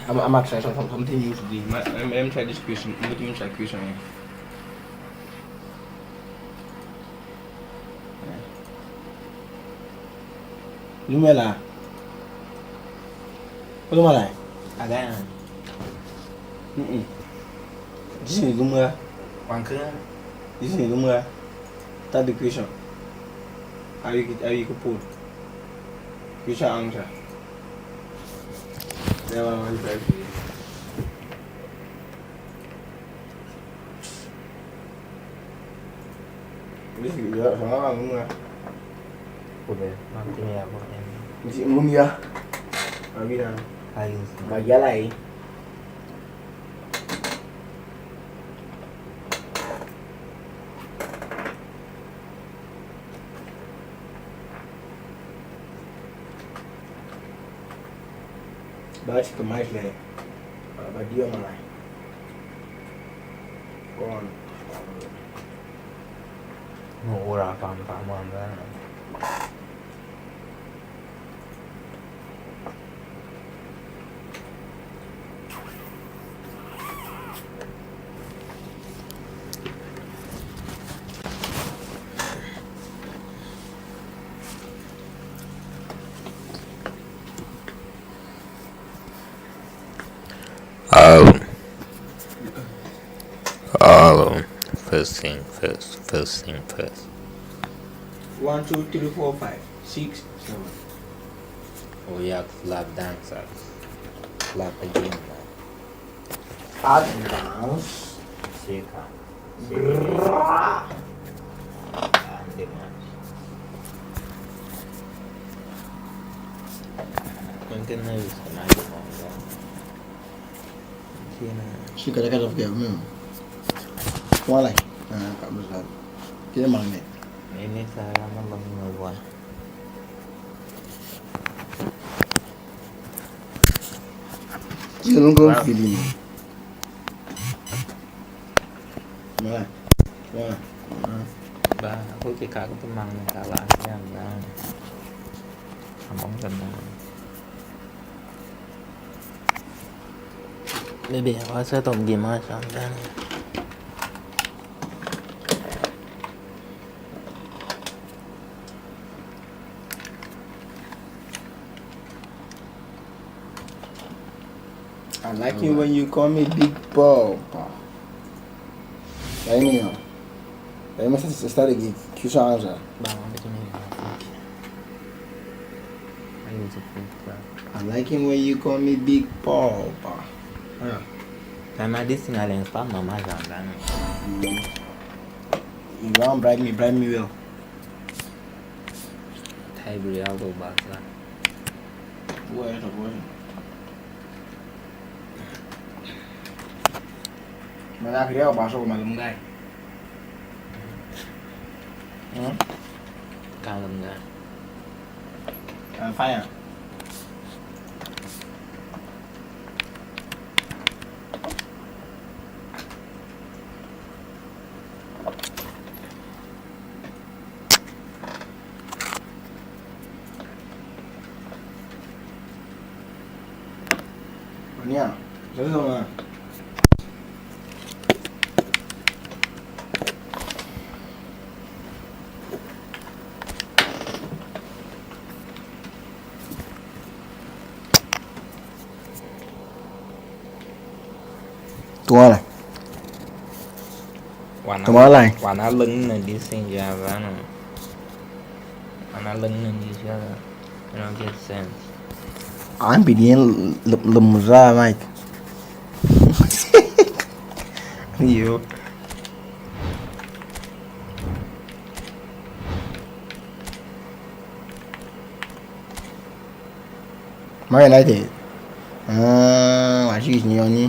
I'm actually something new today. Let me try this question. Let me try question. Lumela. Lumela. Again. This is Lumela. One can. This is Lumela. That's the question. How you could put? Question answer. There one try. This is Lumela. Udah, nanti ya buat yang This is Lumela. Abidan. kayu. Bagalai. Baik ke mais le. Badia malai. Kon. Mau orang pam mana? First thing first. 1, 2, 3, 4, 5, 6, 7. We are club dancers. Club again. Up and downs. Shake. Grrrr. Mungkin harus naik bangga. Si kadang-kadang dia memang. Walai. Kak besar. Kita magnet. Ini saya malam ngebuat. Jangan kau feeling. Mana? Mana? Ba, aku kira aku temang kalah yang ngomong tentang. Bebe, aku saya tahu gimana sampai. I like it when you call me Big Paul. Kaya niyo. Kaya mo sa start lagi. Kyusa siya. Bang, itu nih. Ayo cepet. I like it when you call me Big Paul. Sama dia tinggal yang spam mama jangan. You want bribe me well. Thai beliau tuh bahasa. Boy. Mana kira apa masuk malam guys? Kalem nggak? Fire. Nia, jadi mana? Tua này. Warna lưng này đi sinh ra và nó. Warna lưng này đi ra. I don't get sense. I'm beginning lemra Mike. You. Mai lại thì. Mà chỉ nhiều nhỉ.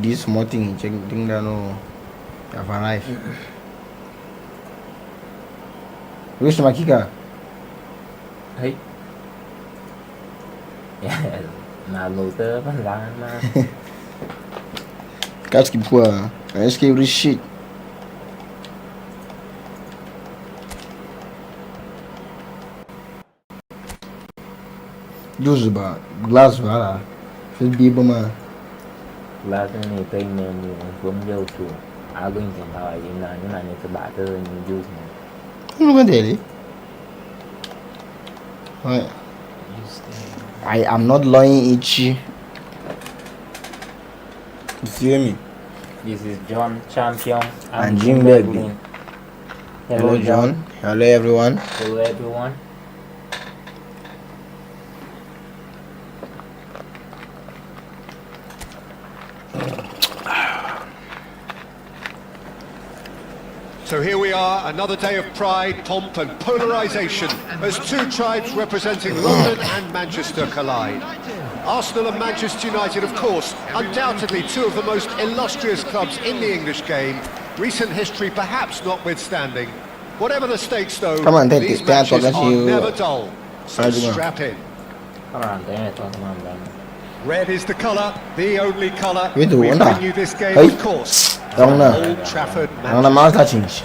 This small thing check thing that no have a life. Where's my kicker? Hey. Yeah, mà lùi tớ vẫn ra mà. Catch keep poor. I escape this shit. Juice ba? Glass ba la? Fez biba ma. Lá cái này tên này nhiều cũng vô chùa áo bên trên thời hiện nay những này các bạn tới nhiều vui này Não lugar dele. I am not lying it. You see me? This is John Champion And Jim Baby. Hello John. Hello everyone. Hello everyone. So here we are, another day of pride, pomp and polarisation as two tribes representing London and Manchester collide. Arsenal and Manchester United, of course, undoubtedly two of the most illustrious clubs in the English game, recent history perhaps notwithstanding. Whatever the stakes though, Come on, these matches are never dull, so strap in. Các bạn thấy này toàn làm là Red is the colour, the only colour. We do, We nah. bring you this game, Hey. of course. Don't know. Old Trafford, Não na Manchester. mão tá change.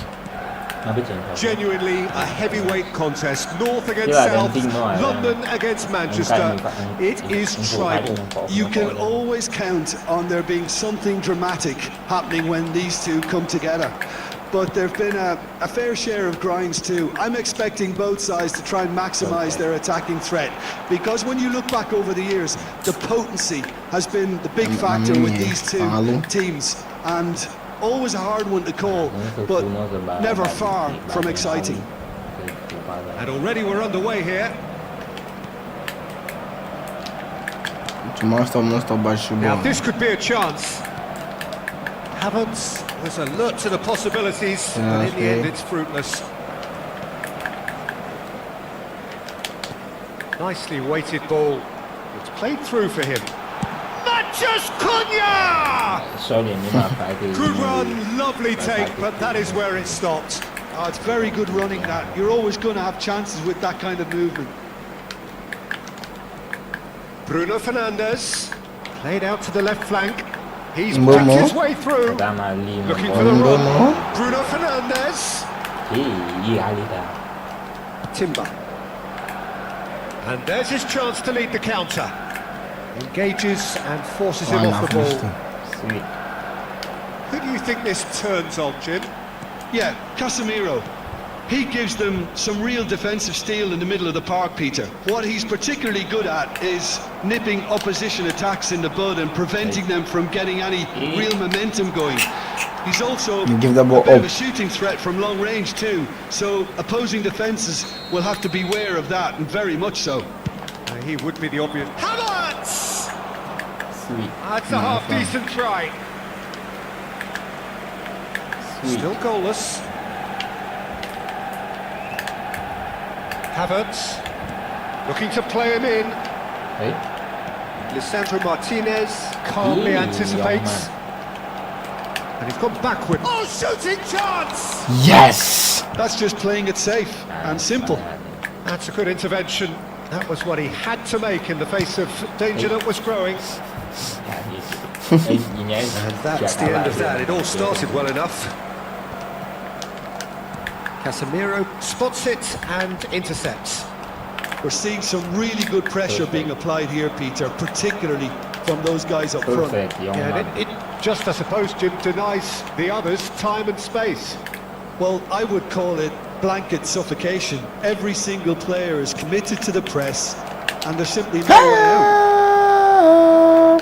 nó biết chuyện không? Genuinely a heavyweight contest, north against Yeah, I don't south, think no, I- London against Manchester. It is tribal. You can always count on there being something dramatic happening when these two come together. But there've been a fair share of grinds too. I'm expecting both sides to try and maximise their attacking threat, because when you look back over the years, the potency has been the big factor with these two teams, and always a hard one to call, but never far from exciting. And already we're underway here. Mostra baixo Now bom. this could be a chance. Havertz was alert to the possibilities, but in the end it's fruitless. Nicely weighted ball. It's played through for him. Matches Cunha! Sorry nhưng mà phải thì Good run, lovely take, but that is where it stopped. Oh, it's very good running that. You're always going to have chances with that kind of movement. Bruno Fernandes played out to the left flank. He's Momo. backed his way through. ra mà liền Looking for the run. Momo. Bruno Fernandes. thì gì ai đi ta Timber. And there's his chance to lead the counter. Engages and forces him off the ball. sweet Who do you think this turns on, Jim? Yeah, Casemiro. He gives them some real defensive steel in the middle of the park, Peter. What he's particularly good at is nipping opposition attacks in the bud and preventing them from getting any real momentum going. He's also You give the ball a bit of up. a shooting threat from long range too, so opposing defences will have to beware of that, and very much so. He would be the obvious. Havertz! sweet That's a half-decent try. sweet Still goalless. Havertz looking to play him in. đấy Lisandro Martinez calmly anticipates. And he's gone backward. Oh, shooting chance! Yes. That's just playing it safe and simple. That's a good intervention. That was what he had to make in the face of danger that was growing. Ê, gì nhỉ? That's the end of that. It all started well enough. Casemiro spots it and intercepts. We're seeing some really good pressure being applied here, Peter, particularly from those guys up front. perfect giống Yeah, mà and it just, I suppose, Jim, denies the others time and space. Well, I would call it blanket suffocation. Every single player is committed to the press, and there's simply no way out.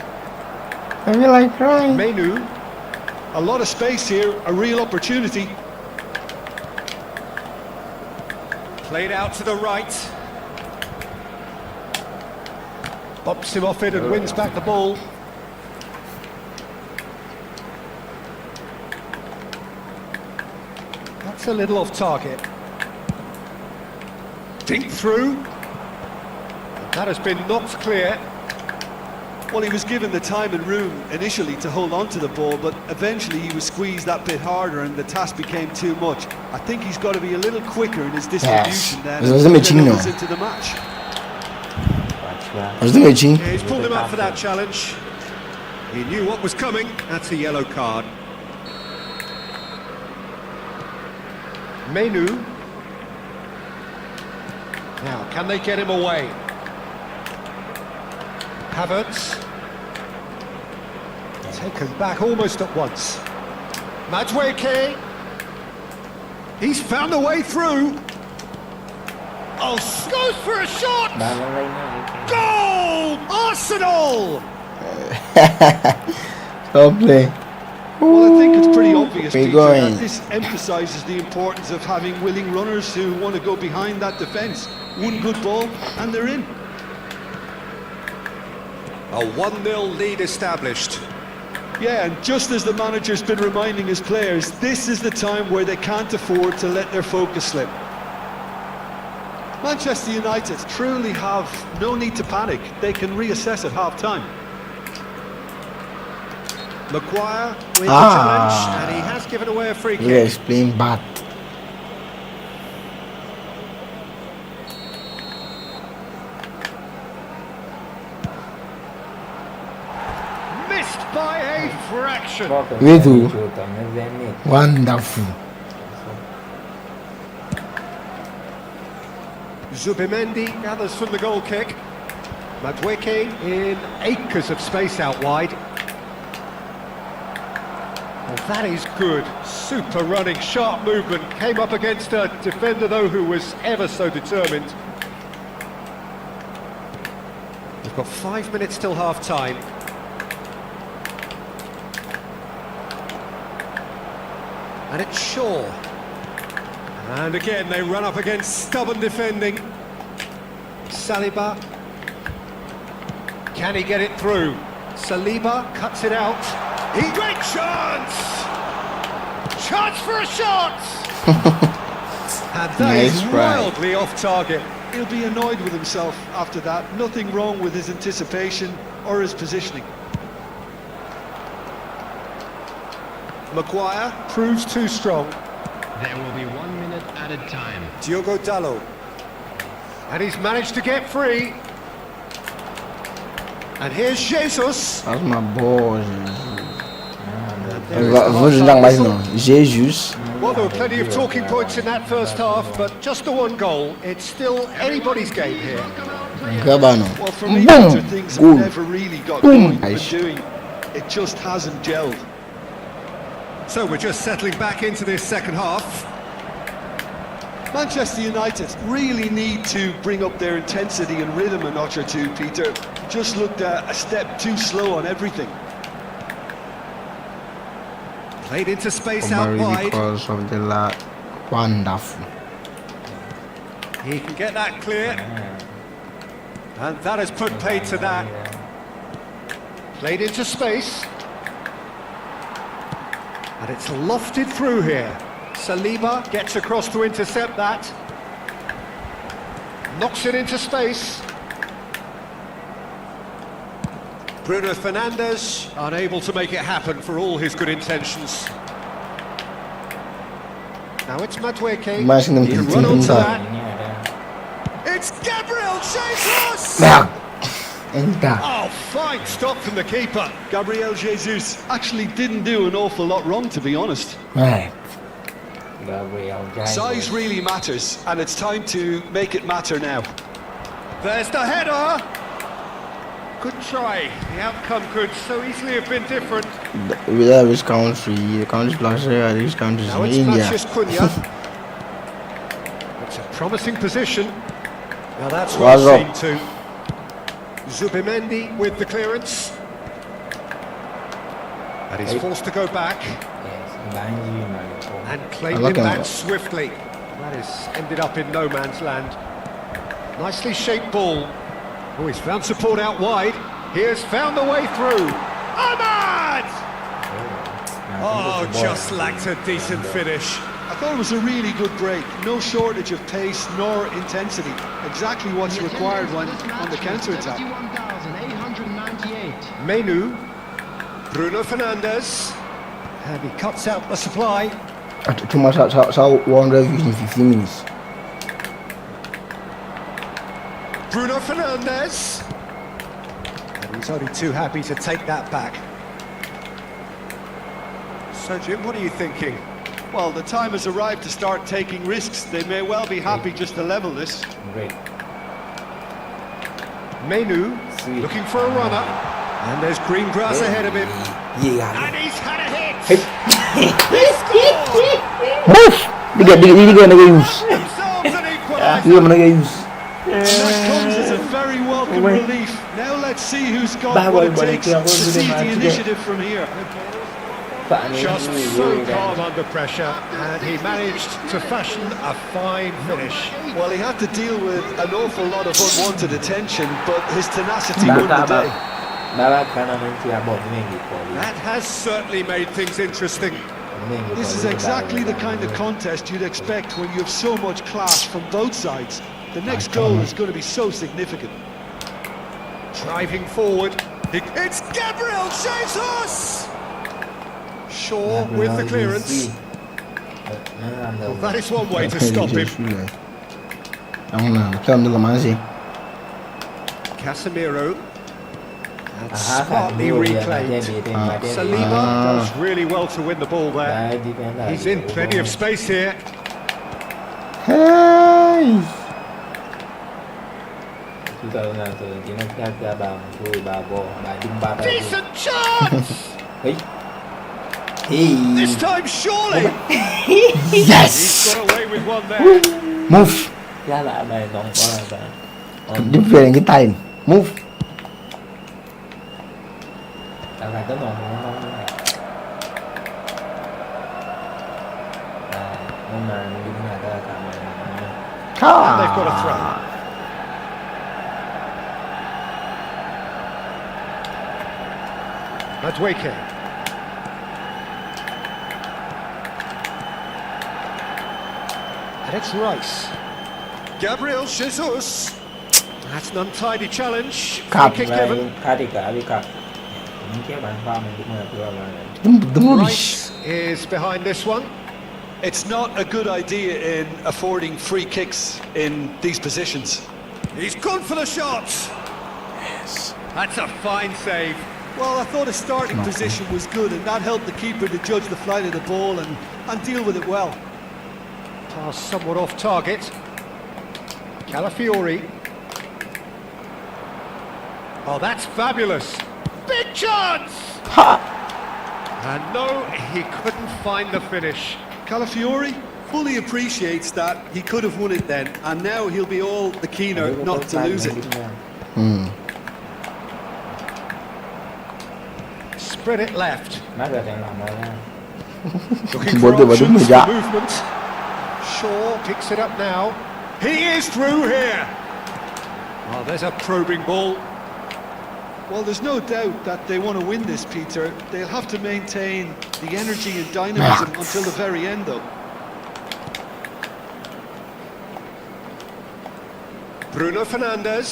I feel like crying. Menu, A lot of space here, a real opportunity. played out to the right. Bops him off it and wins back the ball. That's a little off target. Deep through. And that has been knocked clear. Well, he was given the time and room initially to hold on to the ball, but eventually he was squeezed that bit harder and the task became too much. I think he's got to be a little quicker in his distribution then. This was a matching, no? Into the match. What's the matching? Yeah, he's pulled him up for that challenge. He knew what was coming. That's a yellow card. Menu. Now, can they get him away? Havertz. Taken back almost at once. Madueke. He's found a way through. Oh, goes for a shot! ดันอะไรหน่อย Goal! Arsenal! Stop playing. Well, I think it's pretty obvious, We're Peter, going. that this emphasises the importance of having willing runners who want to go behind that defence. One good ball and they're in. A 1-0 lead established. Yeah, and just as the manager's been reminding his players, this is the time where they can't afford to let their focus slip. Manchester United truly have no need to panic. They can reassess at half-time. Maguire with the challenge, and he has given away a free kick. Yes, playing bad. Missed by a fraction. ก็เป็น วิดู ชูแต่ไม่เว้นนี่ Wonderful. Zubimendi gathers from the goal kick. Madueke in acres of space out wide. Well, that is good. Super running, sharp movement. Came up against a defender, though, who was ever so determined. We've got 5 minutes till half-time. And it's Shaw. And again, they run up against stubborn defending. Saliba. Can he get it through? Saliba cuts it out. Great chance! Chance for a shot! And that is Nice try. wildly off target. He'll be annoyed with himself after that. Nothing wrong with his anticipation or his positioning. Maguire proves too strong. There will be 1 minute added time. Diogo Dalot. And he's managed to get free. And here's Jesus. That's my boy. There is Vou the vou jogar half-time mais whistle. não. Jesus. Well, there were plenty of talking points in that first half, but just the one goal. It's still anybody's game here. Gabano. Well, for me, Boom. Peter, things have Goal. never really got Boom. going. But Nice. it just hasn't gelled. So we're just settling back into this second half. Manchester United really need to bring up their intensity and rhythm a notch or two, Peter. Just looked a step too slow on everything. Played into space out Probably wide. because of the lag. Wonderful. He can get that clear. And that has put paid to that. Played into space. And it's lofted through here. Saliba gets across to intercept that. Knocks it into space. Bruno Fernandes unable to make it happen for all his good intentions. Now it's Madueke. Imagine him He can to run think onto that. that. เนี่ยได้ It's Gabriel Jesus! Back. And that. Oh, fine stop from the keeper. Gabriel Jesus actually didn't do an awful lot wrong, to be honest. Right. กาเบรียลใจ Size really matters, and it's time to make it matter now. There's the header. Good try. The outcome could so easily have been different. Without this country, the country plus this country is Now in it's India. Matheus Cunha. It's a promising position. Now that's Well well done. seen too. Zubimendi with the clearance. And he's forced to go back บ้านยืนมาเลยผม and claimed I like him him. back swiftly. That is ended up in no man's land. Nicely shaped ball. Oh, he's found support out wide. He has found the way through. Ahmad! Oh, just lacked a decent finish. I thought it was a really good break. No shortage of pace nor intensity. Exactly what's required when on the counter-attack. 51,898. Menu, Bruno Fernandes, and he cuts out the supply. Too much, so 100 views in 15 minutes. Bruno Fernandes, and he's only too happy to take that back. So Jim, what are you thinking? Well, the time has arrived to start taking risks. They may well be happy just to level this. เบรก Menu, Looking for a runner. And there's green grass ahead of him. ยิงอ่ะ And he's had a hit. เฮ้ย Move! Diga nag-use. Themselves an equaliser. Diga mo nag-use. And that comes as a very welcome relief. Now let's see who's got what it takes to seize the initiative from here. Just so calm under pressure, and he managed to fashion a fine finish. Well, he had to deal with an awful lot of unwanted attention, but his tenacity won the day. ดาราคานาเมนที่อาบอกไม่กี่คน That has certainly made things interesting. This is exactly the kind of contest you'd expect when you have so much class from both sides. The next goal is going to be so significant. Driving forward, it's Gabriel Jesus! Shaw with the clearance. Well, that is one way to stop him. Casemiro. And smartly reclaimed. Saliba does really well to win the ball there. He's in plenty of space here. Hey! คือตอนนั้นตัวจริงๆน่าจะบางคือบาโบบาดิมบาบา Decent chance! เฮ้ย This time, surely! Yes! He's got away with one there. Move! ยาละอะไรน้องว่าอะไร Different cái tay. Move! อะไรต้องน้องน้องน้องมาดูหน้าตาตามมา And they've got a throw. Madueke. And it's Rice. Gabriel Jesus. That's an untidy challenge. Free kick อะไร given. คาติกาวิกับผมแค่บางความมันดูมาเพื่ออะไร Rice is behind this one. It's not a good idea in affording free kicks in these positions. He's gone for the shot. That's a fine save. Well, I thought his starting position was good, and that helped the keeper to judge the flight of the ball and deal with it well. Pass somewhat off target. Calafiori. Oh, that's fabulous. Big chance! And no, he couldn't find the finish. Calafiori fully appreciates that he could have won it then, and now he'll be all the keener not to lose it. Spread it left. น่าจะยังหลังมาแล้ว Looking for options for movement. Shaw picks it up now. He is through here. Oh, there's a probing ball. Well, there's no doubt that they want to win this, Peter. They'll have to maintain the energy and dynamism until the very end, though. Bruno Fernandes.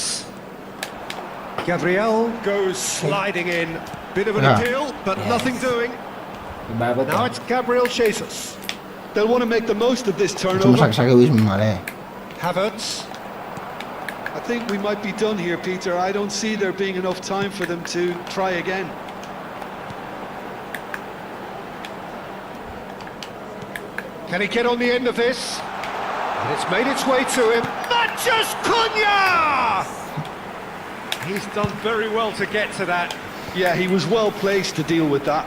Gabriel goes sliding in. Bit of an appeal, but nothing doing. บาโบ Now it's Gabriel Jesus. They'll want to make the most of this Cuma turnover. saksa wis male. Havertz. I think we might be done here, Peter. I don't see there being enough time for them to try again. Can he get on the end of this? And it's made its way to him. Matches Cunha! He's done very well to get to that. Yeah, he was well placed to deal with that.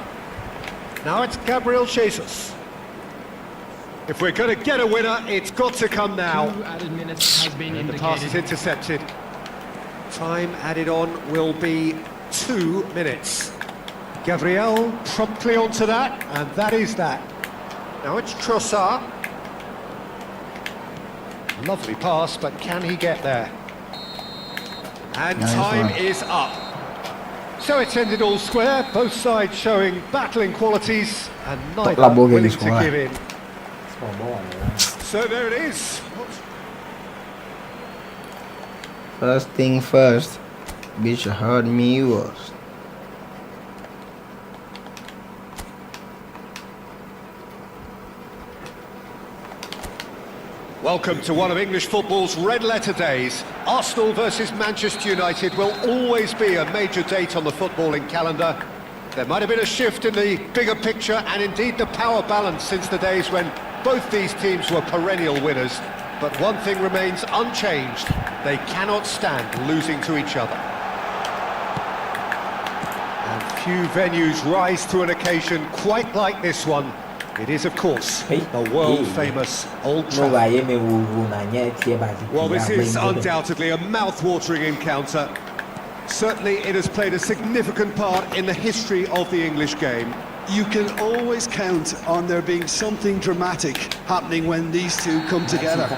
Now it's Gabriel Jesus. If we're going to get a winner, it's got to come now. 2 added minutes has been And the pass is indicated. intercepted. Time added on will be 2 minutes. Gabriel promptly onto that, and that is that. Now it's Trossard. Lovely pass, but can he get there? And Nice time one. is up. So it's ended all square, both sides showing battling qualities, and neither Top level willing games to square. give in. สองบอลเลยนะ So there it is. First thing first, bitch heard me was. Welcome to one of English football's red-letter days. Arsenal versus Manchester United will always be a major date on the footballing calendar. There might have been a shift in the bigger picture and indeed the power balance since the days when both these teams were perennial winners. But one thing remains unchanged. They cannot stand losing to each other. Few venues rise to an occasion quite like this one. It is, of course, the world-famous Old 诺 Trafford. 瓦也没无那年贴吧 Well, this is undoubtedly a mouth-watering encounter. Certainly, it has played a significant part in the history of the English game. You can always count on there being something dramatic happening when these two come together.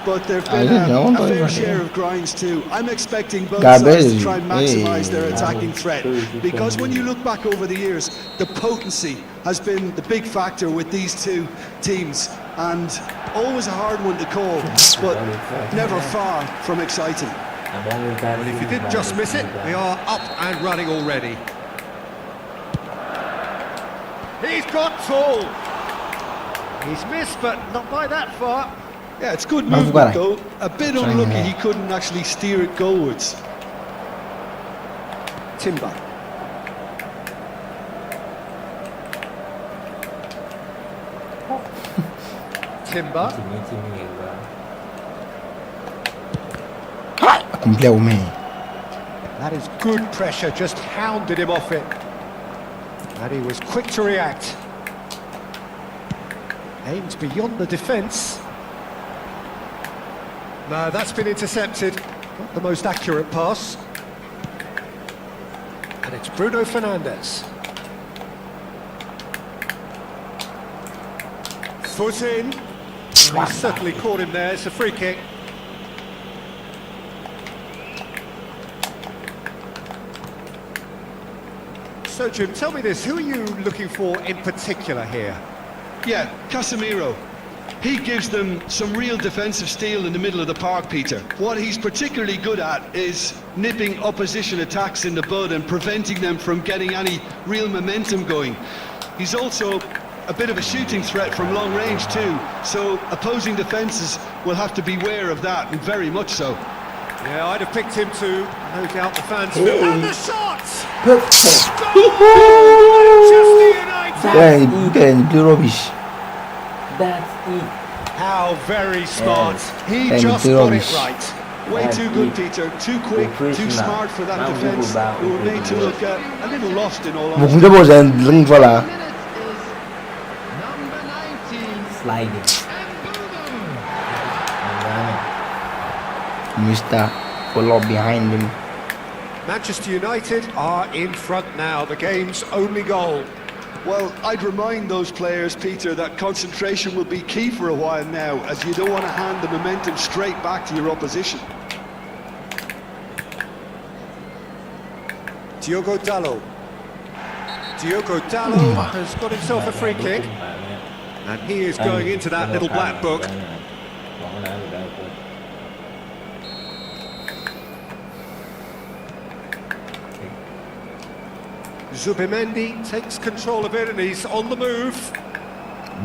But there have been a fair share of grinds too. I'm expecting both sides to try and maximise their attacking threat. Because when you look back over the years, the potency has been the big factor with these two teams. And always a hard one to call, but never far from exciting. Well, if you did just miss it, we are up and running already. He's got tall. He's missed, but not by that far. Yeah, it's good movement though. A bit unlucky he couldn't actually steer it goalwards. Timber. Timber. ทีมนี้ก็ Compleu me. That is good pressure, just hounded him off it. And he was quick to react. Aimed beyond the defence. No, that's been intercepted. Not the most accurate pass. And it's Bruno Fernandes. Foot in. He certainly caught him there. It's a free kick. So, Jim, tell me this, who are you looking for in particular here? Yeah, Casemiro. He gives them some real defensive steel in the middle of the park, Peter. What he's particularly good at is nipping opposition attacks in the bud and preventing them from getting any real momentum going. He's also a bit of a shooting threat from long range too, so opposing defences will have to beware of that, and very much so. Yeah, I'd have picked him too. No doubt the fans feel. And the shot! Manchester United! Good rubbish. That's it. How very smart. He And just good got it rubbish. right. Way too good, Peter. Too quick, too smart for that defence. We were made to look a little lost in all Vous honesty. comptez pour un drink, voilà. Number 19. Sliding. Mr. Follow behind him. Manchester United are in front now. The game's only goal. Well, I'd remind those players, Peter, that concentration will be key for a while now, as you don't want to hand the momentum straight back to your opposition. Diogo Dalot. Diogo Dalot has got himself a free kick. And he is going into that little black book. Zubimendi takes control of it and he's on the move.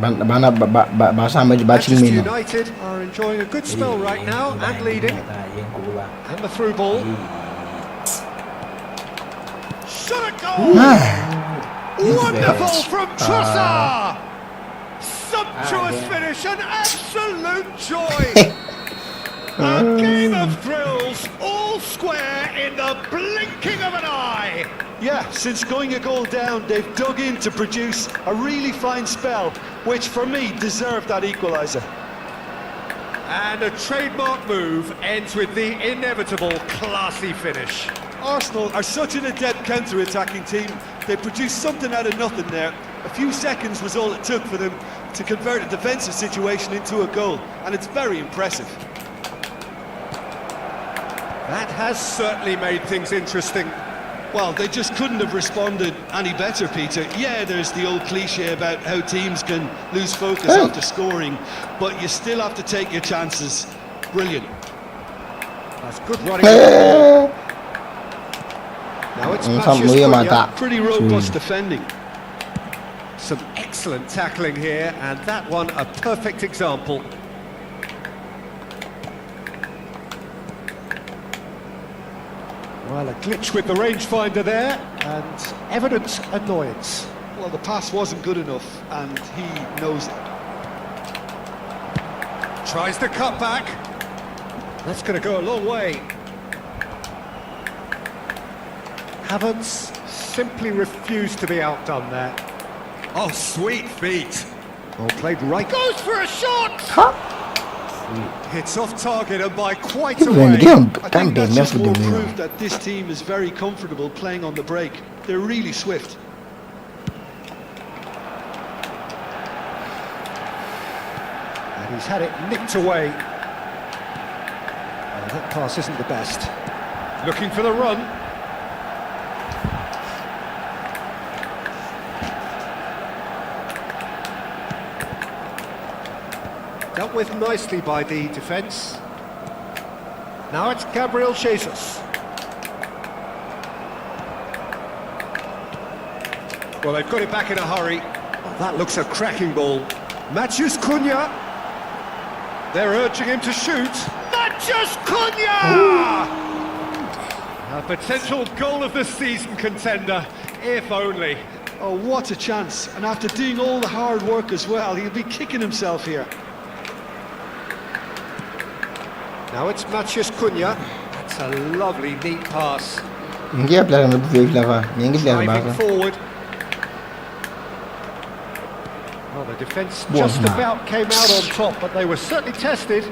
Bahasa bacing Manchester me. United are enjoying a good spell right now and leading. And the through ball. Shot at goal! Wonderful from Trossard! Sumptuous finish, an absolute joy! A game of thrills, all square in the blinking of an eye! Yeah, since going a goal down, they've dug in to produce a really fine spell, which for me deserved that equaliser. And a trademark move ends with the inevitable classy finish. Arsenal are such an adept counter-attacking team. They produced something out of nothing there. A few seconds was all it took for them to convert a defensive situation into a goal, and it's very impressive. That has certainly made things interesting. Well, they just couldn't have responded any better, Peter. Yeah, there's the old cliche about how teams can lose focus after scoring, but you still have to take your chances. Brilliant. That's good running. Now it's Matthias Pretty robust defending. Some excellent tackling here, and that one a perfect example. Well, a glitch with the rangefinder there, and evident annoyance. Well, the pass wasn't good enough, and he knows it. Tries the cut back. That's going to go a long way. Havertz simply refused to be outdone there. Oh, sweet feet. Oh, played right. Goes for a shot! Hits off target and by quite a way. I think that's just more proof that this team is very comfortable playing on the break. They're really swift. And he's had it nicked away. That pass isn't the best. Looking for the run. Dealt with nicely by the defence. Now it's Gabriel Jesus. Well, they've got it back in a hurry. Oh, that looks a cracking ball. Matheus Cunha. They're urging him to shoot. Matheus Cunha! A potential goal of the season contender, if only. Oh, what a chance. And after doing all the hard work as well, he'll be kicking himself here. Now it's Matheus Cunha. That's a lovely, neat pass. Driving forward. Well, the defence just about came out on top, but they were certainly tested. 2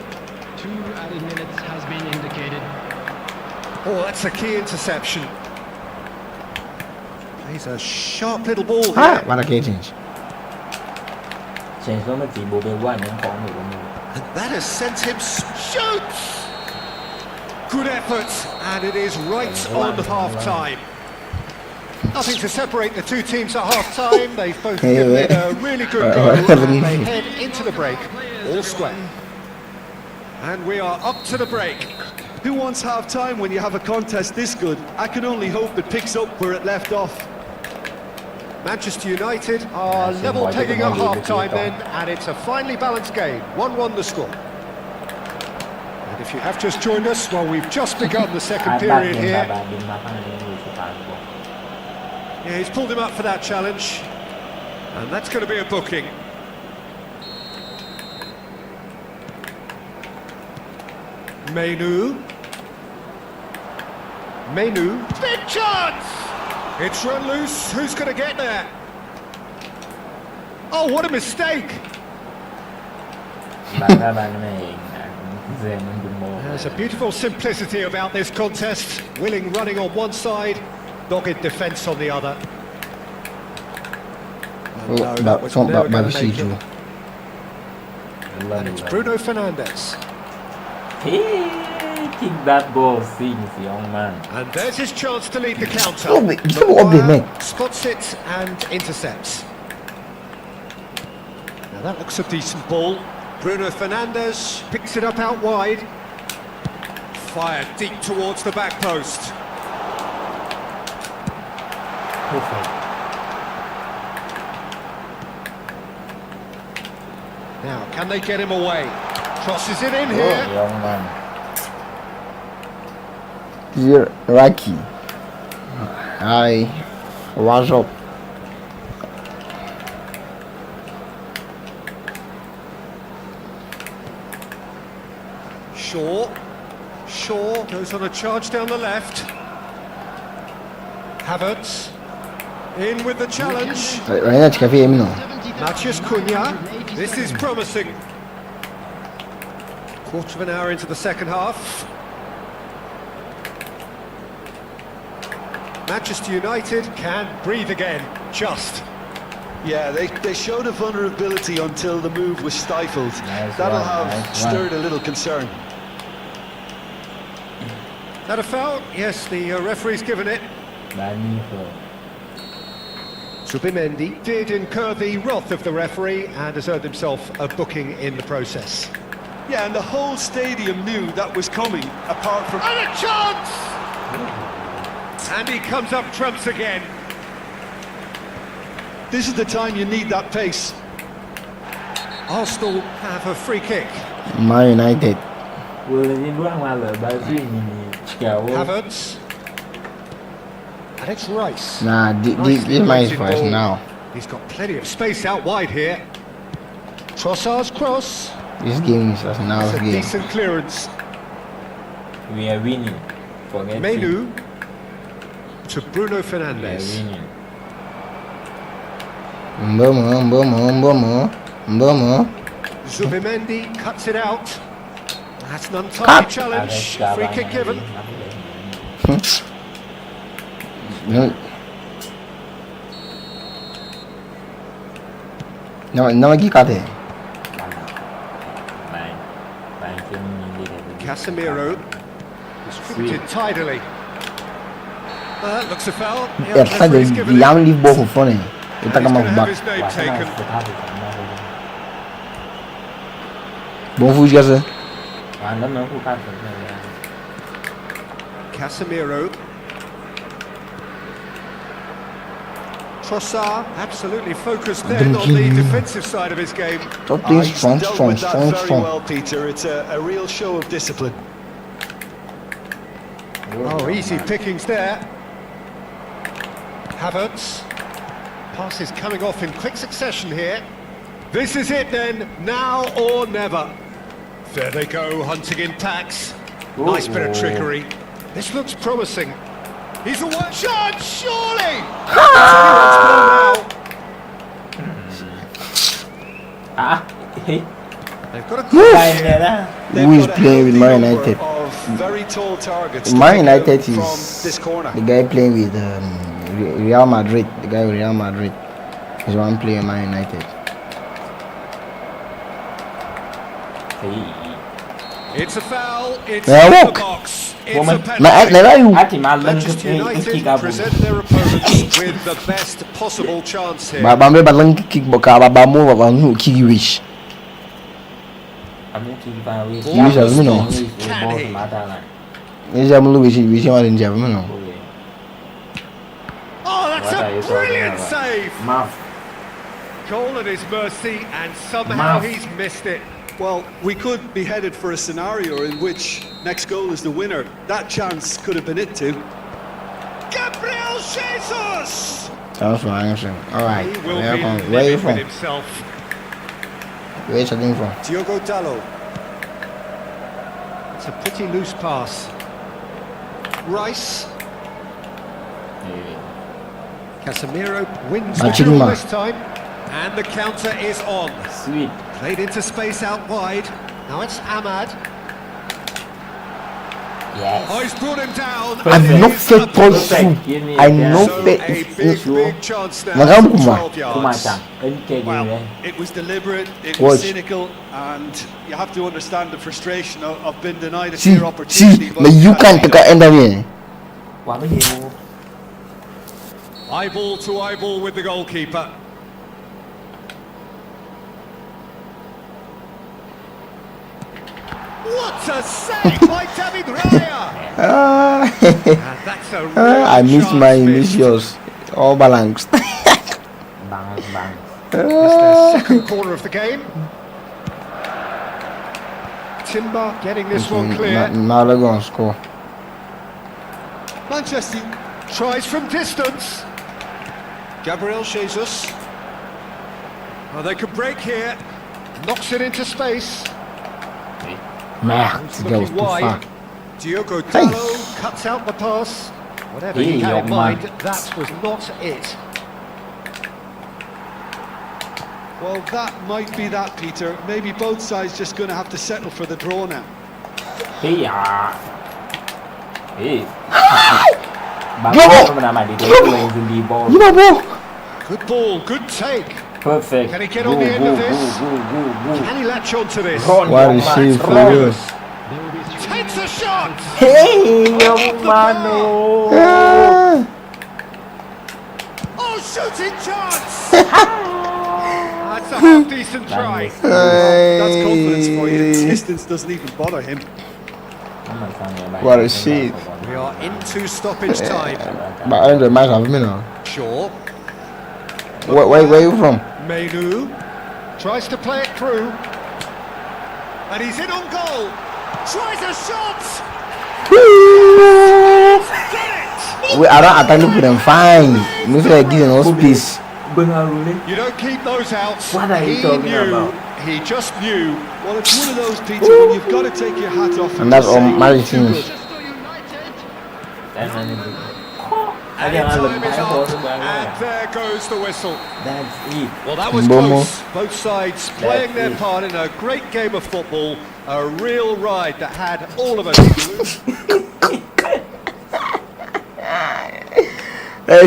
added minutes has been indicated. Oh, that's a key interception. He's a sharp little ball here. And that has sent him shoots! Good effort, and it is right on half-time. Nothing to separate the two teams at half-time. They've both given it a really good go, and they head into the break, all square. And we are up to the break. Who wants half-time when you have a contest this good? I can only hope it picks up where it left off. Manchester United are level pegging at half-time then, and it's a finely balanced game. 1-1 the score. And if you have just joined us, well, we've just begun the second period here. Yeah, he's pulled him up for that challenge, and that's going to be a booking. Menu. Big chance! It's run loose. Who's going to get there? Oh, what a mistake! There's a beautiful simplicity about this contest. Willing running on one side, dogged defence on the other. And no, that was never going to make it. And it's Bruno Fernandes. Kick that ball, sings, young man. And there's his chance to lead the counter. Spots it and intercepts. Now that looks a decent ball. Bruno Fernandes picks it up out wide. Fired deep towards the back post. Now, can they get him away? Crosses it in here. Young man. You're Rocky. I was up. Shaw goes on a charge down the left. Havertz in with the challenge. Matheus Cunha. This is promising. Quarter of an hour into the second half. Manchester United can breathe again, just. Yeah, they showed a vulnerability until the move was stifled. That'll have stirred a little concern. That a foul? Yes, the referee's given it. Subimendi did incur the wrath of the referee and has earned himself a booking in the process. Yeah, and the whole stadium knew that was coming, apart from... And a chance! And he comes up trumps again. This is the time you need that pace. Arsenal have a free kick. Man United. Havertz. And it's Rice. Nah, this is for us now. He's got plenty of space out wide here. Trossard's cross. This game is us now. It's a decent clearance. We are winning. Forget Menu. to Bruno Fernandes. Zubimendi cuts it out. That's an untidy challenge. Free kick given. No lagi kata. Casemiro distributed tidily. Looks a foul. É, sabe, diam livre bom fone. Eu tá com He's uma going to have back. his name taken. Bom fugir essa. Casemiro. Trossard absolutely focused then on the defensive side of his game. Só tem He's strong, dealt strong, with that strong, very strong. well, Peter. It's a real show of discipline. Oh, easy pickings there. Havertz. Passes coming off in quick succession here. This is it then, now or never. There they go, hunting in packs. Nice bit of trickery. This looks promising. He's a one shot, surely! They've got a They've Who is got a playing with healthy Man number United? of very tall targets to Man pick out United from is this corner. the guy playing with Real Madrid. The guy with Real Madrid is one player in Man United. It's a foul, it's Yeah, in the look. box. It's Woman. a Nah, penalty. never you. Manchester United present their opponents with the best possible chance here. Babambe balang kick boka babamu babangu kick wish. You shall me know. You shall me wish wish one in Java no. Oh, that's What are a you talking brilliant about? save! Mouth. Goal at his mercy, and somehow Mouth. he's missed it. Well, we could be headed for a scenario in which next goal is the winner. That chance could have been it too. Gabriel Jesus! Sounds fine. All right. He will Where be you from? Where you livid with from? himself. Where you starting from? Diogo Dalot. It's a pretty loose pass. Rice. Casemiro wins the Chicken duel man. this time. And the counter is on. Sweet. Played into space out wide. Now it's Ahmad. Yes. Oh, he's brought him down. Perfect. and I know it is fit a Paul penalty. Fu. Give me I a know So fit. a big chance now Magam from Kuma. 12 yards. Kumacang. Okay, Well, it was deliberate, it Watch. was cynical, and you have to understand the frustration of being denied a See, clear opportunity. but you can't take a end of me. Quả mới nhiều. Eyeball to eyeball with the goalkeeper. What a save by David Raya! Ah, And that's a real I miss chance mine, missed. miss yours. All balanced. Bằng bằng. It's their second corner of the game. Timber getting this one clear. Now they're going to score. Manchester, Tries from distance. Gabriel Jesus. Oh, they could break here. Knocks it into space. Merde, It's it goes looking too wide. far. Diogo Dalot cuts out the pass. Whatever he Hey, had in young mind, man. that was not it. well, that might be that, Peter. Maybe both sides just going to have to settle for the draw now. Hey à. Hey. Bà Yo! không làm mày đi tới lên dừng đi ball. You know, bro. Good ball, good take. Perfect. Can he get on the end of this? Can he latch on to this? Run, What young is man, she for run. you? Takes a shot! Hey, young man. Oh. Ah, Oh, shooting chance! That's a half decent try. That's confidence for you. Distance doesn't even bother him. What a shit. We are into stoppage time. But I don't mind having me now. Shaw, Where you from? Menu tries to play it through, and he's in on goal. Tries a shot. Done We are not attacking them fine. Maybe I give no space. it. You don't keep those out. What are you He talking knew. about? He just knew. Well, it's one of those, Peter, when you've got to take your hat off. And that's all say, my too things. good. And Added time is up, and there goes the whistle. That's it. Well, that was Bomo. close. Both sides playing their part in a great game of football. A real ride that had all of us.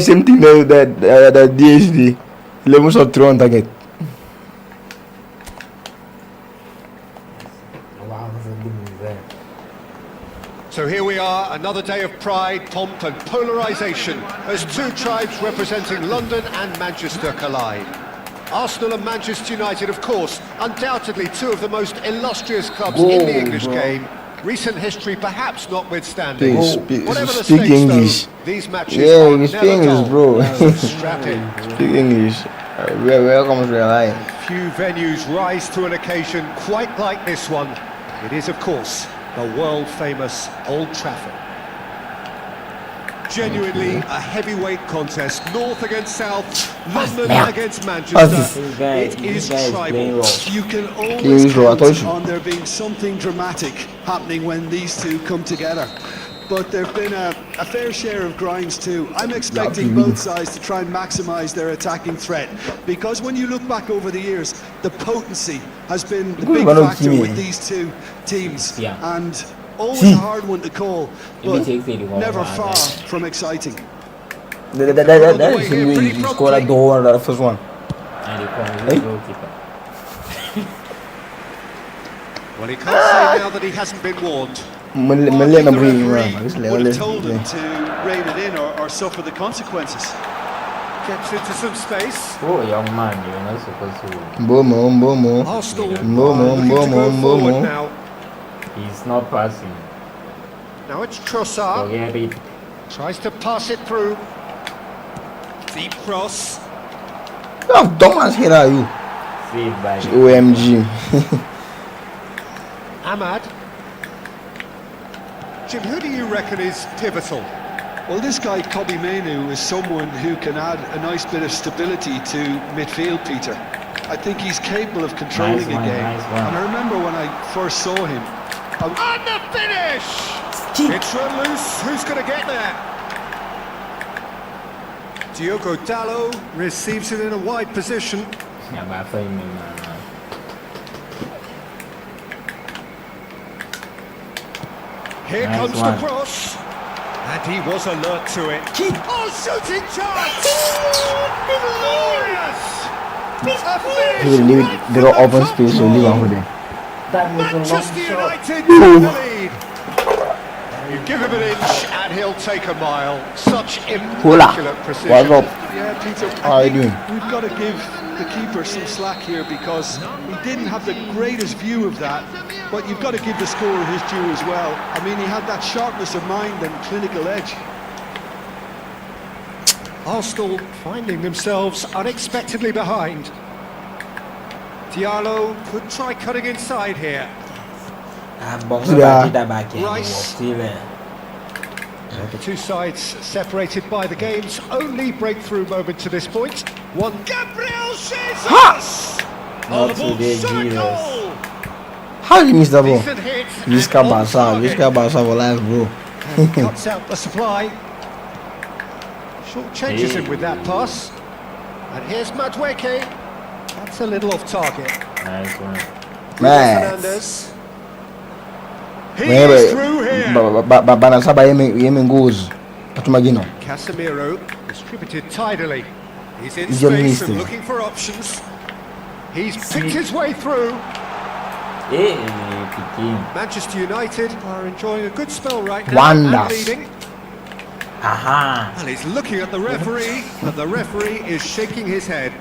Same thing that DHD. Levels of Tron target. Wow, that's a good move there. So here we are, another day of pride, pomp and polarisation as two tribes representing London and Manchester collide. Arsenal and Manchester United, of course, undoubtedly two of the most illustrious clubs in the English game. Recent history perhaps notwithstanding. Whatever the Speak stakes, English. though, these matches Yeah, are we never speak English, dull. bro. Strap in. Speak English. Welcome to the line. Few venues rise to an occasion quite like this one. It is, of course, the world-famous Old Trafford. Genuinely a heavyweight contest, North against South, London against Manchester. It is tribal. You can always Kings, bro, I told count you. on there being something dramatic happening when these two come together. But there have been a fair share of grinds too. I'm expecting both sides to try and maximise their attacking threat, because when you look back over the years, the potency has been the big factor with these two teams, and always a hard one to call, but never far from exciting. That is him. He scored a goal on the first one. And he comes Hey. with the goalkeeper. Well, he can't say now that he hasn't been warned. Well, I Malay think the number referee would have told him to rein it in or suffer the consequences. Gets into some space. Oh, young man, you're not supposed to. Bomo. Arsenal Bomo, looking to go Bomo, forward Bomo. now. He's not passing. Now it's Trossard. Forget it. Tries to pass it through. Deep cross. How dumbass here are you? Saved by the OMG. Ahmad. Jim, who do you reckon is pivotal? Well, this guy, Kobe Mainoo, is someone who can add a nice bit of stability to midfield, Peter. I think he's capable of controlling Nice a one, game. nice one. And I remember when I first saw him, On the finish! It's run loose. Who's going to get there? Diogo Dalot receives it in a wide position. Yeah, but I thought you meant man. Here Nice comes one. the cross. And he was alert to it. Oh, shooting chance! Glorious! A finish He will leave it. right They from got the open top space. He'll leave one for them. That was a long Manchester shot. United take the lead. You give him an inch and he'll take a mile. Such immaculate precision. What's up? yeah, Peter, How are I you think doing? we've got to give the keeper some slack here, because he didn't have the greatest view of that, but you've got to give the scorer his due as well. I mean, he had that sharpness of mind and clinical edge. Arsenal finding themselves unexpectedly behind. Diallo could try cutting inside here. Yeah. Rice. The two sides separated by the game's only breakthrough moment to this point. One. Gabriel Jesus! Not today, goal! How did he miss that ball? Decent hit. This guy Barca for life, bro. Cuts out the supply. Short changes him with that pass. And here's Madueke. That's a little off target. Nice one. Man. Fernandes. He is through here. Banasaba yemen goals. Atumagino. Casemiro distributed tidily. He's in He's your space minister. and looking for options. He's picked his way through. Hey, Piqué. Manchester United are enjoying a good spell right now. Wonders. And leading. Aha. And he's looking at the referee, and the referee is shaking his head.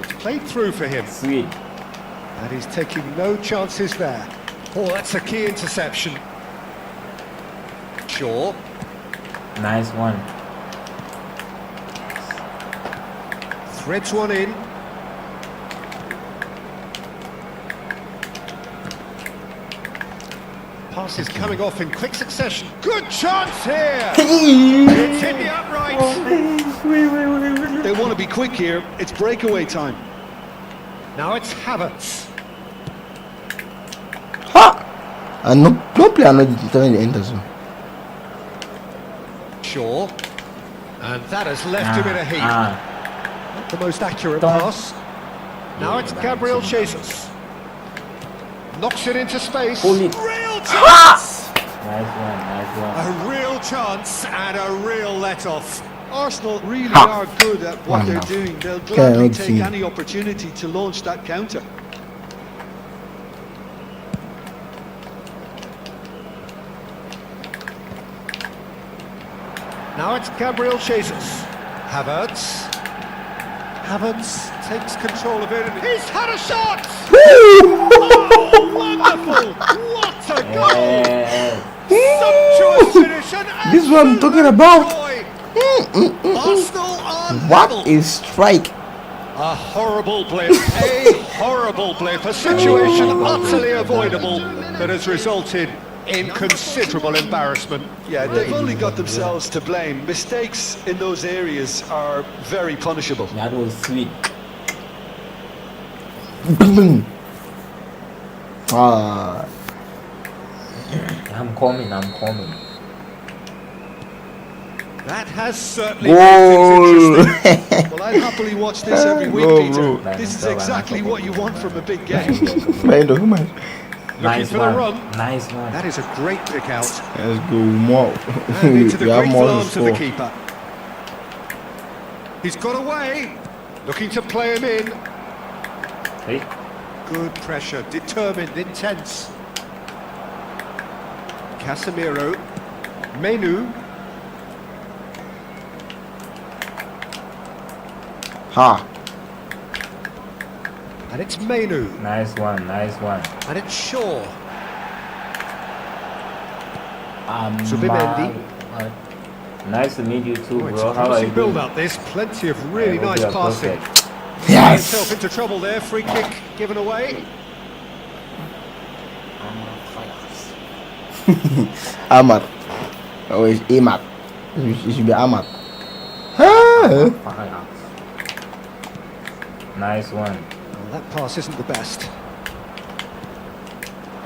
It's played through for him, Sweet. and he's taking no chances there. Oh, that's a key interception. Shaw. Nice one. Threads one in. Pass is coming off in quick succession. Good chance here! It's in the uprights. They want to be quick here. It's breakaway time. Now it's Havertz. Ha! No player no telling the enter so. Shaw. And that has left him in a heap. Not the most accurate pass. Now it's Gabriel Jesus. Knocks it into space. Pull it. Real chance! Nice one. A real chance and a real let-off. Arsenal really Ha. are good at what they're Wonderful. doing. They'll gladly Cannot take see. any opportunity to launch that counter. Now it's Gabriel Jesus. Havertz. Havertz takes control of it and he's had a shot! Oh, wonderful! What a goal! Sumptuous finish and This is what I'm talking about. joy. Arsenal are What level. is strike? A horrible blip, a horrible blip, a situation utterly avoidable that has resulted in considerable embarrassment. Yeah, they've only got themselves to blame. Mistakes in those areas are very punishable. That was sweet. Ah, I'm coming. That has certainly made things goal! interesting. Well, I'd happily watch this every week, Go, Peter. bro. This is exactly what you want from a big game. Man, come on. Nice for the one. run. Nice one. That is a great pick out. Let's go more. And into the We have grateful more to arms of the score. keeper. He's got away. Looking to play him in. Hey. Good pressure, determined, intense. Casemiro. Menu. Ha! And it's Menu. Nice one. And it's Shaw. Zubimendi. Nice to meet you too, Oh, it's bro. a How are promising you build doing? up this. Plenty of really I hope nice you are passing. perfect. Yes! Himself into trouble there. Free kick given away. Ahmad. Oh, it's Ahmad. It should be Ahmad. Ah. Nice one. Well, that pass isn't the best.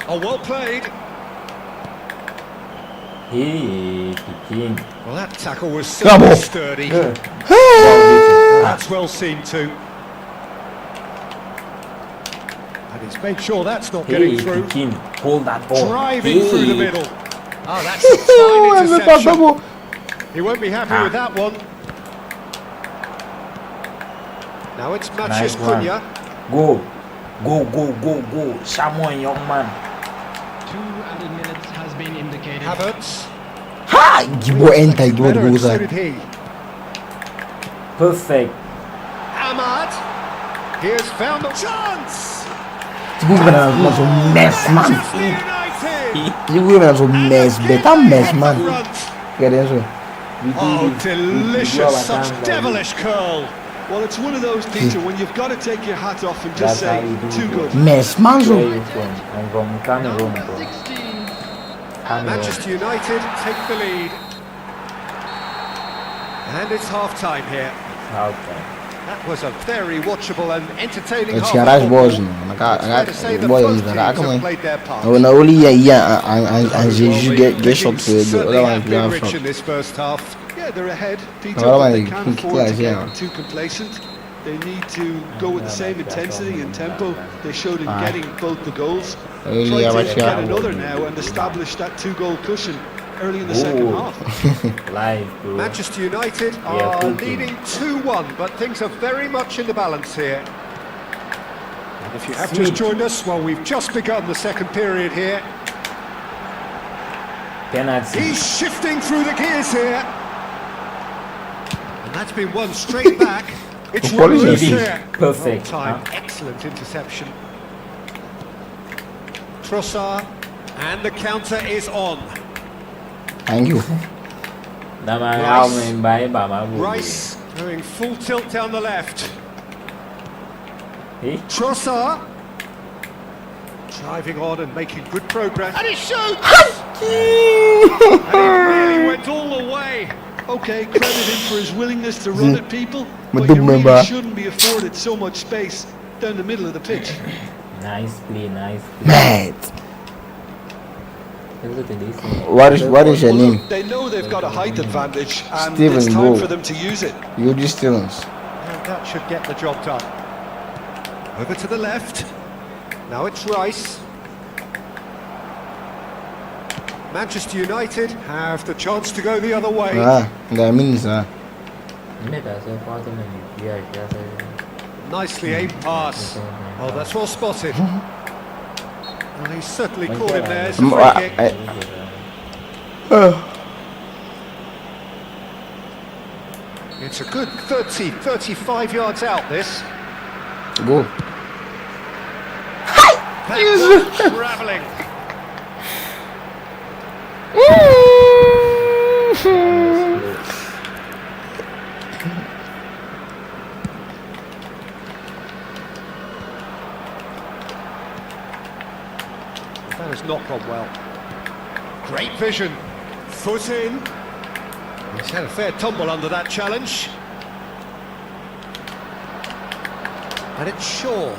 Oh, well played. Hey, King. Well, that tackle was Bravo. certainly sturdy. That's well seen too. And he's made sure that's not getting Hey, through. King. Hold that ball. Driving through the Hey. middle. Oh, that's a fine interception. He won't be happy with that one. Now it's Matheus Nice one. Cunha. Go. Shamoy, young man. 2 added minutes has been indicated. Havertz. Ha! Gibo enter, Gibo Better, and goes so out. did he. Perfect. Ahmad. He has found the chance. Gibo gonna have some mess, man. Manchester United. Gibo gonna have some mess, better mess, man. Front. Get in, so. Oh, delicious. Such devilish curl. Well, it's one of those, Peter, when you've got to take your hat off and just That's how say, you do too it. good. Mess, man, Where so. are you from? I'm from Cameroon, bro. 16. Cameroon. Manchester United take the lead. And it's half-time here. Okay. That was a very watchable and entertaining It's half garage of boys, football. no. It's fair to say that Boy, both I'm teams gonna have come on. played their part. No, only and Jesus get shot to it. Certainly Other have ones been have rich shot. in this first half. Yeah, they're ahead, Peter, Well, but I they mean, can't quick afford to class, yeah. get too complacent. They need to go with the same intensity and tempo they showed in getting both the goals. Early, Try yeah, to right, get yeah. another now and establish that 2-goal cushion early in the second Ooh. half. Live, bro. Manchester United Yeah, are cool team. leading 2-1, but things are very much in the balance here. And if you have just joined us, well, we've just begun the second period here. Penalty. He's shifting through the gears here. And that's been won straight back. It's What is reversed it? here. Perfect, Well timed, huh? excellent interception. Trossard, and the counter is on. Thank you. Rice going full tilt down the left. Hey. Trossard driving on and making good progress. And he shoots! and he really went all the way. Okay, credit him for his willingness to run at people, but do you really remember. shouldn't be afforded so much space down the middle of the pitch. Nice play, nice play. Mad. What is your name? They know they've got a height advantage, and Steven it's time Gould. for them to use it. Eugene Stevens. And that should get the job done. Over to the left. Now it's Rice. Manchester United have the chance to go the other way. That means Nicely aimed pass. Oh, that's well spotted. Well, he certainly caught him there. It's a free kick. It's a good 35 yards out, this. go. That was travelling. That has not gone well. Great vision. Foot in. He's had a fair tumble under that challenge. And it's Shaw.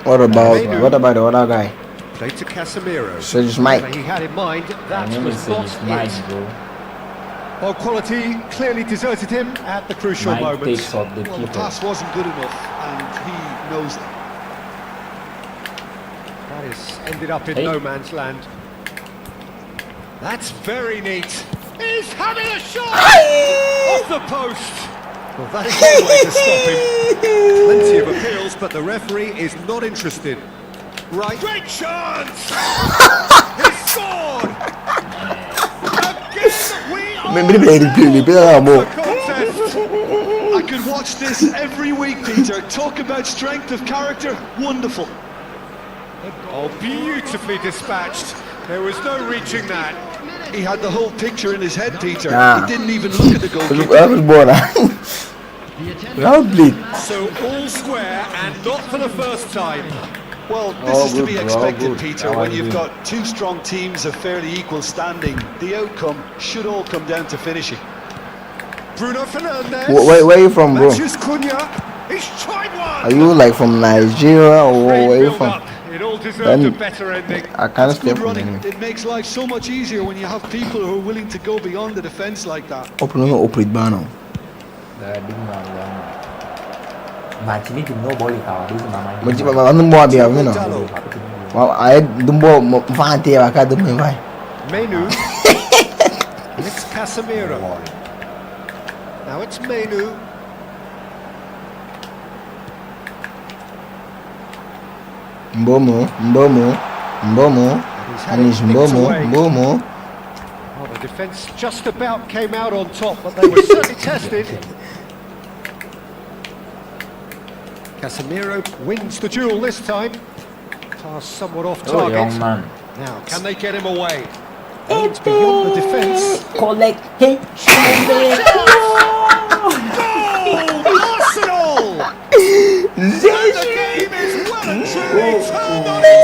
What about the other guy? Played to Casemiro. So just Mike. He had in mind that was not it. Well, quality clearly deserted him at the crucial moment. Well, the pass wasn't good enough, and he knows it. That has ended up in no man's land. That's very neat. He's having a shot off the post. Well, that is one way to stop him. Plenty of appeals, but the referee is not interested. Right. Great chance! He scored! Again, we are the contest. I could watch this every week, Peter. Talk about strength of character. Wonderful. Oh, beautifully dispatched. There was no reaching that. He had the whole picture in his head, Peter. Nah. He didn't even look at the goalkeeper. I was born. So all square, and not for the first time. Well, this is to be good, expected, good. Peter. When you've got two strong teams of fairly equal standing, the outcome should all come down to finishing. Bruno Fernandes. Where are you from, bro? Matthews Cunha. He's tried one. Are you like from Nigeria or where are you from? It all deserved a better ending. I can't stay Good from running. anyway. It makes life so much easier when you have people who are willing to go beyond the defence like that. Open it banner. Menu. And it's Casemiro. Now it's Menu. Mbomo. And it's Mbomo. Oh, the defence just about came out on top, but they were certainly tested. Casemiro wins the duel this time. Pass somewhat off target. Now, can they get him away? It's beyond the defence. Collect. Arsenal! And the game is well and truly turned on its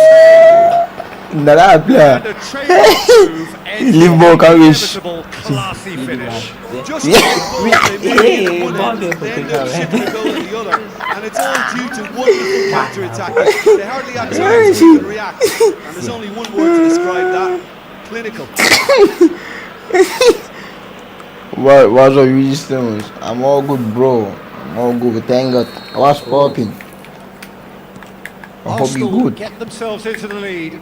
head. And a trade move ends Liverpool with an can wish. inevitable classy finish. Just like they one end, they end up shipping a goal at the other, and it's all due to wonderful counter-attacking. They hardly have time to even react, and there's only one word to describe that: clinical. What's up, you Stones? I'm all good, bro. I'm all good. Thank God. What's popping? I hope you Arsenal good. get themselves into the lead.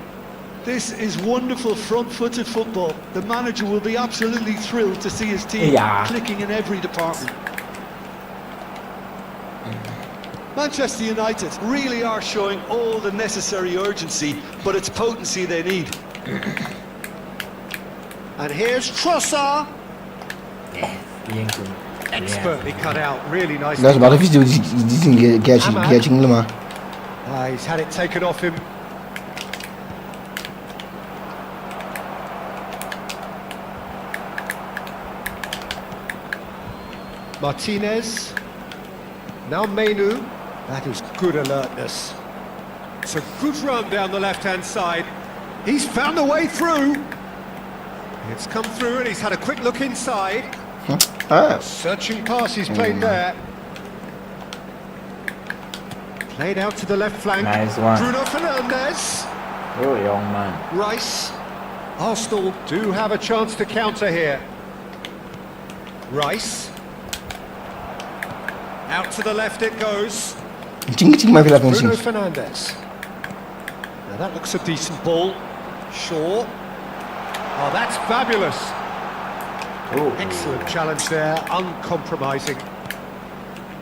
This is wonderful front-footed football. The manager will be absolutely thrilled to see his team clicking in every department. Manchester United really are showing all the necessary urgency, but it's potency they need. And here's Trossard. Expertly cut out, really nice. Guys, but if he's doing this, catching them. He's had it taken off him. Martinez. Now Menu. That is good alertness. It's a good run down the left-hand side. He's found a way through. It's come through and he's had a quick look inside. Searching pass he's played there. Played out to the left flank. Nice one. Bruno Fernandes. Oh, young man. Rice. Arsenal do have a chance to counter here. Rice. Out to the left it goes. Ting my villa Bruno conscience. Fernandes. Now that looks a decent ball. Shaw. Oh, that's fabulous. Oh, Excellent challenge there, uncompromising.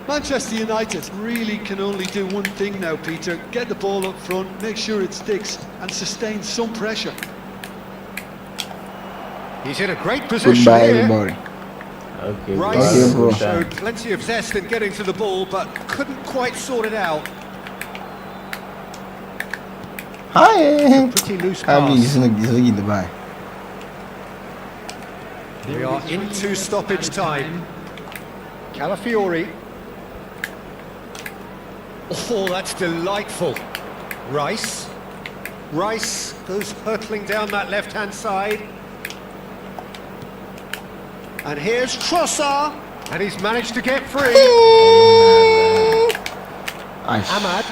Manchester United really can only do one thing now, Peter. Get the ball up front, make sure it sticks, and sustain some pressure. He's in a great position Goodbye, here. everybody. Okay, Rice Okay, bro. showed plenty of zest in getting to the ball, but couldn't quite sort it out. Hi. Pretty loose Abi pass. izini gidi bye. We are into stoppage time. Calafiori. Oh, that's delightful. Rice. Rice goes hurtling down that left-hand side. And here's Trossard. And he's managed to get free. Ay. Ahmad.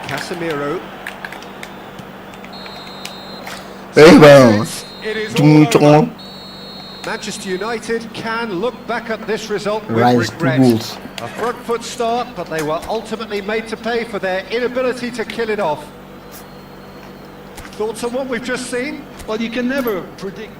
Casemiro. Hey bro. It is Tunggu all cok over. mo. Manchester United can look back at this result with Rise to regret. goals. A front foot start, but they were ultimately made to pay for their inability to kill it off. Thoughts on what we've just seen? Well, you can never predict.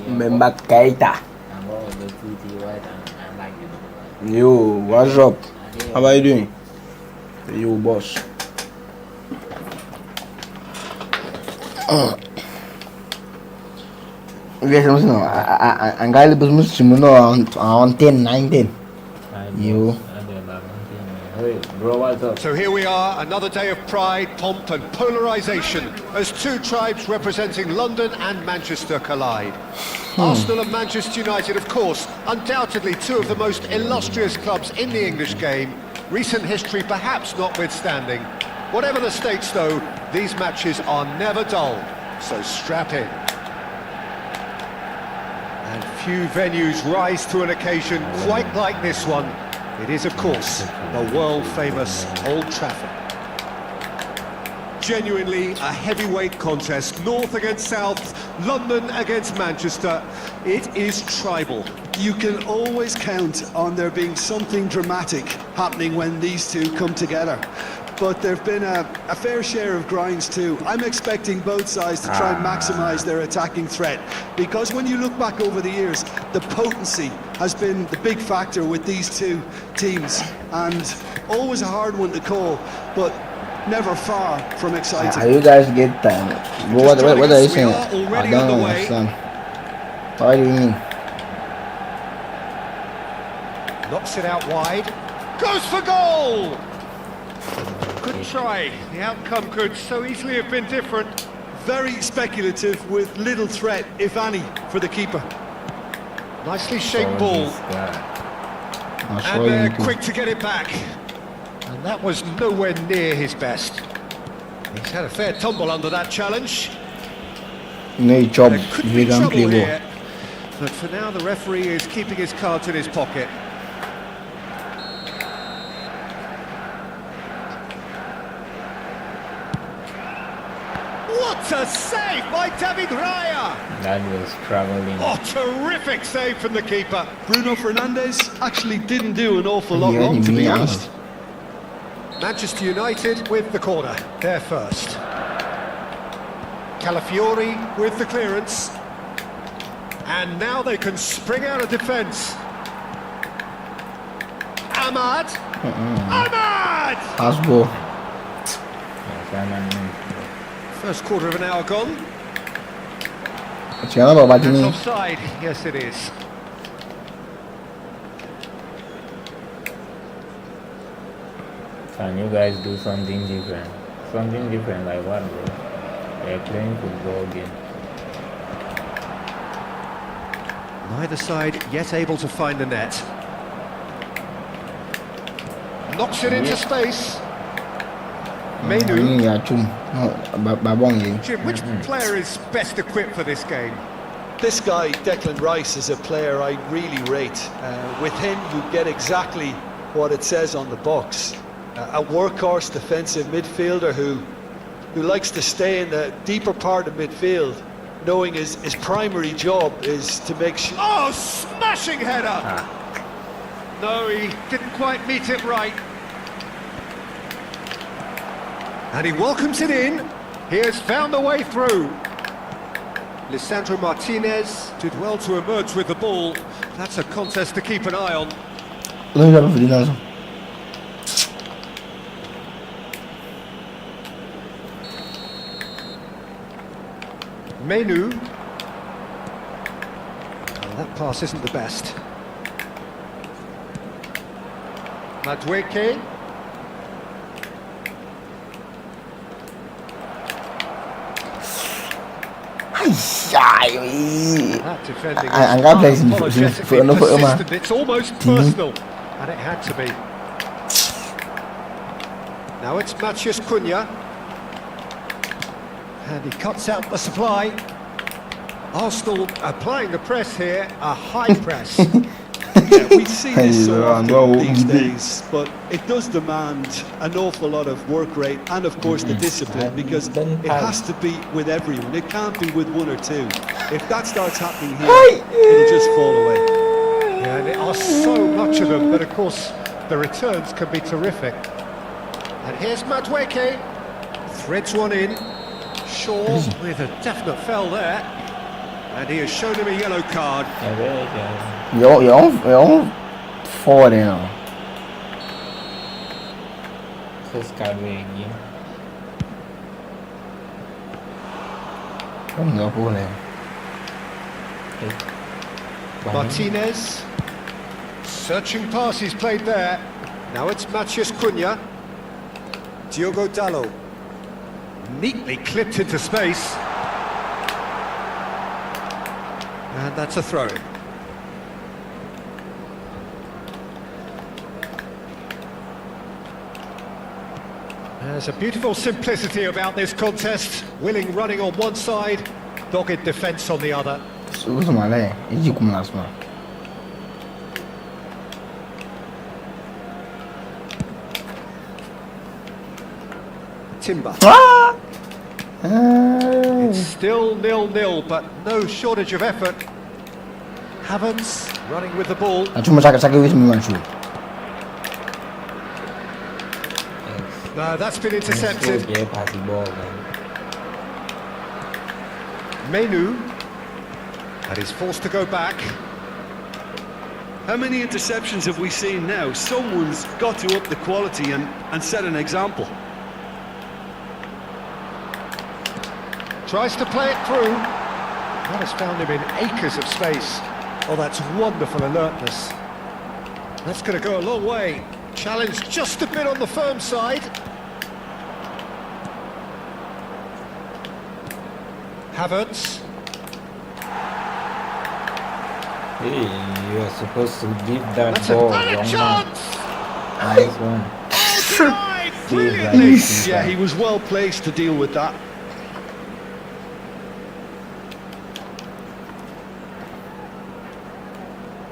Member Keita. I'm going to the white and like it. Yo, what's up? How are you doing? Yo, boss. Guys, I'm saying, I'm going to be Muslim on 10, 9, 10. You. Hey, bro, what's up? So here we are, another day of pride, pomp and polarisation as two tribes representing London and Manchester collide. Arsenal and Manchester United, of course, undoubtedly two of the most illustrious clubs in the English game, recent history perhaps notwithstanding. Whatever the stakes though, these matches are never dull, so strap in. And few venues rise to an occasion quite like this one. It is, of course, the world-famous Old Trafford. Genuinely a heavyweight contest, North against South, London against Manchester. It is tribal. You can always count on there being something dramatic happening when these two come together. But there have been a fair share of grinds too. I'm expecting both sides to try and maximise their attacking threat, because when you look back over the years, the potency has been the big factor with these two teams, and always a hard one to call, but never far from exciting. Are you guys get time? What are you saying? We are I already don't underway. understand. What do you mean? Knocks it out wide. Goes for goal! Good try. The outcome could so easily have been different. Very speculative with little threat, if any, for the keeper. Nicely shaped ball. I'll show And you. they're quick to get it back. And that was nowhere near his best. He's had a fair tumble under that challenge. No job. There could You be can trouble play ball. here. But for now, the referee is keeping his cards in his pocket. What a save by David Raya! That was traveling. Oh, terrific save from the keeper. Bruno Fernandes actually didn't do an awful lot Yeah, wrong, to be yeah. honest. Manchester United with the corner, they're first. Calafiori with the clearance. And now they can spring out of defence. Ahmad! Ahmad! Hasbo. First quarter of an hour gone. Siapa bawa baju That's ni? offside. Yes, it is. Can you guys do something different? Something different like what, bro? They're playing football game. Neither side yet able to find the net. Knocks it into space. Menu. Ini ya cum. Babong ni. Jim, which player is best equipped for this game? This guy, Declan Rice, is a player I really rate. With him, you get exactly what it says on the box. A workhorse defensive midfielder who likes to stay in the deeper part of midfield, knowing his primary job is to make sure... Oh, smashing header! No, he didn't quite meet it right. And he welcomes it in. He has found a way through. Lisandro Martinez did well to emerge with the ball. That's a contest to keep an eye on. Menu. Well, that pass isn't the best. Madueke. That defending is unapologetically persistent. It's almost personal, and it had to be. Now it's Matheus Cunha. And he cuts out the supply. Arsenal applying the press here, a high press. Yeah, we see this so often these days, but it does demand an awful lot of work rate and, of course, the discipline, because it has to be with everyone. It can't be with one or two. If that starts happening here, it'll just fall away. Yeah, and there are so much of them, but of course the returns can be terrific. And here's Madueke, threads one in. Shaw with a definite foul there, and he has shown him a yellow card. You're on 4 now. Martinez, searching passes played there. Now it's Matheus Cunha. Diogo Dalot. Neatly clipped into space. And that's a throw-in. There's a beautiful simplicity about this contest. Willing running on one side, dogged defence on the other. Timber. It's still 0-0, but no shortage of effort. Havertz running with the ball. No, that's been intercepted. Menu, and he's forced to go back. How many interceptions have we seen now? Someone's got to up the quality and set an example. Tries to play it through. That has found him in acres of space. Oh, that's wonderful alertness. That's going to go a long way. Challenge just a bit on the firm side. Havertz. Hey, you are supposed to give that That's ball. a brilliant chance! Nice one. Oh, denied brilliantly! Yeah, he was well placed to deal with that.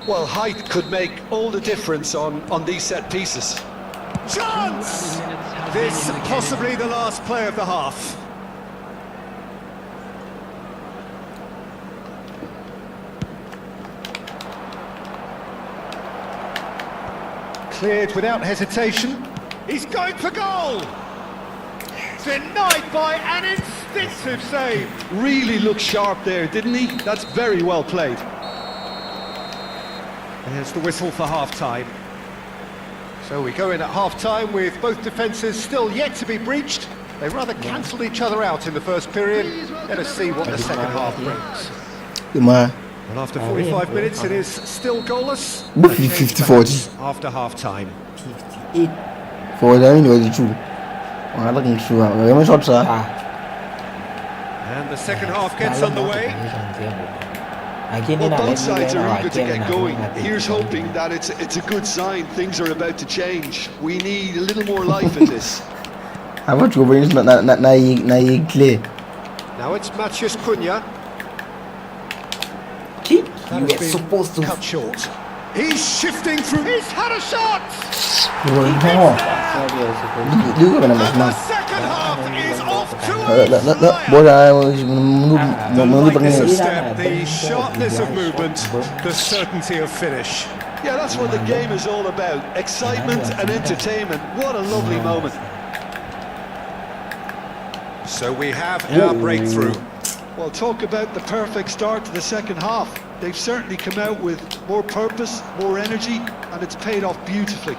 Well, height could make all the difference on these set pieces. Chance! This possibly the last play of the half. Cleared without hesitation. He's going for goal! Denied by an instinctive save. Really looked sharp there, didn't he? That's very well played. There's the whistle for half-time. So we go in at half-time with both defences still yet to be breached. They rather cancelled each other out in the first period. Let us see what the second half brings. Well, after 45 minutes, it is still goalless. 50-40. After half-time. 48. And the second half gets underway. Well, both sides are eager to get going. Here's hoping that it's a good sign. Things are about to change. We need a little more life in this. Now it's Matheus Cunha. Keep. That You has were been supposed to. cut short. He's shifting through. He's had a shot. Boy, no. Why they are supposed Lu ka na mas And the man. second half is off to La a boy, flyer. The manu lightness of pang step, the sharpness of movement, the certainty of finish. Yeah, that's what the game is all about. Excitement and entertainment. What a lovely moment. So we have our breakthrough. Well, talk about the perfect start to the second half. They've certainly come out with more purpose, more energy, and it's paid off beautifully.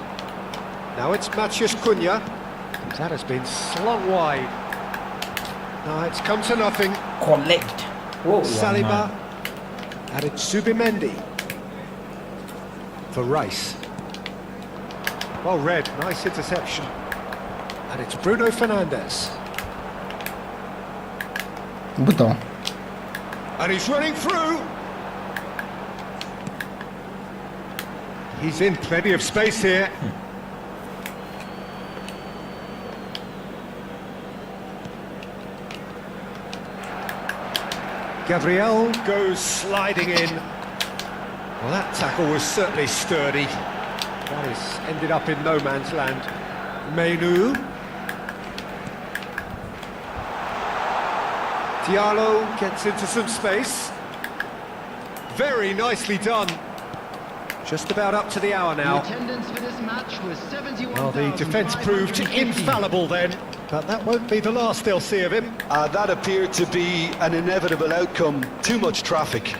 Now it's Matheus Cunha. That has been slung wide. No, it's come to nothing. collect. Saliba. And it's Zubimendi. For Rice. Well read, nice interception. And it's Bruno Fernandes. Botão. And he's running through. He's in plenty of space here. Gabriel goes sliding in. Well, that tackle was certainly sturdy. That has ended up in no man's land. Menu. Diallo gets into some space. Very nicely done. Just about up to the hour now. Attendance for this match was 71,550. Well, the defence proved infallible then, but that won't be the last they'll see of him. That appeared to be an inevitable outcome. Too much traffic.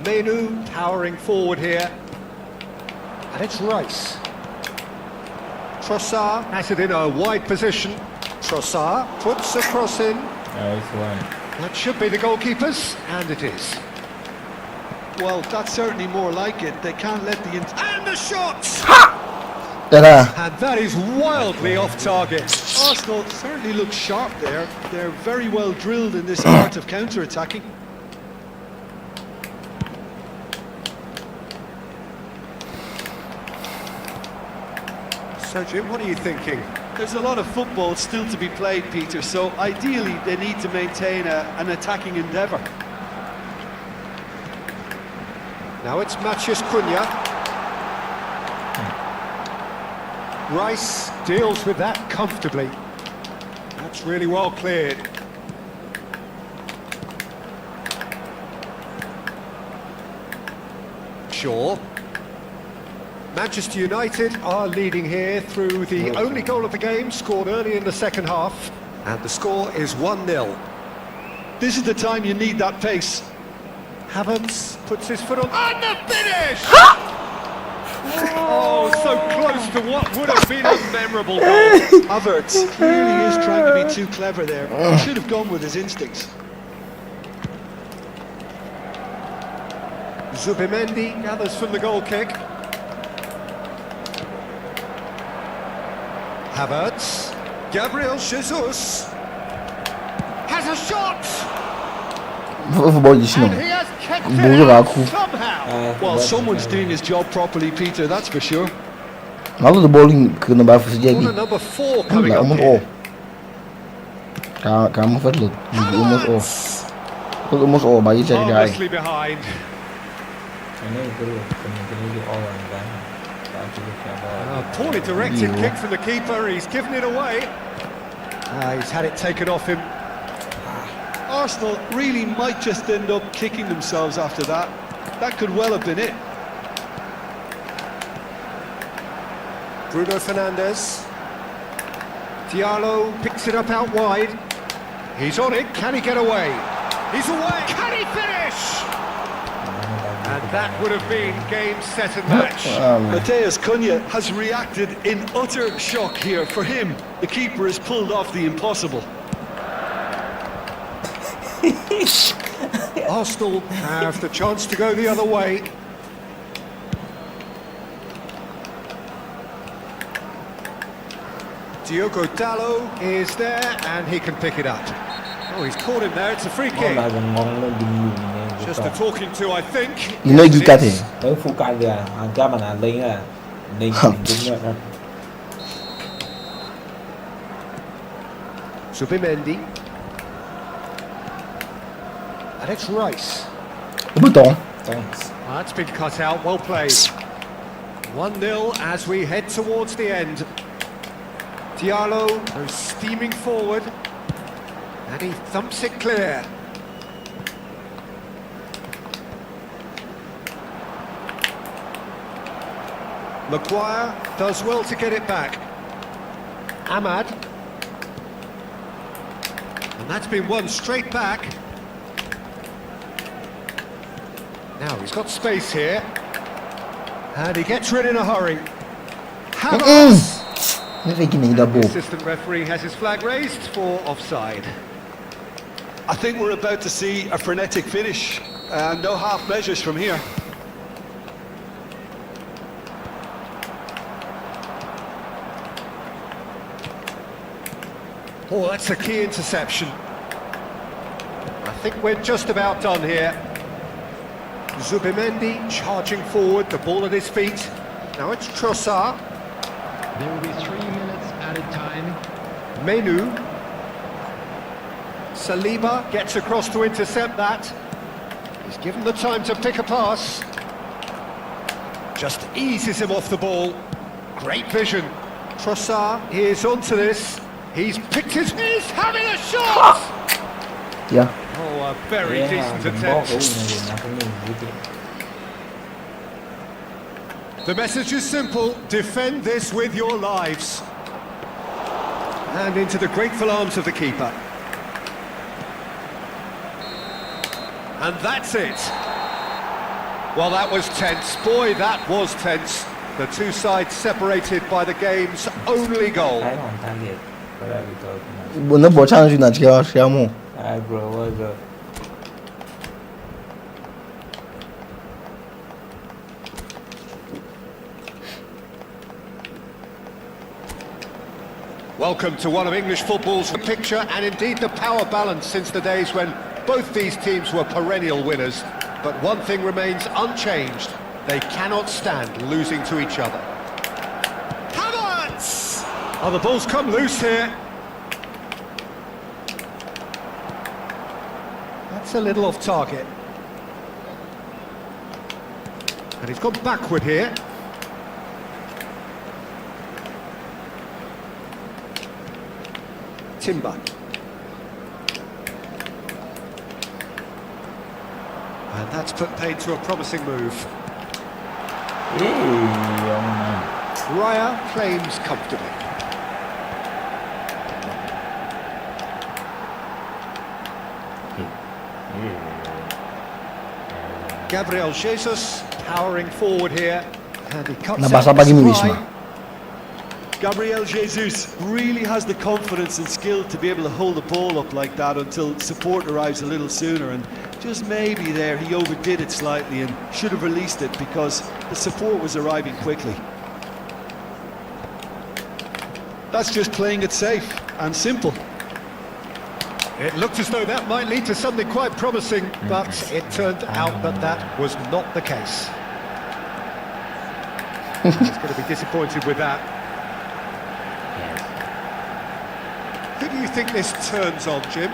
Menu powering forward here. And it's Rice. Trossard has it in a wide position. Trossard puts a cross in. Nice one. That should be the goalkeeper's, and it is. Well, that's certainly more like it. They can't let the... And the shot! Tara. And that is wildly off target. Arsenal certainly look sharp there. They're very well drilled in this art of counter-attacking. So, Jim, what are you thinking? There's a lot of football still to be played, Peter, so ideally they need to maintain an attacking endeavour. Now it's Matheus Cunha. Rice deals with that comfortably. That's really well cleared. Shaw. Manchester United are leading here through the only goal of the game, scored early in the second half. And the score is 1-0. This is the time you need that pace. Havertz puts his foot on... And the finish! Oh, so close to what would have been a memorable goal. Havertz clearly is trying to be too clever there. He should have gone with his instincts. Zubimendi gathers from the goal kick. Havertz. Gabriel Jesus has a shot! Futebol disso And não. he has kept it Buraco. out somehow! Well, someone's doing his job properly, Peter, that's for sure. Malu do bowling que não vai fazer Corner aqui. number 4 coming up Kamu here. Kamu fadlut. Almost all. Bagi cari dia. Harmlessly behind. Ini itu kemungkinan all on kan. A poorly directed kick from the keeper, he's given it away. He's had it taken off him. Arsenal really might just end up kicking themselves after that. That could well have been it. Bruno Fernandes. Diallo picks it up out wide. He's on it, can he get away? He's away, can he finish? And that would have been game, set and match. Matheus Cunha has reacted in utter shock here. For him, the keeper has pulled off the impossible. Arsenal have the chance to go the other way. Diogo Dallo is there and he can pick it up. Oh, he's caught him there, it's a free kick. Just a talking to, I think. You know you got it. Đấy phụ cận kìa, hàng trăm mà lấy là lấy đúng rồi. Zubimendi. And it's Rice. Betul. Thanks. That's been cut out, well played. 1-0 as we head towards the end. Diallo goes steaming forward. And he thumps it clear. Maguire does well to get it back. Ahmad. And that's been won straight back. Now he's got space here. And he gets rid in a hurry. Havertz! Não vem que nem dá The boa. assistant referee has his flag raised for offside. I think we're about to see a frenetic finish. No half measures from here. Oh, that's a key interception. I think we're just about done here. Zubimendi charging forward, the ball at his feet. Now it's Trossard. There will be 3 minutes added time. Menu. Saliba gets across to intercept that. He's given the time to pick a pass. Just eases him off the ball. Great vision. Trossard is onto this. He's picked his... He's having a shot! Yeah. Oh, a very decent gembok attempt. makanya gitu. The message is simple, defend this with your lives. And into the grateful arms of the keeper. And that's it. Well, that was tense. Boy, that was tense. The two sides separated by the game's only goal. Saya on target. Pada itu. Bunda boa chance na chiar siamo. Hi bro, what's up? Welcome to one of English football's picture and indeed the power balance since the days when both these teams were perennial winners. But one thing remains unchanged. They cannot stand losing to each other. Havertz! Oh, the ball's come loose here. That's a little off target. And he's gone backward here. Timber. And that's put paid to a promising move. Young man. Raya claims comfortably. Gabriel Jesus powering forward here. And he cuts Nabasa out pa the gini supply. Wisma. Gabriel Jesus really has the confidence and skill to be able to hold the ball up like that until support arrives a little sooner, and just maybe there he overdid it slightly and should have released it because the support was arriving quickly. That's just playing it safe and simple. It looked as though that might lead to something quite promising, but it turned out that that was not the case. He's going to be disappointed with that. Who do you think this turns on, Jim?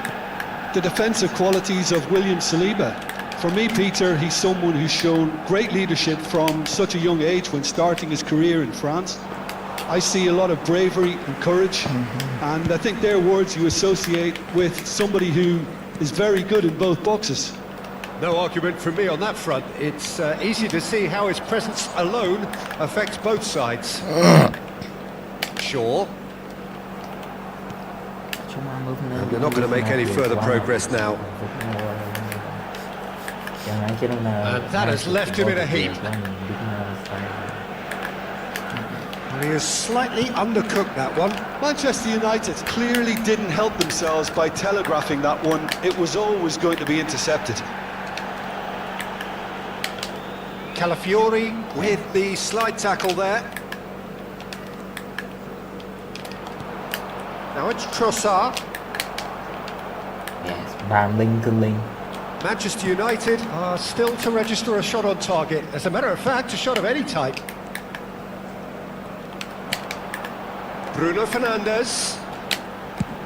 The defensive qualities of William Saliba. For me, Peter, he's someone who's shown great leadership from such a young age when starting his career in France. I see a lot of bravery and courage, and I think they're words you associate with somebody who is very good in both boxes. No argument from me on that front. It's easy to see how his presence alone affects both sides. Sure. And they're not going to make any further progress now. And that has left him in a heap. And he has slightly undercooked that one. Manchester United clearly didn't help themselves by telegraphing that one. It was always going to be intercepted. Calafiori with the slide tackle there. Now it's Trossard. Yes, bang cooling. Manchester United are still to register a shot on target. As a matter of fact, a shot of any type. Bruno Fernandes.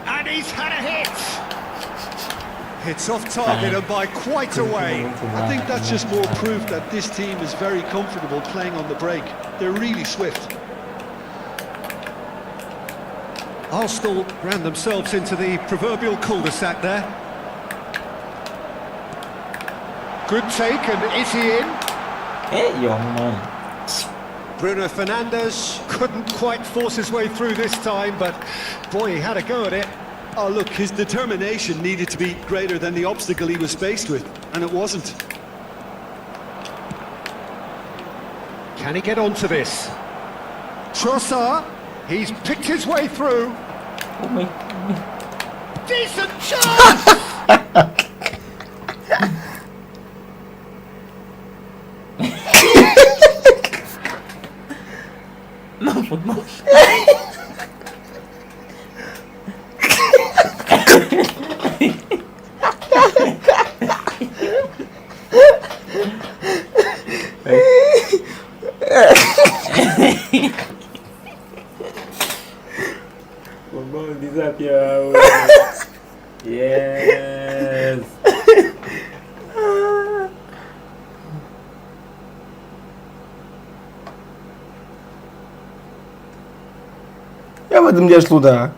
And he's had a hit. It's off target and by quite a way. I think that's just more proof that this team is very comfortable playing on the break. They're really swift. Arsenal ran themselves into the proverbial cul-de-sac there. Good take, and is he in? Young man. Bruno Fernandes couldn't quite force his way through this time, but boy, he had a go at it. Oh, look, his determination needed to be greater than the obstacle he was faced with, and it wasn't. Can he get onto this? Trossard, he's picked his way through. Oh my. Decent chance! No football. Football disappear. Yes. Ya badım dia slow dah.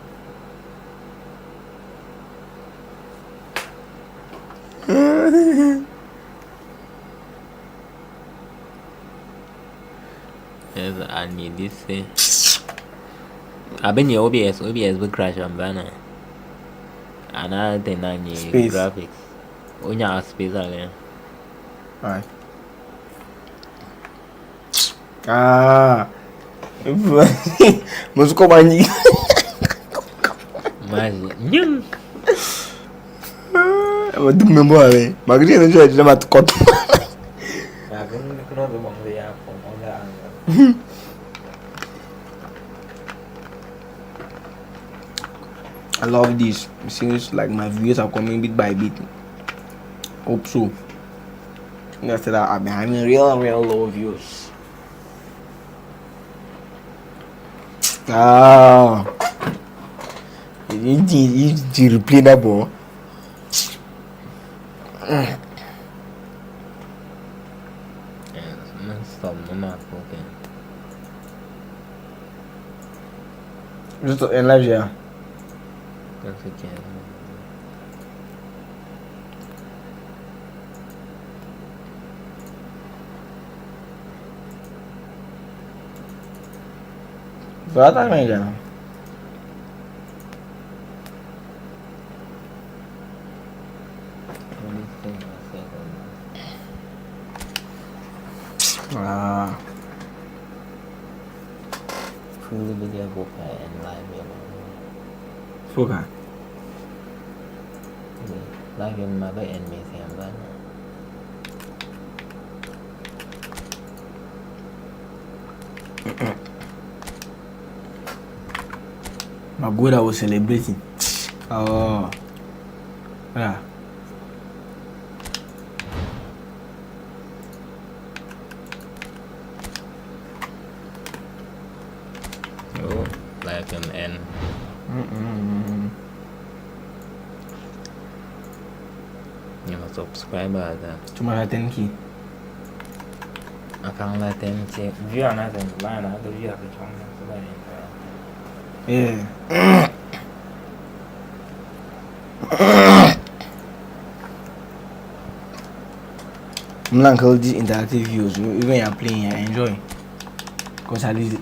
Yes, I need this. I've been your OBS will crash on banner. Another thing I need Space. graphics. Unya space again. Alright. Ah. Masuk kau banyak. Masih. Nyum. Badım membo abe. Magri nanti ada mat kot. Ya kan kena tu bang dia pun ada. I love this. Seems like my views are coming bit by bit. Hope so. That's that I'm having real low views. Ah. You replay that ball. Stop mama okay. Just enlarge here. That's okay. Berapa main dia? Ah. Full video buka and live ya. Suka. Live yang mana and misi yang mana? Maguire was celebrating. Oh. Yeah. Oh, live yang end. Yang subscriber ada. Cuma ada 10k. Akan latihan cek. View anak yang mana? Ada view aku cuma sebenarnya. Yeah. I'm like all these interactive views. Even when you're playing, I enjoy. Because at least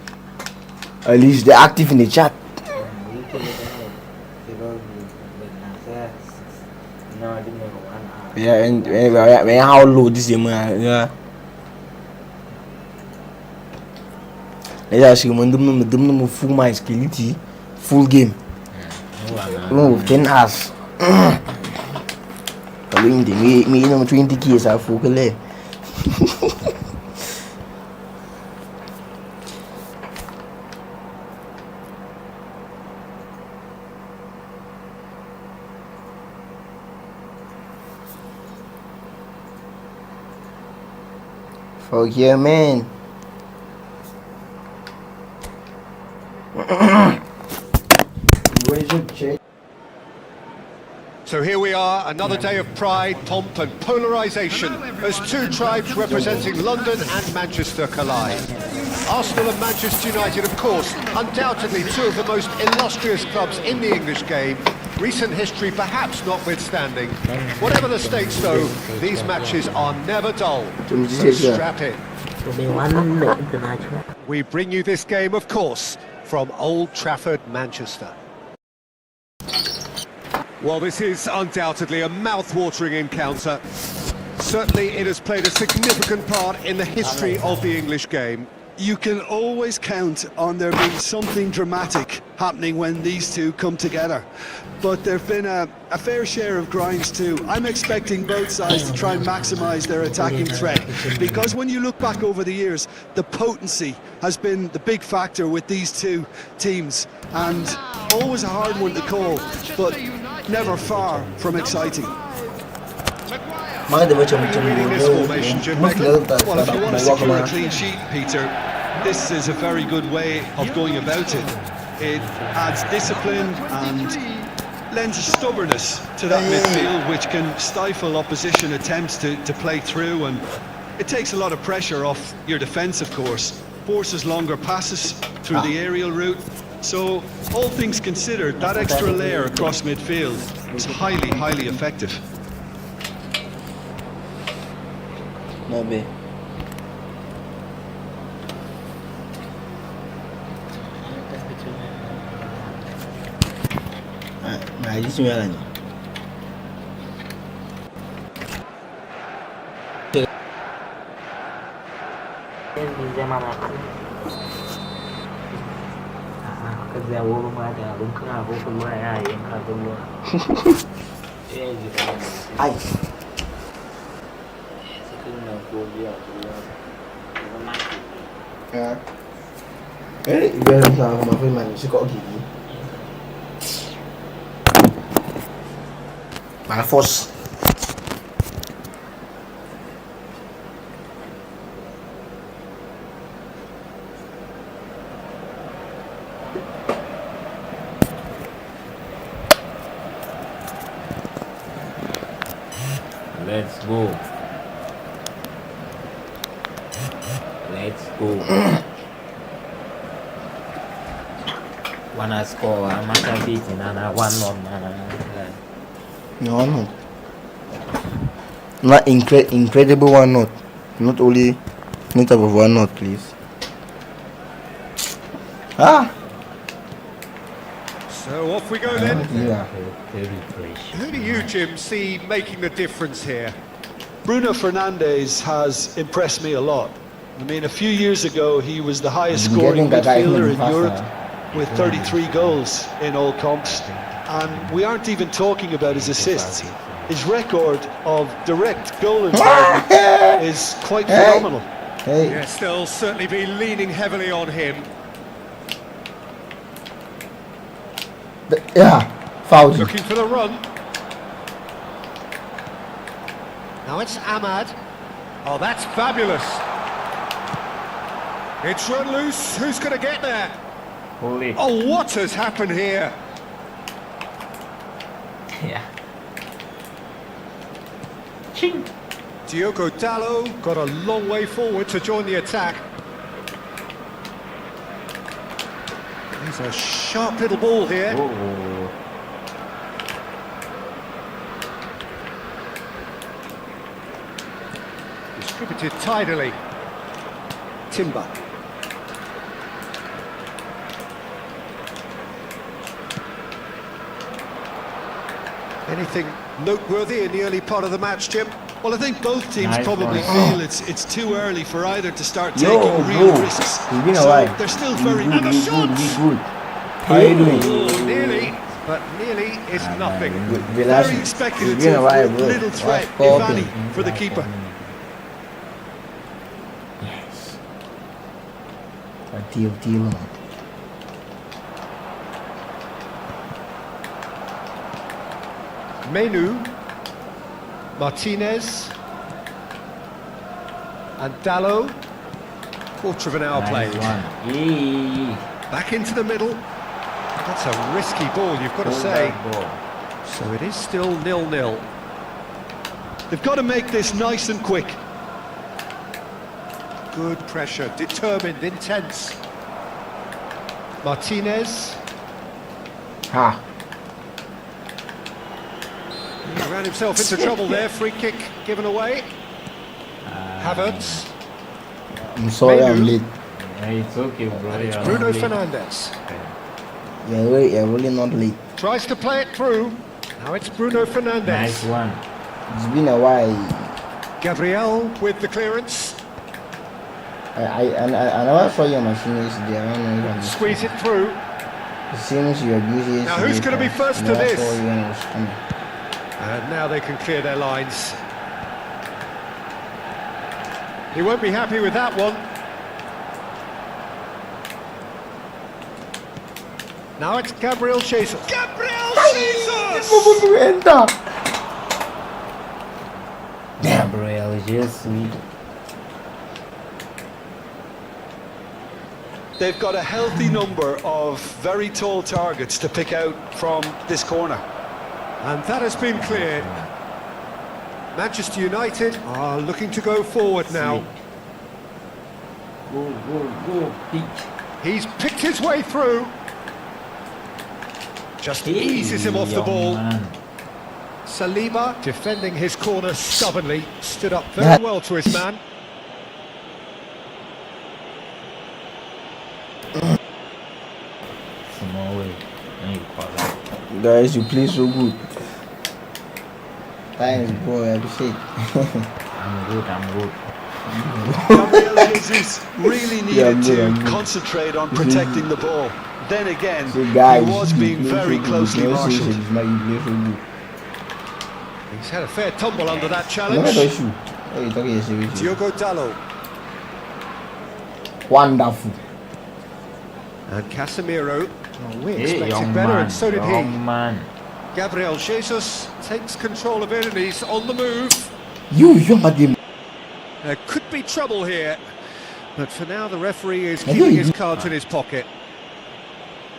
they're active in the chat. Yeah, and when how low this game, yeah. Let's actually them full my skillity, full game. No, 10 hours. Kalau ini me 20k sa full kele. Fuck yeah, man. So here we are, another day of pride, pomp and polarisation as two tribes representing London and Manchester collide. Arsenal and Manchester United, of course, undoubtedly two of the most illustrious clubs in the English game, recent history perhaps notwithstanding. Whatever the stakes though, these matches are never dull, so strap in. We bring you this game, of course, from Old Trafford, Manchester. Well, this is undoubtedly a mouth-watering encounter. Certainly it has played a significant part in the history of the English game. You can always count on there being something dramatic happening when these two come together. But there have been a fair share of grinds too. I'm expecting both sides to try and maximise their attacking threat, because when you look back over the years, the potency has been the big factor with these two teams, and always a hard one to call, but never far from exciting. Reading this formation, Jim Megler. Well, if you want to secure a clean sheet, Peter, this is a very good way of going about it. It adds discipline and lends a stubbornness to that midfield, which can stifle opposition attempts to play through, and it takes a lot of pressure off your defence, of course. Forces longer passes through the aerial route. So, all things considered, that extra layer across midfield is highly, highly effective. No be. Nah, this me alanya. Kerja burung aja, belum kenal aku keluar ya, yang keluar. Ai. Ya. Biar sama Firman sih kok gini. Malfos. Let's go. Let's go. Wanna score? Masa bikin anak one on No, no. Not incredible one note. Not only not above one note, please. Ah. So off we go then. Yeah. Who do you, Jim, see making the difference here? Bruno Fernandes has impressed me a lot. I mean, a few years ago he was the highest scoring midfielder in Europe with 33 goals in all comps, and we aren't even talking about his assists. His record of direct goal involvement is quite phenomenal. Hey. Yes, they'll certainly be leaning heavily on him. Yeah. Foul. Looking for the run. Now it's Ahmad. Oh, that's fabulous. It's run loose. Who's going to get there? Holy. Oh, what has happened here? Yeah. Diogo Dalot got a long way forward to join the attack. There's a sharp little ball here. Oh. Distributed tidily. Timber. Anything noteworthy in the early part of the match, Jim? Well, I think both teams Nice probably one. feel it's too early for either to start Yo, taking real bro. risks. He's been So alive. they're still very Good, good. good. How you doing? Oh, nearly, but nearly is nothing. Relax. Very speculative, He's been alive, with bro. little threat, What's if popping? any, for the keeper. Yes. Deal. Menu, Martinez, and Dalot. Quarter of an hour played. Nice one. Yee. Back into the middle. That's a risky ball, you've got to Hold say. that ball. So it is still 0-0. They've got to make this nice and quick. Good pressure, determined, intense. Martinez. Ha. He ran himself into trouble there. Free kick given away. Havertz. I'm sorry I'm late. Yeah, it's okay, bro. And it's You're Bruno not late. Fernandes. You're really not late. Tries to play it through. Now it's Bruno Fernandes. Nice one. It's been a while. Gabriel with the clearance. I never saw your machine yesterday. I don't know if I'm Squeeze it through. It seems you're busy yesterday. Now who's going to be first to Never this? saw you when it was coming. And now they can clear their lines. He won't be happy with that one. Now it's Gabriel Jesus. Gabriel Jesus! Enter. Gabriel is just sweet. They've got a healthy number of very tall targets to pick out from this corner. And that has been cleared. Manchester United are looking to go forward now. Go, peak. He's picked his way through. Just eases him off the young ball. man. Saliba defending his corner stubbornly. Stood up very well to his man. Small way. And you call that. Guys, you play so good. Thanks, bro. I appreciate. I'm good. Gabriel Jesus really needed good, to I'm good. concentrate on protecting the ball. Then again, So guys, he was you being play very so good. closely You play so marshalled. good. You play so good. He's had a fair tumble under that Look at challenge. those shoes. Oh, you're talking serious. Diogo Dalot Wonderful. and Casemiro. Oh, we Hey, expected young better, man. and so did he. Young man. Gabriel Jesus takes control of it, and he's on the move. You are the. There could be trouble here, but for now the referee is I keeping do- his cards in his pocket.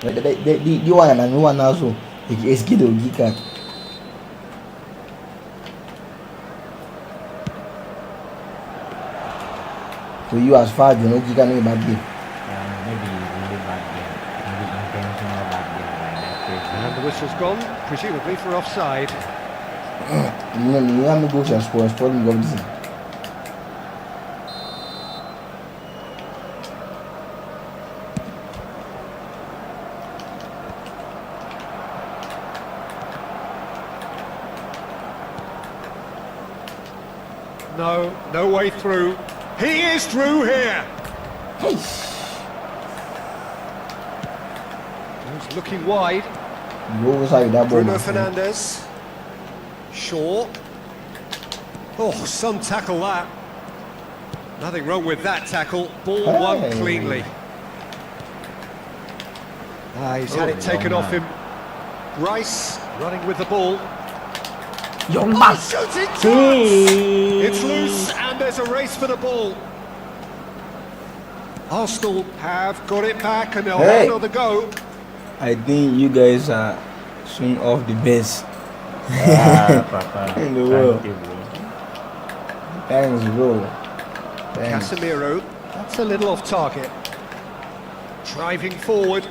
The one and the one also. It's kid or geek. So you as far as you know, you can know about game. Maybe really bad game. Maybe intentional bad game like that. And the whistle's gone, presumably for offside. You have to go to sports. Sport me go this. No way through. He is through here. He's looking wide. You always have that ball. Bruno my friend. Fernandes. Shaw. Oh, some tackle that. Nothing wrong with that tackle. Ball won Hey. cleanly. He's had it taken off him. Rice running with the ball. Young man. Shooting chance! It's loose and there's a race for the ball. Arsenal have got it back and they'll Hey. have another go. I think you guys are soon off the best. Papa. In the world. Thank you, bro. Thanks, bro. Thanks. Casemiro, that's a little off target. Driving forward.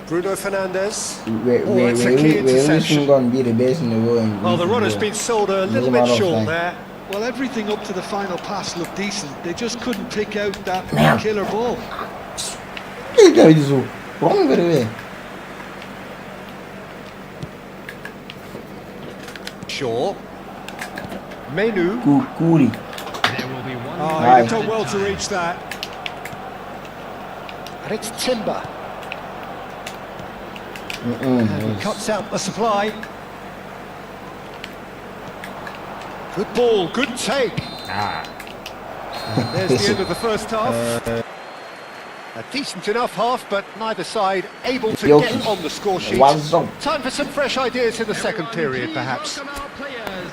Bruno Fernandes. We're that's a key interception. soon going to be the best in the world. Well, the run has been sold a little bit short there. Well, everything up to the final pass looked decent. They just couldn't pick out that killer ball. Wrong by the way. Shaw. Menu. Cooley. There will be one. Oh, Aye. he'd have done well to reach that. And it's Timber. And he cuts out the supply. Good ball, good take. There's the end of the first half. A decent enough half, but neither side able to Guilty. get on the score sheet. What's up? Time for some fresh ideas in the second period, perhaps. Welcome our players.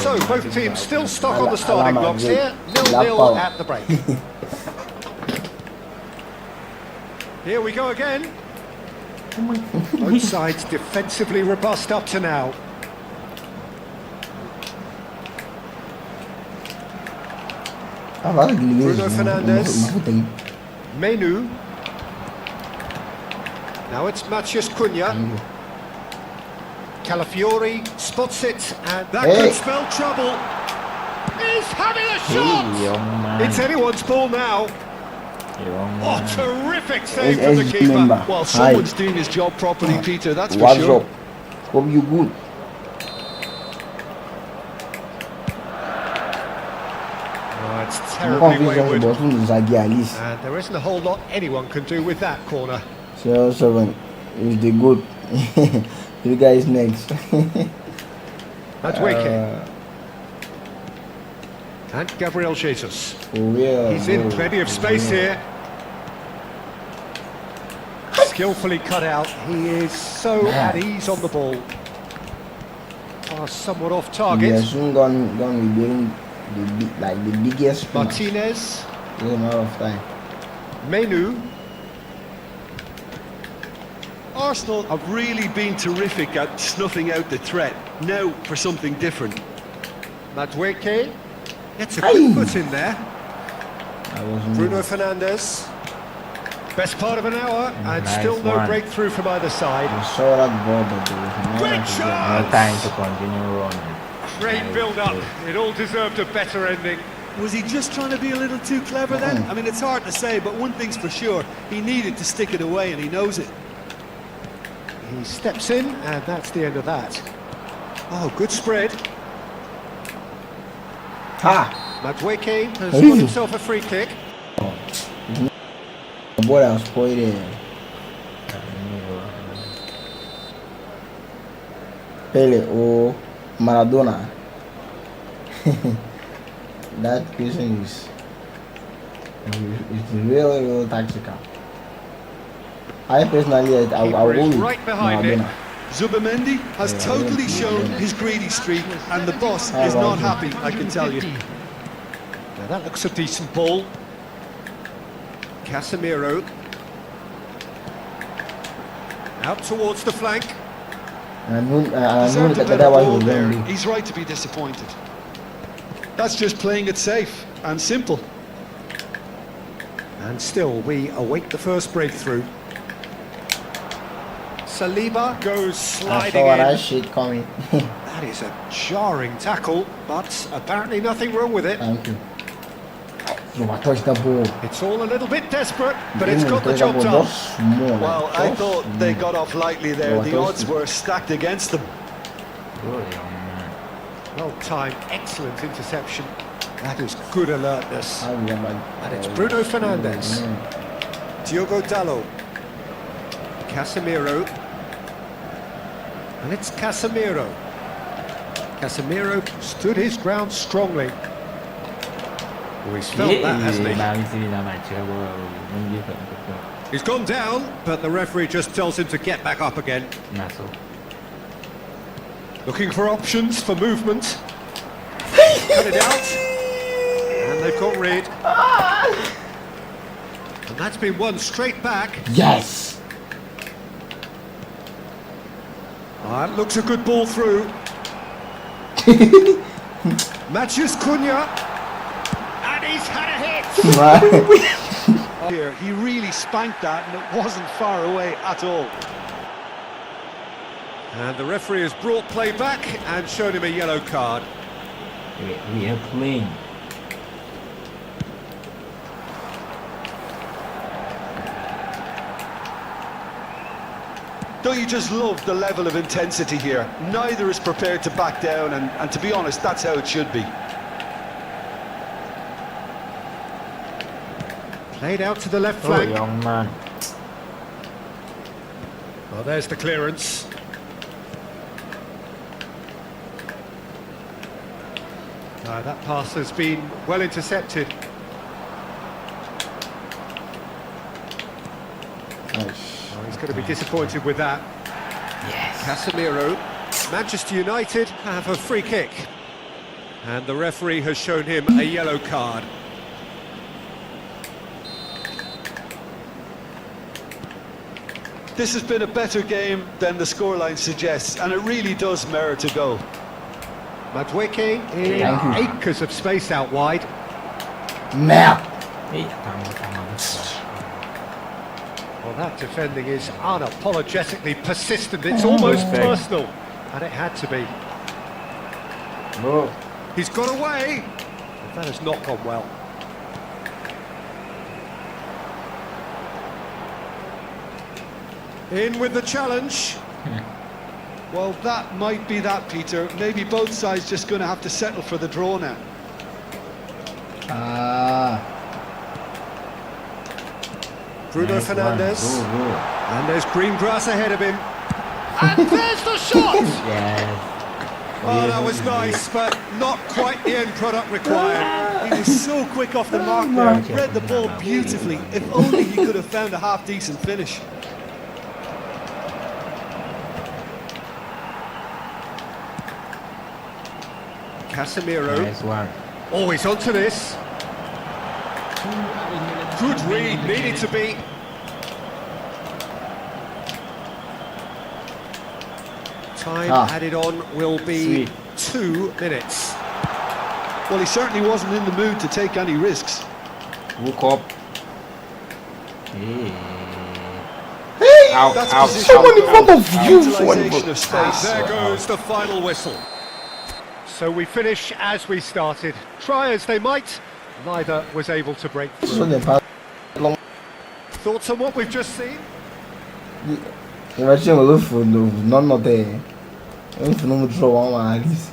So, both teams still stuck on the starting Alama, blocks great. here. 0-0 Lapao. at the break. Here we go again. Both sides defensively robust up to now. Bruno Fernandes. Menu. Now it's Matheus Cunha. Calafiori spots it, and that could spell trouble. He's having a shot! It's anyone's ball now. Oh, terrific save from the keeper. Well, someone's doing his job properly, Peter, that's for What's sure. up? Hope you good. Oh, it's terribly wayward. Alice. And there isn't a whole lot anyone can do with that corner. 07 is the good. You guys next. That's Wake. And Gabriel Jesus. He's in plenty of space here. Skillfully cut out. He is so at ease on the ball. Somewhat off target. Yeah, soon gone be doing the biggest finish. Martinez. There's a lot of time. Menu. Arsenal have really been terrific at snuffing out the threat. Now for something different. Madueke. Gets a quick foot in there. wasn't Bruno Fernandes. Best part of an hour, and Nice still no one. breakthrough from either side. You saw that ball, but there was no Great one to get. shot! No time to continue running. Great build-up. It all deserved a better ending. Was he just trying to be a little too clever then? I mean, it's hard to say, but one thing's for sure. He needed to stick it away, and he knows it. He steps in, and that's the end of that. Oh, good spread. Ha! Madueke has got himself a free kick. The ball that was spoiled there. Pele or Maradona. That question is real tactical. I personally, I will Keeper is go with right behind it. Maradona. Zubamendi has totally shown his greedy streak, and the boss is not happy, I can tell you. Now that looks a decent ball. Casemiro. Out towards the flank. I knew Deserved a that better was ball going there. to be. He's right to be disappointed. That's just playing it safe and simple. And still, we await the first breakthrough. Saliba goes I sliding saw that in. shit coming. That is a jarring tackle, but apparently nothing wrong with it. Thank you. So I touched the ball. It's all a little bit desperate, but You it's didn't got the touch job ball, done. just small, Well, like, I just thought they small. got off lightly there. Oh, The just- odds were stacked against them. Good young man. Well timed, excellent interception. That is good alertness. I remember. And it's Bruno Fernandes. Diogo Dalot. Casemiro. And it's Casemiro. Casemiro stood his ground strongly. Oh, he's felt that, hasn't he? He's gone down, but the referee just tells him to get back up again. Looking for options for movement. Cut it out. And they've got rid. And that's been won straight back. Yes! That looks a good ball through. Matheus Cunha. And he's had a hit. Here, he really spanked that, and it wasn't far away at all. And the referee has brought play back and shown him a yellow card. We are playing. Don't you just love the level of intensity here? Neither is prepared to back down, and to be honest, that's how it should be. Played out to the left Oh, flank. young man. Well, there's the clearance. That pass has been well intercepted. Nice. Oh, he's going to be disappointed with that. Yes. Casemiro. Manchester United have a free kick. And the referee has shown him a yellow card. This has been a better game than the scoreline suggests, and it really does merit a goal. Madueke in Thank you. acres of space out wide. Merde. เฮ้ยทำ Well, that defending is unapologetically persistent. It's almost Perfect. personal, and it had to be. Bro. He's got away. But that has not gone well. In with the challenge. Well, that might be that, Peter. Maybe both sides just going to have to settle for the draw now. Bruno Nice one. Fernandes. Go, go. And there's green grass ahead of him. And there's the shot! Yes. Oh, that was nice, but not quite the end product required. He was so quick off the mark there, read the ball beautifully. If only he could have found a half-decent finish. Casemiro. Nice one. Oh, he's onto this. 2 added minutes Good have been read, needed to indicated. be. Time added on will be Sweet. 2 minutes. Well, he certainly wasn't in the mood to take any risks. Woke up. เฮ้ย Out, That's out, position. Someone in front of you. Someone in Utilisation front. of space. There goes the final whistle. So we finish as we started. Try as they might, neither was able to break So through. they pass long. Thoughts on what we've just seen? Imagine a little for none of the. Eu não draw one Alice.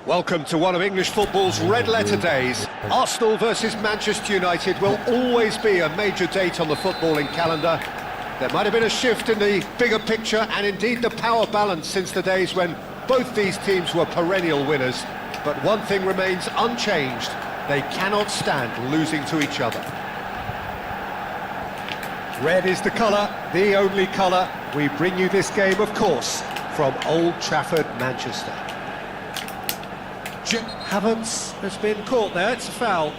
Welcome to one of English football's red-letter days. Arsenal versus Manchester United will always be a major date on the footballing calendar. There might have been a shift in the bigger picture and indeed the power balance since the days when both these teams were perennial winners. But one thing remains unchanged. They cannot stand losing to each other. Red is the colour, the only colour. We bring you this game, of course, from Old Trafford, Manchester. Havertz has been caught there, it's a foul.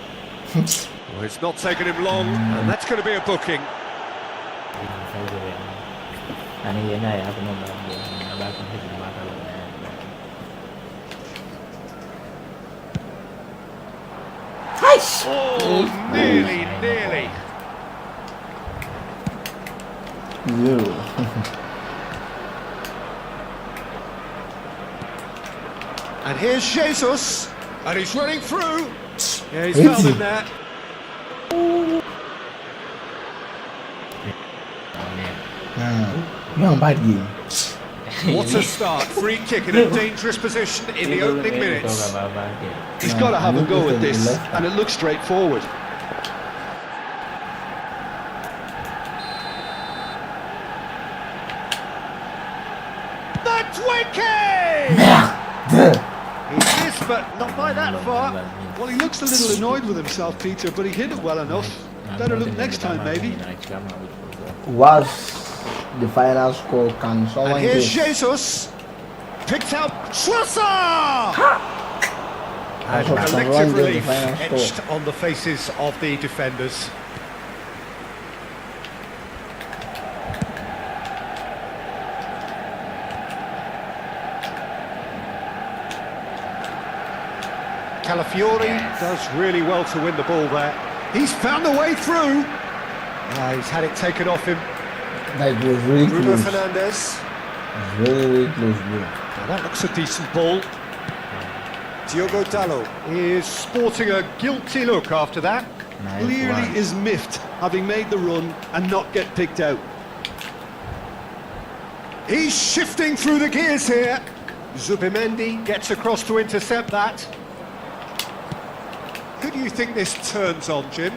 Well, it's not taken him long, and that's going to be a booking. ใช่เลยอันนี้ยังไงครับผมบอกเดี๋ยวมาบ้านคนที่เป็นบ้านตลอดนะ Oh, nearly, nearly. Zero. And here's Jesus, and he's running through. Yeah, he's Is fouled he? in there. Não, Barguinho. What a start. Free kick in a dangerous position in the opening minutes. He's got to have a go at this, and it looks straightforward. He missed, but not by that far. Well, he looks a little annoyed with himself, Peter, but he hit it well enough. Better look next time, maybe. Was the final score? Can And someone here's guess? Jesus. Picked out Trossard! And Can someone collective guess the relief final etched score? on the faces of the defenders. Calafiori does really well to win the ball there. He's found the way through. He's had it taken off him. That was really Bruno close. Fernandes. Really close, bro. Now that looks a decent ball. Diogo Dalot is sporting a guilty look after that. Clearly is miffed, having made the run and not get picked out. He's shifting through the gears here. Zubimendi gets across to intercept that. Who do you think this turns on, Jim?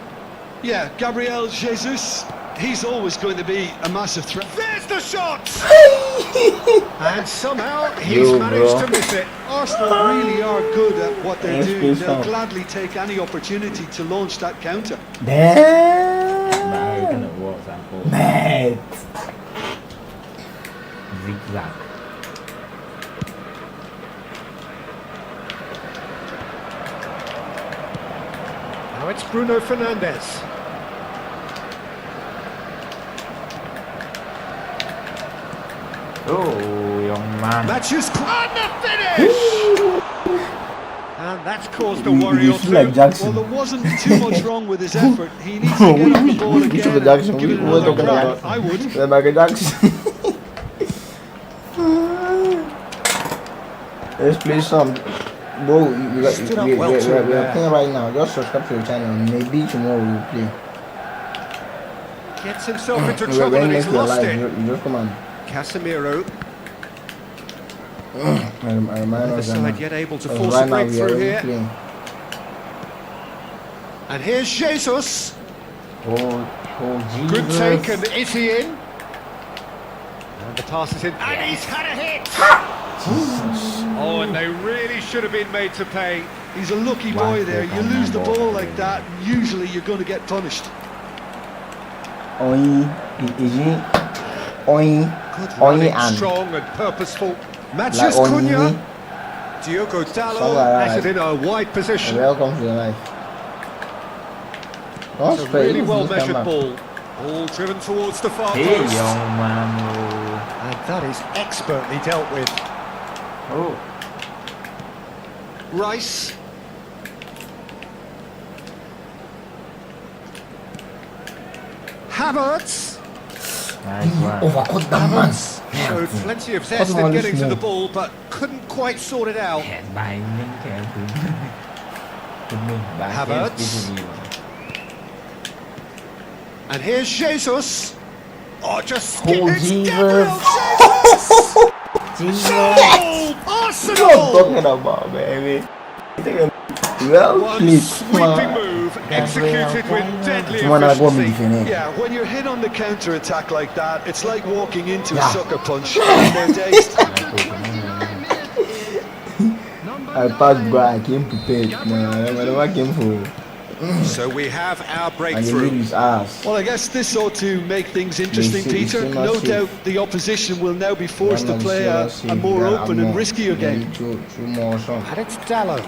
Yeah, Gabriel Jesus, he's always going to be a massive threat. There's the shot! And somehow he's Yo, managed bro. to miss it. Arsenal really are good at what they Yes, do. please, They'll sir. gladly take any opportunity to launch that counter. Damn. มาให้กันหนึ่งวอล3 โก Mad. ซิกซัก Well, Now it's Bruno Fernandes. Oh, young man. Matches on the finish! And that's caused a worry You or feel two. like Well, Jackson. there wasn't too much wrong with his effort. He needs to get on the ball Which again of the Jackson? and give it We're another talking crack. about I would. the Michael Jackson. Let's play some. Bro, we Stood up are well to him there. playing right now. Just subscribe to the channel. Maybe tomorrow we'll play. Gets himself into We're trouble going and he's next to the lost live. it. You just come on. Casemiro, I remind the us side yet able to that force right a now we are breakthrough already here. playing. And here's Jesus. Oh, Good Jesus. take, and is he in? And the pass is in, and he's had a hit! Oh, and they really should have been made to pay. He's a lucky boy there. You lose the ball like that, usually you're going to get punished. Oi, Good running, strong and purposeful. Matches Like Cunha. Diogo Dalot Somewhere has it like- in a wide position. welcome to the life. Don't It's a spray, really this well is measured camera. ball. All driven towards the far Hey, post. young man. And that is expertly dealt with. Oh, Rice. Havertz. nice one. Overcut that man. Showed plenty of That's zest all in this getting to the move. ball, but couldn't quite sort it out. Bài mình kẻ của mình bài Havertz. And here's Jesus. Oh, just skip Oh, it. Jesus. Gabriel Jesus. Jesus. Goal! What Arsenal! talking about, baby? Well One played. sweeping move executed with deadly Come on, I go me efficiency. defend it. Yeah, when you're hit on the counter attack like that, it's like walking into Yeah. a sucker punch. They're dazed. I passed by, I came prepared. No, I never came for it. So we have our And you leave breakthrough. his ass. Well, I guess this ought to make things interesting, It's Peter. still not No safe. doubt the opposition will now be forced to One play zero, a see, more yeah, open and more. riskier game. Two more songs. And it's Dalot.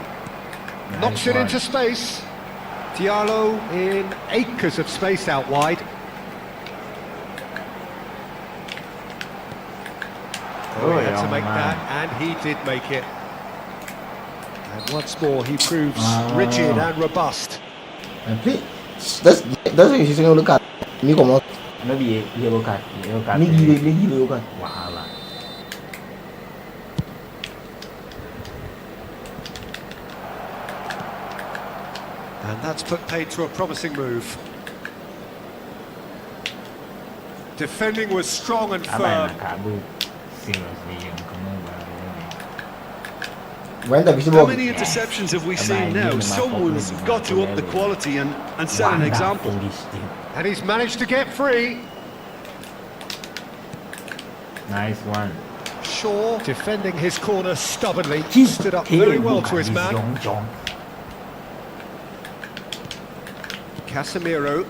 Knocks it one. into space. Diallo in acres of space out wide. Oh, he had to young make man. that, and he did make it. And once more, he proves rigid and robust. I play. That's what she's going to look at. Me come out. Nó bị yellow card. Yellow card. Me give it, look at. Wow. And that's put paid to a promising move. Defending was strong and Các bạn là firm. cả bự. Seriously, young. Come on, bro. When the How visible. many interceptions have we Am I seen now? using my Someone's phone? got to up the quality and set an example. And he's managed to get free. Nice one. Shaw defending his corner stubbornly. Stood up very well to his man. Casemiro.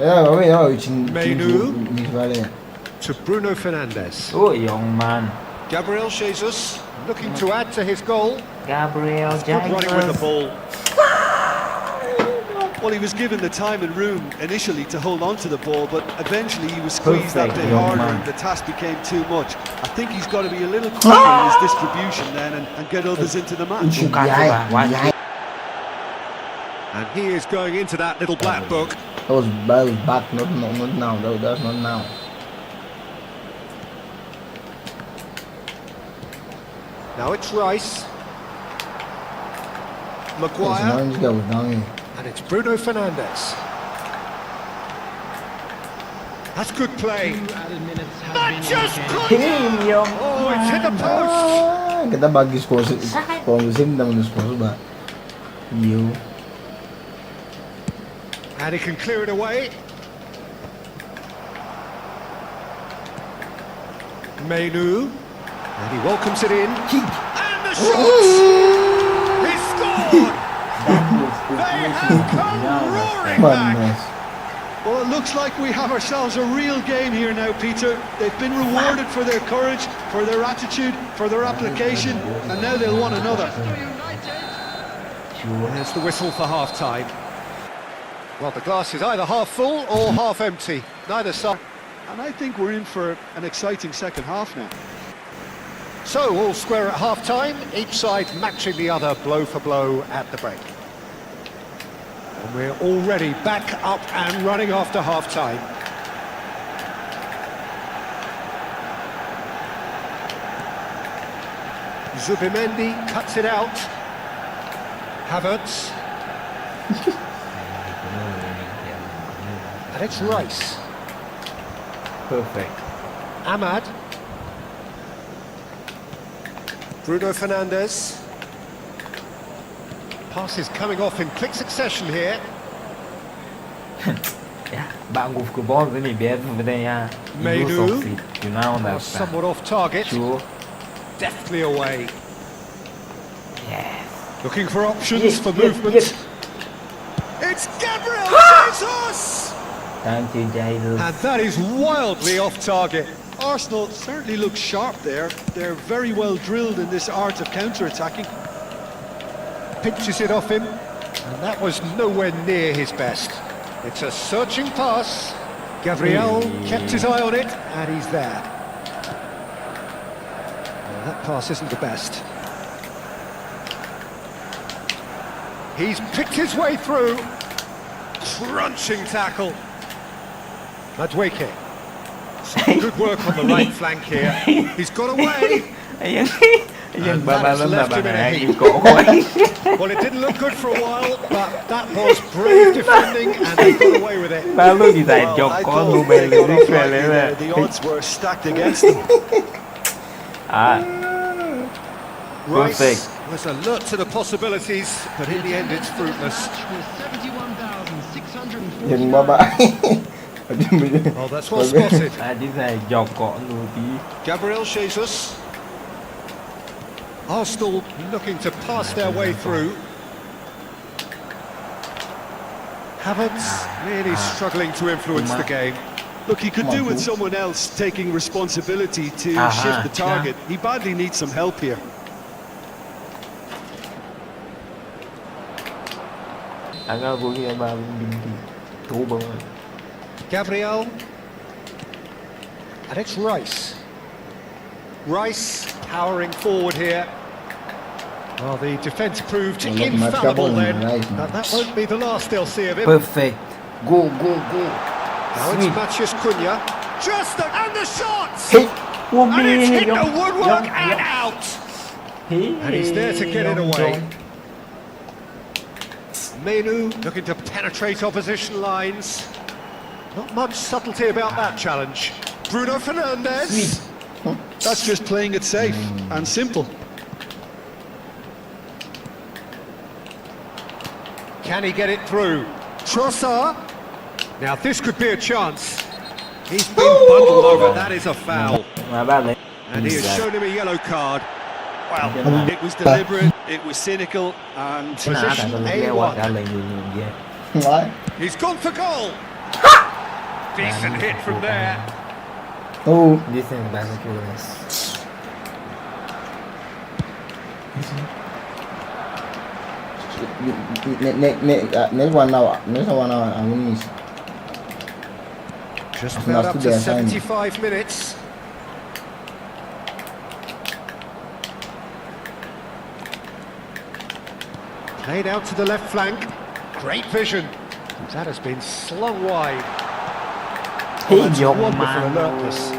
Yeah, wait, no, it's Menu. Vale. To Bruno Fernandes. Oh, young man. Gabriel Jesus looking to add to his goal. Gabriel Good running with the ball. Well, he was given the time and room initially to hold on to the ball, but eventually he was squeezed that Perfect, bit young harder man. and the task became too much. I think he's got to be a little quicker in his distribution then and get others into the match. And he is going into that little black book. That was back, not now. That's not now. Now it's Rice. Yes, Maguire. now this guy was down here. And it's Bruno Fernandes. That's good play. 2 added minutes has That been just indicated. could. Him, young. Oh, it's hit the post. Kita bagi skor same naman yung skor ba? Yo. And he can clear it away. Menu. And he welcomes it in. And the shot! He scored! They have come roaring back. Madness. Well, it looks like we have ourselves a real game here now, Peter. They've been rewarded for their courage, for their attitude, for their application, and now they'll want another. There's the whistle for half-time. Well, the glass is either half full or half empty. Neither side. And I think we're in for an exciting second half now. So, all square at half-time, each side matching the other blow for blow at the break. And we're already back up and running after half-time. Zubimendi cuts it out. Havertz. And it's Rice. Perfect. Ahmad. Bruno Fernandes. Passes coming off in quick succession here. Yeah, bạn gục cái ball với mình bé với đây nha. Meidu. You know that. Somewhat off target. Sure. Deftly away. Yes. Looking for options for movement. It's Gabriel Jesus! Thank you, Jesus. And that is wildly off target. Arsenal certainly look sharp there. They're very well drilled in this art of counter-attacking. Pinches it off him. And that was nowhere near his best. It's a searching pass. Gabriel kept his eye on it, and he's there. Well, that pass isn't the best. He's picked his way through. Crunching tackle. Madueke. Good work on the right flank here. He's got away. And that has left him in a heap. Well, it didn't look good for a while, but that was brave defending, and they got away with it. Ba lúc gì tại chọc I có thought luôn they bên got lý off truyền lightly đấy there. là. The odds were stacked against them. À, Rice Perfect. was alert to the possibilities, but in the end it's fruitless. Nhìn ba ba. Oh, that's well spotted. à chứ này chọc cọ luôn tí. Gabriel Jesus. Arsenal looking to pass their way through. Havertz really struggling to influence the game. Look, he could do with someone else taking responsibility to shift the target. He badly needs some help here. Anh ơi, vừa kia ba bình thì thủ bông. Gabriel. And it's Rice. Rice powering forward here. Well, the defence proved infallible then, but that won't be the last they'll see of him. Perfect. Go, go, go. Now it's Matheus Cunha. And the shots! One And it's hit minute. the woodwork and out! And he's there to get it away. Menu looking to penetrate opposition lines. Not much subtlety about that challenge. Bruno Fernandes. That's just playing it safe and simple. Can he get it through? Trossard. Now this could be a chance. He's been bundled over. That is a foul. Mà ba lấy. And he has shown him a yellow card. Well, it was deliberate, it was cynical, and Position A1. A1. What? He's gone for goal. Decent hit from there. Oh. This is basketball. Next one now. I'm winning. Just That's about not up too to bad, 75 minutes. Played out to the left flank. Great vision. That has been slung wide. That's wonderful alertness.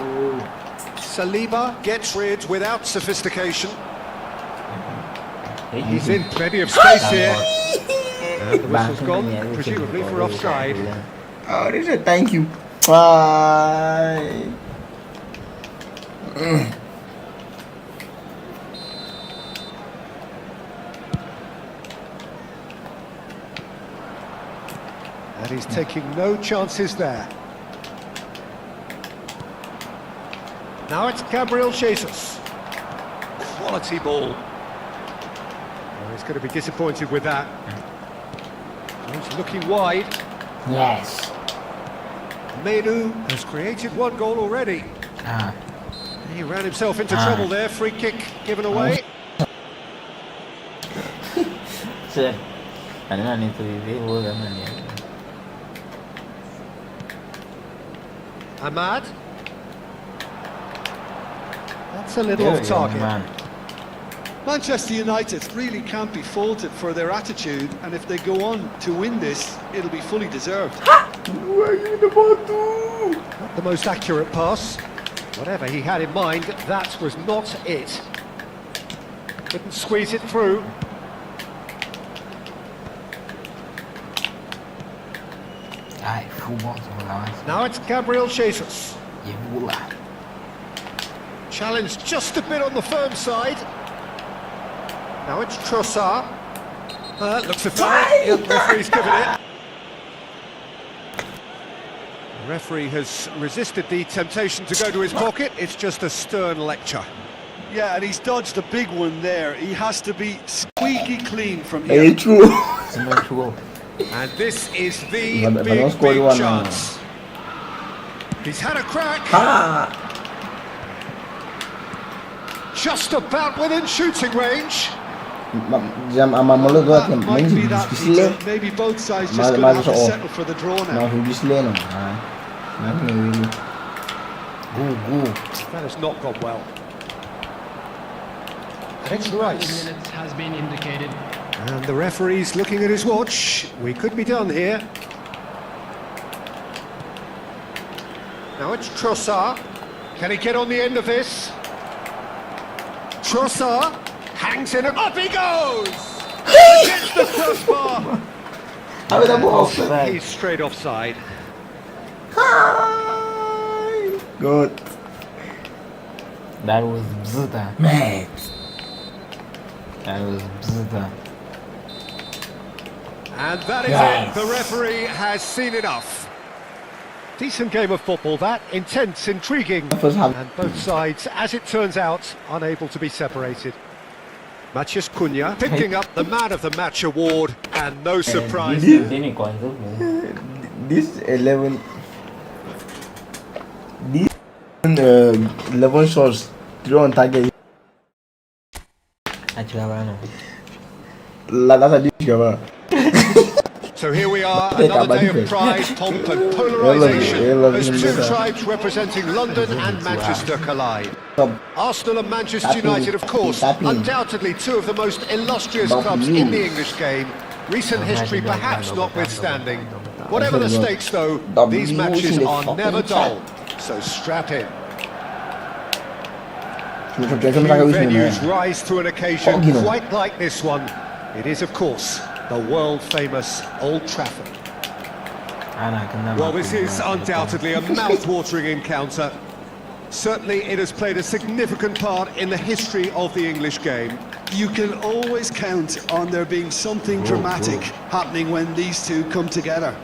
Saliba gets rid without sophistication. He's in plenty of space here. And the whistle's gone, presumably for offside. Oh, they said thank you. Bye. And he's taking no chances there. Now it's Gabriel Jesus. Quality ball. Well, he's going to be disappointed with that. He's looking wide. Yes. Menu has created one goal already. He ran himself into trouble there. Free kick given away. Sir, I don't need to be very Ahmad. That's a little off target. Manchester United really can't be faulted for their attitude, and if they go on to win this, it'll be fully deserved. Not the most accurate pass. Whatever he had in mind, that was not it. Couldn't squeeze it through. Now it's Gabriel Jesus. Challenge just a bit on the firm side. Now it's Trossard. Looks a foul. Yep, the referee's given it. The referee has resisted the temptation to go to his pocket. It's just a stern lecture. Yeah, and he's dodged a big one there. He has to be squeaky clean from here. It's true. And this is the But big, don't score big one, chance. He's had a crack. Just about within shooting range. Might be that, Peter. Maybe both sides just going to have to settle for the draw now. That has not gone well. And it's Rice. Minutes has been indicated. And the referee's looking at his watch. We could be done here. Now it's Trossard. Can he get on the end of this? Trossard hangs in and up he goes! Against the crossbar! He's straight offside. Good. That was bzuta. Man. That was bzuta. And that is Yes. it. The referee has seen enough. Decent game of football, that. Intense, intriguing. And both sides, as it turns out, unable to be separated. Matheus Cunha picking up the Man of the Match award, and no surprise there. Sini konsol. This 11 shots, 3 on target. That's a dish. So here we are, another day of pride, pomp and polarisation as two tribes representing London and Manchester collide. Arsenal and Manchester United, of course, undoubtedly two of the most illustrious clubs in the English game. Recent history perhaps notwithstanding. Whatever the stakes though, these matches are never dull, so strap in. Few venues rise to an occasion quite like this one. It is, of course, the world-famous Old Trafford. Well, this is undoubtedly a mouth-watering encounter. Certainly, it has played a significant part in the history of the English game. You can always count on there being something dramatic happening when these two come together.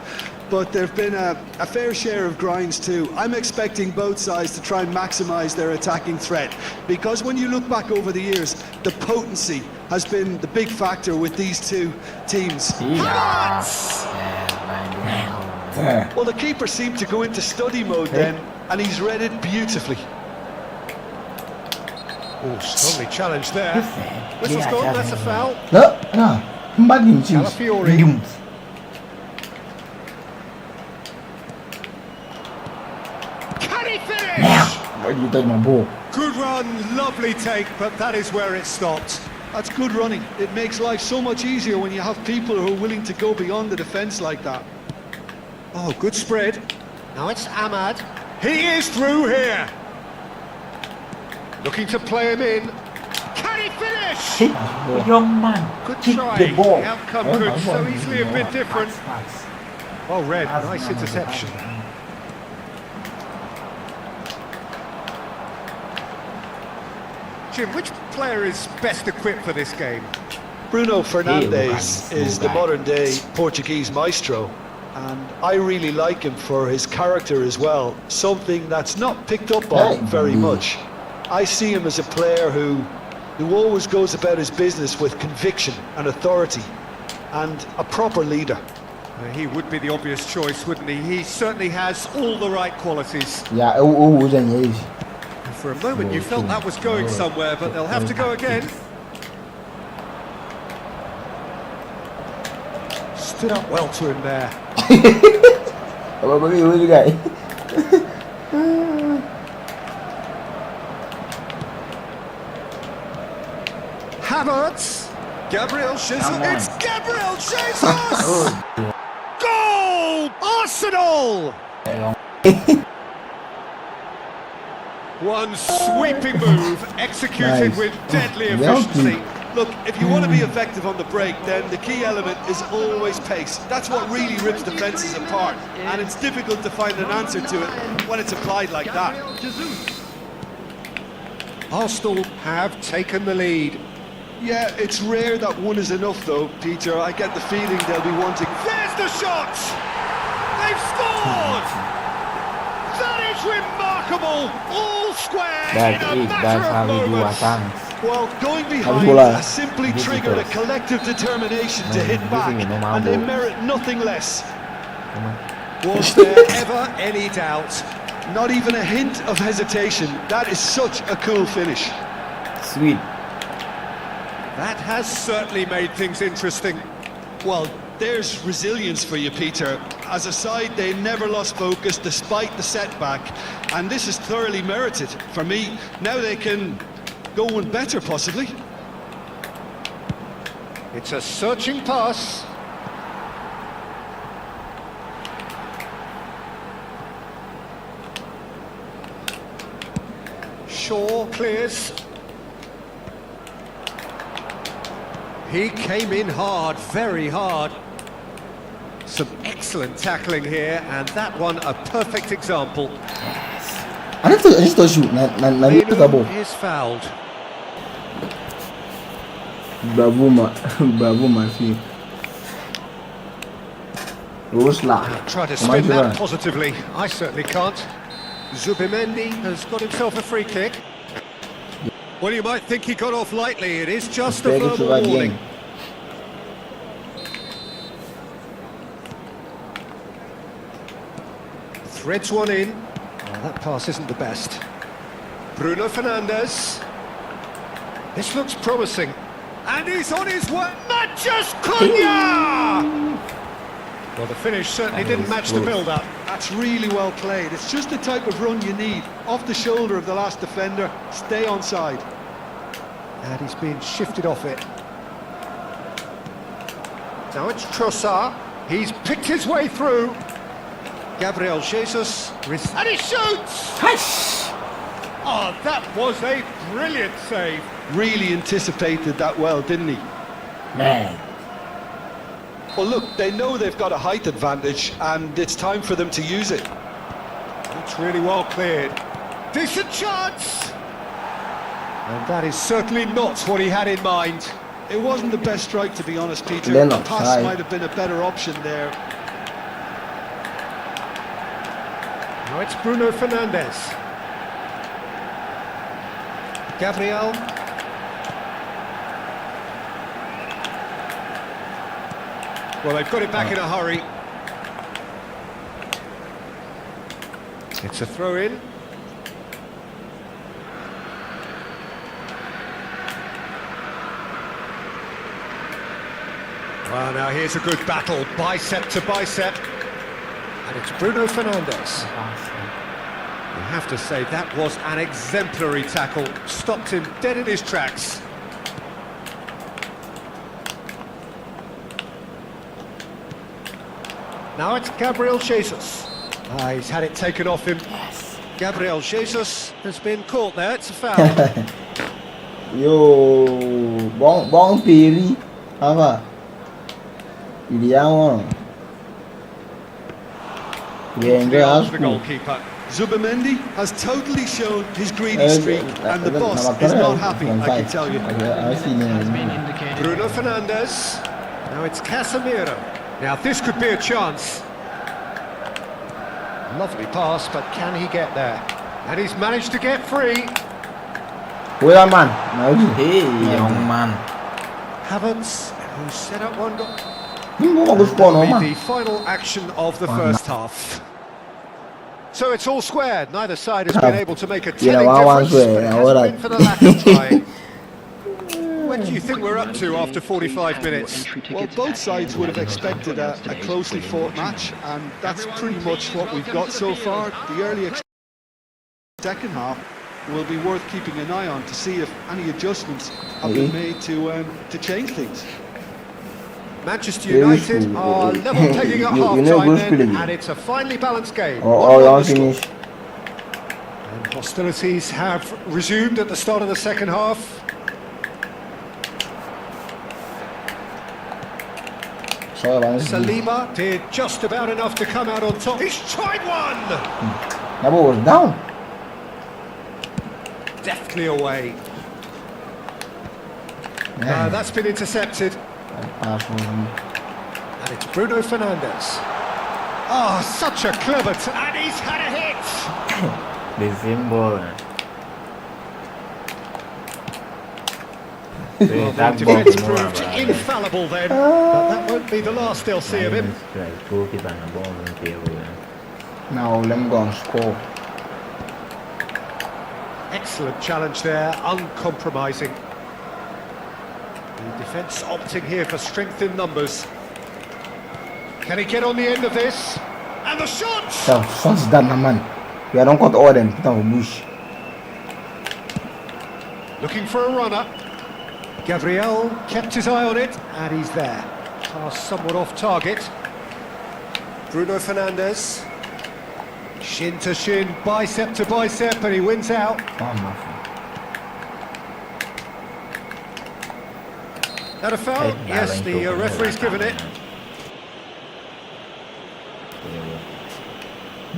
But there have been a fair share of grinds too. I'm expecting both sides to try and maximise their attacking threat, because when you look back over the years, the potency has been the big factor with these two teams. Well, the keeper seemed to go into study mode then, and he's read it beautifully. Oh, strongly challenged there. Whistle's gone, that's a foul. No. Calafiori. Can he finish? Why do you take my ball? Good run, lovely take, but that is where it stopped. That's good running. It makes life so much easier when you have people who are willing to go beyond the defence like that. Oh, good spread. Now it's Ahmad. He is through here. Looking to play him in. Can he finish? Good try. The outcome could so easily have been different. Well read, nice interception. Jim, which player is best equipped for this game? Bruno Fernandes is the modern-day Portuguese maestro, and I really like him for his character as well, something that's not picked up on very much. I see him as a player who always goes about his business with conviction and authority, and a proper leader. He would be the obvious choice, wouldn't he? He certainly has all the right qualities. Yeah, oh, then For a moment you felt that was going somewhere, but they'll have to go again. Stood up well to him there. Havertz! Gabriel Jesus! It's Gabriel Jesus! Goal! Arsenal! One sweeping move, executed Nice. with deadly Well efficiency. Look, if you want to be effective on the break, then the key element is always pace. That's what really rips defences apart, and it's difficult to find an answer to it when it's applied like that. Gabriel Jesus. Arsenal have taken the lead. Yeah, it's rare that one is enough though, Peter. I get the feeling they'll be wanting... There's the shot! They've scored! That is remarkable! All square in a matter of moments. Well, going behind has simply triggered a collective determination to hit back, and they merit nothing less. Was there ever any doubt? Not even a hint of hesitation. That is such a cool finish. Sweet. That has certainly made things interesting. Well, there's resilience for you, Peter. As a side, they never lost focus despite the setback, and this is thoroughly merited. For me, now they can go one better, possibly. It's a searching pass. Shaw clears. He came in hard, very hard. Some excellent tackling here, and that one a perfect example. I just thought shoot. Menu is fouled. Bravo, my friend. Rosla. Try to spin that positively. I certainly can't. Zubimendi has got himself a free kick. Well, you might think he got off lightly. It is just a verbal warning. Threads one in. Well, that pass isn't the best. Bruno Fernandes. This looks promising. And he's on his way. Matches Cunha! Well, the finish certainly didn't match the build-up. That's really well played. It's just the type of run you need. Off the shoulder of the last defender, stay onside. And he's been shifted off it. Now it's Trossard. He's picked his way through. Gabriel Jesus. And he shoots! Oh, that was a brilliant save. Really anticipated that well, didn't he? Man. Well, look, they know they've got a height advantage, and it's time for them to use it. It's really well cleared. Decent chance! And that is certainly not what he had in mind. It wasn't the best strike, to be honest, Peter. Then The pass offside. might have been a better option there. Now it's Bruno Fernandes. Gabriel. Well, they've got it back in a hurry. It's a throw-in. Well, now here's a good battle, bicep to bicep. And it's Bruno Fernandes. You have to say that was an exemplary tackle. Stopped him dead in his tracks. Now it's Gabriel Jesus. He's had it taken off him. Yes. Gabriel Jesus has been caught there. It's a foul. Yo, bom Piri. Apa? Iliamo. The goalkeeper. Zubimendi has totally shown his greedy streak, and the boss is not happy, I can tell you. Has been indicated. Bruno Fernandes. Now it's Casemiro. Now this could be a chance. Lovely pass, but can he get there? And he's managed to get free. Well, man. Hey, young man. Havertz, who set up one goal. Bagus score no That'll man. be the final action of the first half. So it's all square. Neither side has been able to make a telling one difference, square, but it yeah, hasn't what been for the lack of trying. What do you think we're up to after 45 minutes? Well, both sides would have expected a closely fought match, and that's pretty much what we've got so far. The early second half will be worth keeping an eye on to see if any adjustments have been made to change things. Manchester United are level taking at half-time then, and it's a finely balanced game. Oh, finish. And hostilities have resumed at the start of the second half. Saliba did just about enough to come out on top. He's tried one! That ball was down. Deftly away. That's been intercepted. And it's Bruno Fernandes. Oh, such a clever... and he's had a hit! The same ball. Well, the defence proved infallible then, but that won't be the last they'll see of him. Now let me go and score. Excellent challenge there, uncompromising. The defence opting here for strength in numbers. Can he get on the end of this? And the shot! So, shots done, man. We don't cut all them. Put on bush. Looking for a runner. Gabriel kept his eye on it, and he's there. Pass somewhat off target. Bruno Fernandes. Shin to shin, bicep to bicep, and he wins out. Oh, my That a foul? Yes, the referee's given it.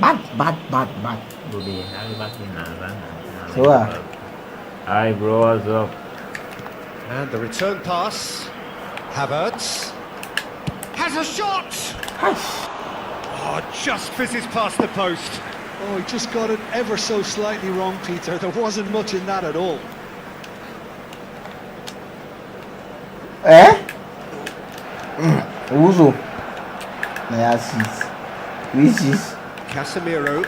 Bad. So, Hi bro, what's up? And the return pass. Havertz has a shot! Oh, just fizzes past the post. Oh, he just got it ever so slightly wrong, Peter. There wasn't much in that at all. Uso. Yes, which is Casemiro.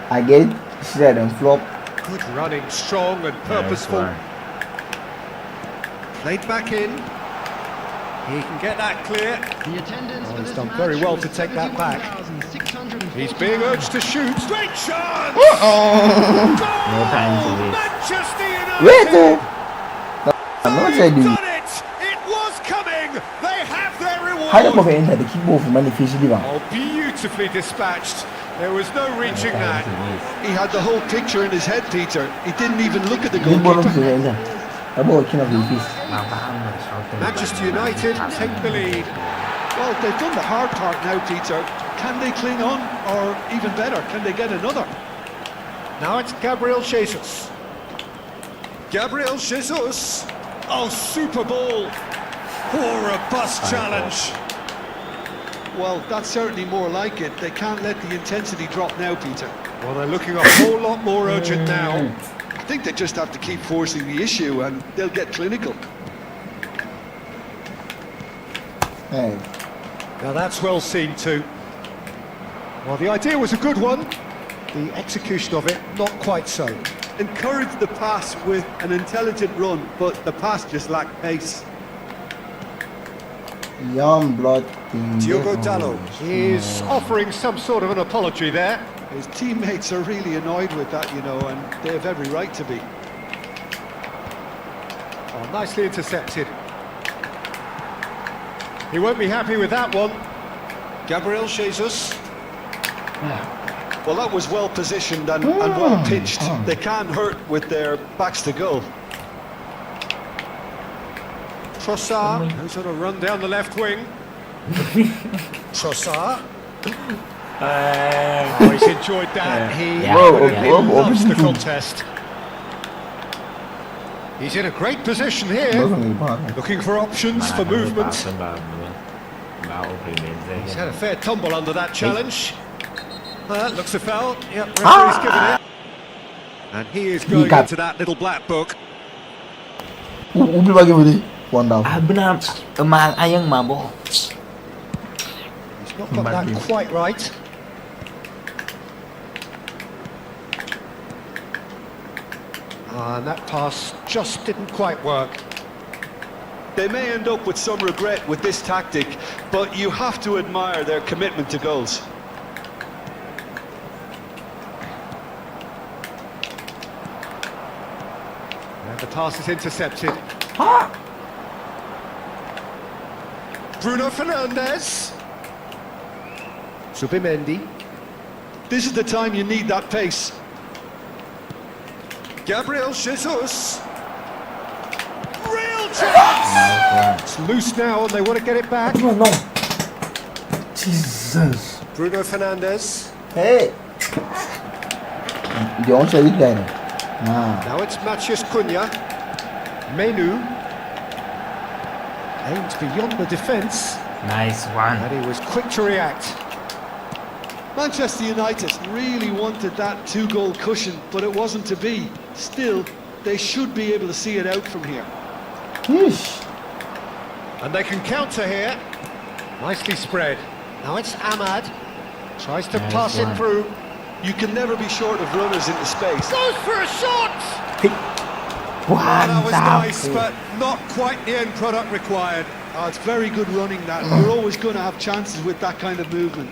I get shred and flop. Good running, strong and purposeful. Played back in. He can get that clear. The attendance for He's this done match very well was to take that back. 71,640. He's being urged to shoot. Straight chance! No time to waste. Manchester Wait, United! I'm not They've ready. done it! It was coming! They have their How you reward! going to enter the kickball for money fish liver? Oh, beautifully dispatched. There was no reaching that. He had the whole picture in his head, Peter. He didn't even look at the This ball goalkeeper. to enter. That ball king of the fish. Manchester United take the lead. Well, they've done the hard part now, Peter. Can they cling on, or even better, can they get another? Now it's Gabriel Jesus. Gabriel Jesus. Oh, super ball. Oh, robust challenge. Well, that's certainly more like it. They can't let the intensity drop now, Peter. Well, they're looking a whole lot more urgent now. I think they just have to keep forcing the issue and they'll get clinical. Hey. Now that's well seen too. Well, the idea was a good one. The execution of it, not quite so. Encourage the pass with an intelligent run, but the pass just lacked pace. Young blood team. Diogo Dalot is offering some sort of an apology there. His teammates are really annoyed with that, you know, and they have every right to be. Oh, nicely intercepted. He won't be happy with that one. Gabriel Jesus. Well, that was well positioned and well pitched. They can't hurt with their backs to goal. Trossard, who's on a run down the left wing. Trossard. Oh, he's enjoyed that. He evidently loves the contest. He's in a great position here. Looking for options for movement. He's had a fair tumble under that challenge. Looks a foul. Yep, referee's given it. And he is going into that little black book. One down. Benar, emas ayang mabok. Not got that quite right. And that pass just didn't quite work. They may end up with some regret with this tactic, but you have to admire their commitment to goals. And the pass is intercepted. Bruno Fernandes. Subimendi. This is the time you need that pace. Gabriel Jesus. Real chance! Nice one. It's loose now and they want to get it back. No, no. Jesus. Bruno Fernandes. Hey. They want to leave there. Ah. Now it's Matheus Cunha. Menu. Aims beyond the defence. Nice one. And he was quick to react. Manchester United really wanted that 2-goal cushion, but it wasn't to be. Still, they should be able to see it out from here. Yeesh. And they can counter here. Nicely spread. Now it's Ahmad. Tries to Nice pass one. it through. You can never be short of runners into space. Goes for a shot! What That was the nice, f- but not quite the end product required. Oh, it's very good running that. You're always going to have chances with that kind of movement.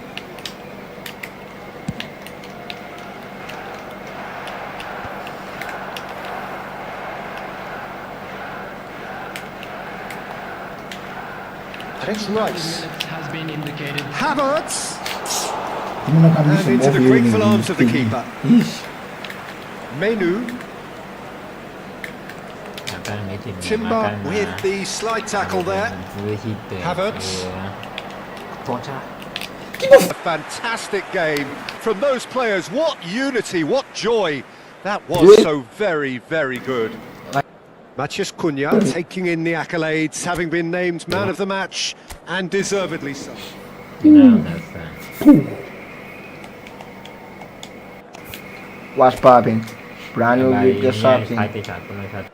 And it's Rice. Minutes has been indicated. Havertz. Gimana kami And semua into the view grateful ini arms of the tinggi. keeper. Yeesh. Menu. Makan meeting. Timber with the slide tackle there. Havertz. Bocah. A fantastic game from those players. What unity, what joy. That was so very, very good. Matheus Cunha taking in the accolades, having been named man of the match, and deservedly so. Final understand. What's popping? Brand new Bye. with the something. Hati satu lagi satu.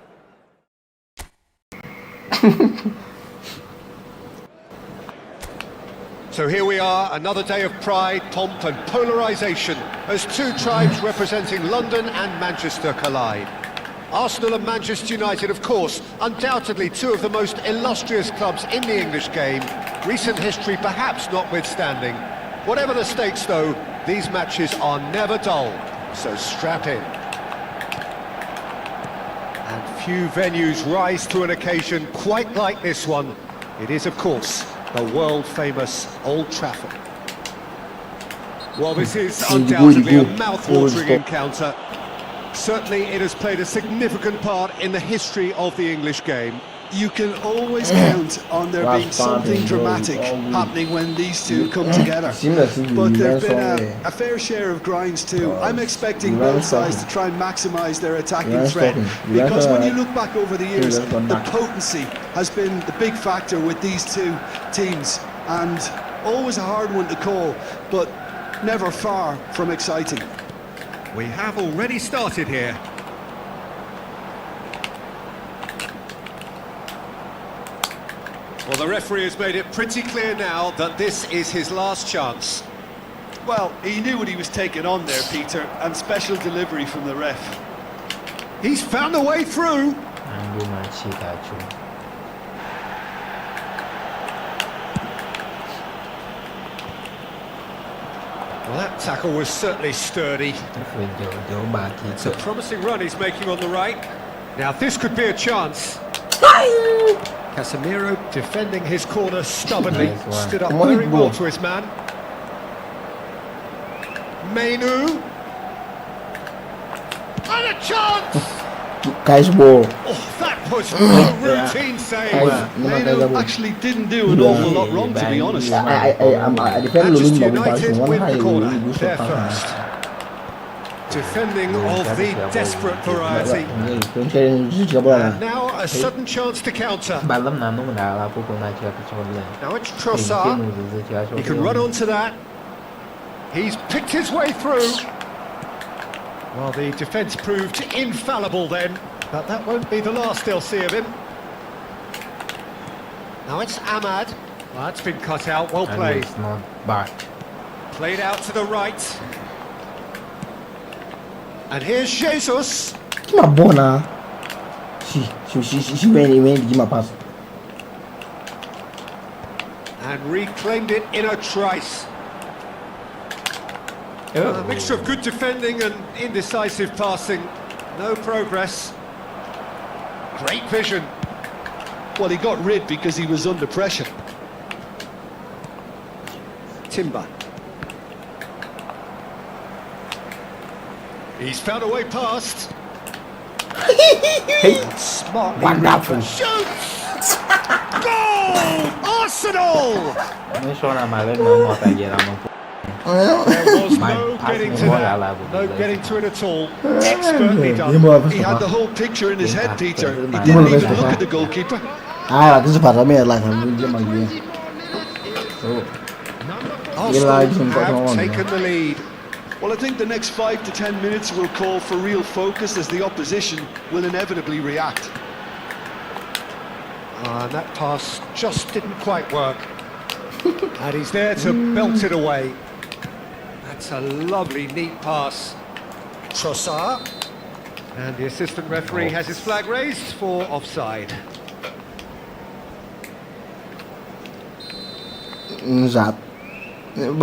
So here we are, another day of pride, pomp and polarisation as two tribes representing London and Manchester collide. Arsenal and Manchester United, of course, undoubtedly two of the most illustrious clubs in the English game, recent history perhaps notwithstanding. Whatever the stakes though, these matches are never dull, so strap in. And few venues rise to an occasion quite like this one. It is, of course, the world-famous Old Trafford. Well, this is undoubtedly a mouth-watering encounter. Certainly, it has played a significant part in the history of the English game. You can always count on there being something dramatic happening when these two come together. But there have been a fair share of grinds too. I'm expecting both sides to try and maximise their attacking threat, because when you look back over the years, the potency has been the big factor with these two teams, and always a hard one to call, but never far from exciting. We have already started here. Well, the referee has made it pretty clear now that this is his last chance. Well, he knew what he was taking on there, Peter, and special delivery from the ref. He's found a way through. Anggu masih kacau. Well, that tackle was certainly sturdy. Jauh-jauh baki. It's a promising run he's making on the right. Now, this could be a chance. Casemiro defending his corner stubbornly. Nice one. Stood up very well to his man. Menu. And a chance! Guys, ball. Oh, that was a routine save. Manu actually didn't do an awful lot wrong, to be honest. I defend Manchester losing United one with high the corner. lose They're first. Defending of the desperate variety. And now a sudden chance to counter. Balem nanu mendalam pukul naik kecuali. Now it's Trossard. He can run onto that. He's picked his way through. Well, the defence proved infallible then, but that won't be the last they'll see of him. Now it's Ahmad. Well, that's been cut out. Well And played. it's not back. Played out to the right. And here's Jesus. Que uma bona. She went give my pass. And reclaimed it in a trice. A mixture of good defending and indecisive passing. No progress. Great vision. Well, he got rid because he was under pressure. Timber. He's found a way past. Smart. Wonderful. Shoots! Goal! Arsenal!ไม่ชอบนะมาเล่นเหมือนมอไซค์เยอรมัน There was My no pass getting me to more that. allowable, No like- getting to it at all. Expertly done. He had the whole picture in his head, Peter. He Yeah. didn't even look at the goalkeeper. Ah, this is part of me like I'm give my game. Arsenal likes him, but have no one, taken the lead. Well, I think the next 5 to 10 minutes will call for real focus as the opposition will inevitably react. And that pass just didn't quite work. And he's there to belt it away. That's a lovely, neat pass. Trossard. And the assistant referee has his flag raised for offside. Zat.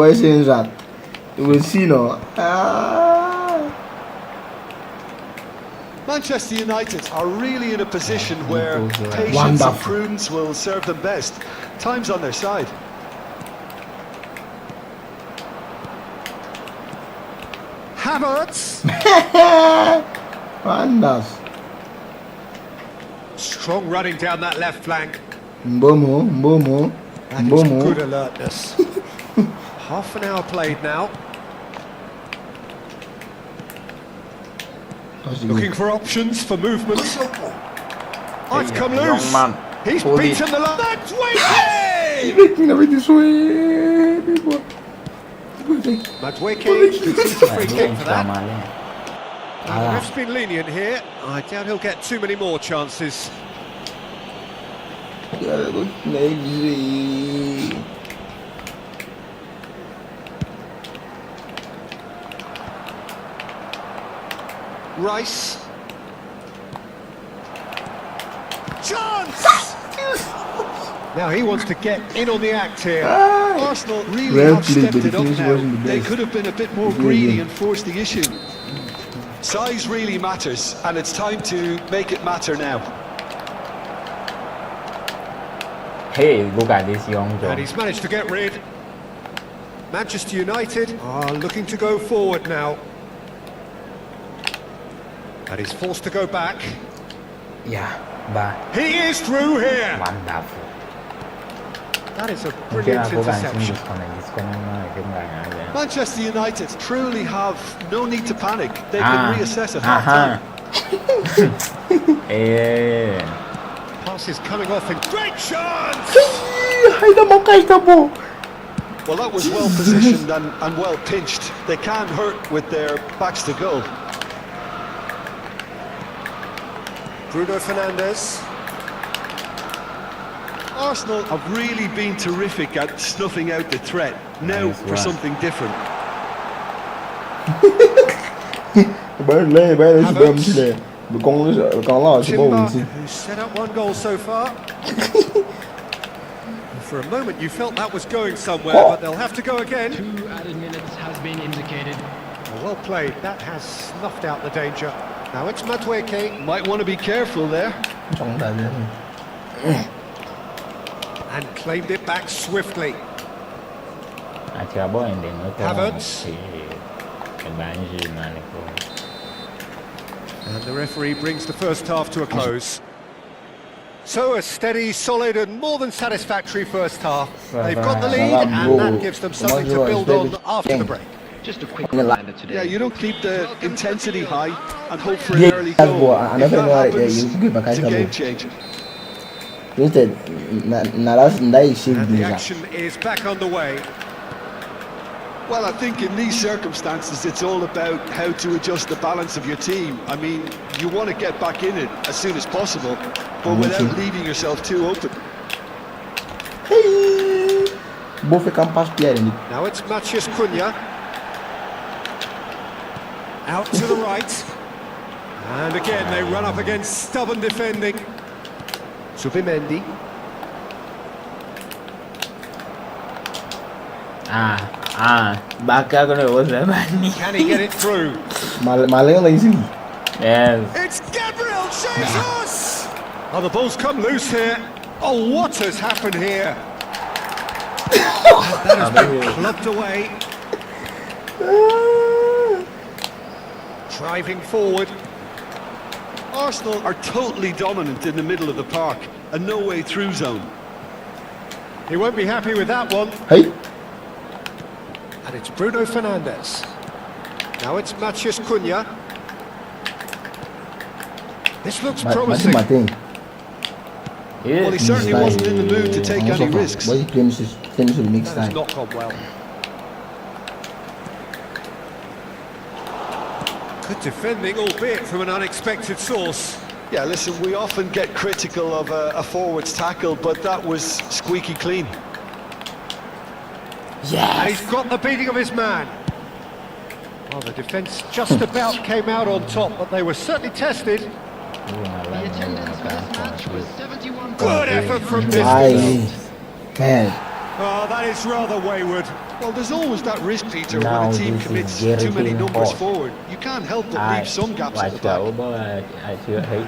Boy saying Zat. You will see no. Manchester United are really in a position where patience and Wonderful. prudence will serve them best. Time's on their side. Havertz. Wonders. Strong running down that left flank. Mbomo. That is good alertness. Half an hour played now. Looking for options for movement. Oh, it's come young loose. man. He's Hold it. beaten the line. That's way. Making everything sweet, people. Madueke conceded a free kick for ตาม that. มาเนี่ย The ref's been lenient here. I doubt he'll get too many more chances. Rice. Chance! Now he wants to get in on the act here. Arsenal really Well have played, stepped but it the up finish now. wasn't the They best. could have been a bit more greedy and forced the issue. Size really matters, and it's time to make it matter now. Hey, look at this young And John. he's managed to get rid. Manchester United are looking to go forward now. And he's forced to go back. Yeah, but He is through here. wonderful. That is a Mungkin brilliant aku kan interception. diskon itu nggak ada. Manchester United truly have no need to panic. They can reassess at half aha. time. Pass is coming off in great chance. Well, that was well positioned and well pinched. They can't hurt with their backs to goal. Bruno Fernandes. Arsenal have really been terrific at snuffing out the threat. Now Nice for one. something different. Timber, who's set up one goal so far. For a moment you felt that was going somewhere, but they'll have to go again. 2 added minutes has been indicated. Well played, that has snuffed out the danger. Now it's Madueke, Might want to be careful there. and claimed it back swiftly. Acaba yang dengar Havertz. Kebanji mana ko. And the referee brings the first half to a close. So a steady, solid and more than satisfactory first half. They've got the lead and that gives them something to build on after the break. Just a quick reminder today. Yeah, you don't keep the intensity high and hope for an early that's goal. what- I If never that know that, happens, you give a it's a catch game goal. changer. Instead, ndai shift And the blizzard. action is back underway. Well, I think in these circumstances, it's all about how to adjust the balance of your team. I mean, you want to get back in it as soon as possible, but without leaving yourself too open. Hey! Both can pass player in it. Now it's Matthias Cunha. Out to the right. And again, they run up against stubborn defending. Subimendi. Baka ko na was Bani. Can he get it through? Malay lang easily. Yes. It's Gabriel Jesus! Oh, the ball's come loose here. Oh, what has happened here? That has been clubbed away. Driving forward. Arsenal are totally dominant in the middle of the park. A no-way through zone. He won't be happy with that one. Hey. And it's Bruno Fernandes. Now it's Matthias Cunha. This looks promising. Well, he certainly wasn't in the mood to take any risks. Why he claims to the mix That has time? not gone well. Good defending, albeit from an unexpected source. Yeah, listen, we often get critical of a forward's tackle, but that was squeaky clean. And he's got the beating of his man. Well, the defence just about came out on top, but they were certainly tested. The attendance for this match was 71. Good effort from this. Man. Oh, that is rather wayward. Well, there's always that risk, Peter, Now when a team this is commits very too many numbers hot. forward. You can't help but leave some gaps at the back. I chưa thấy.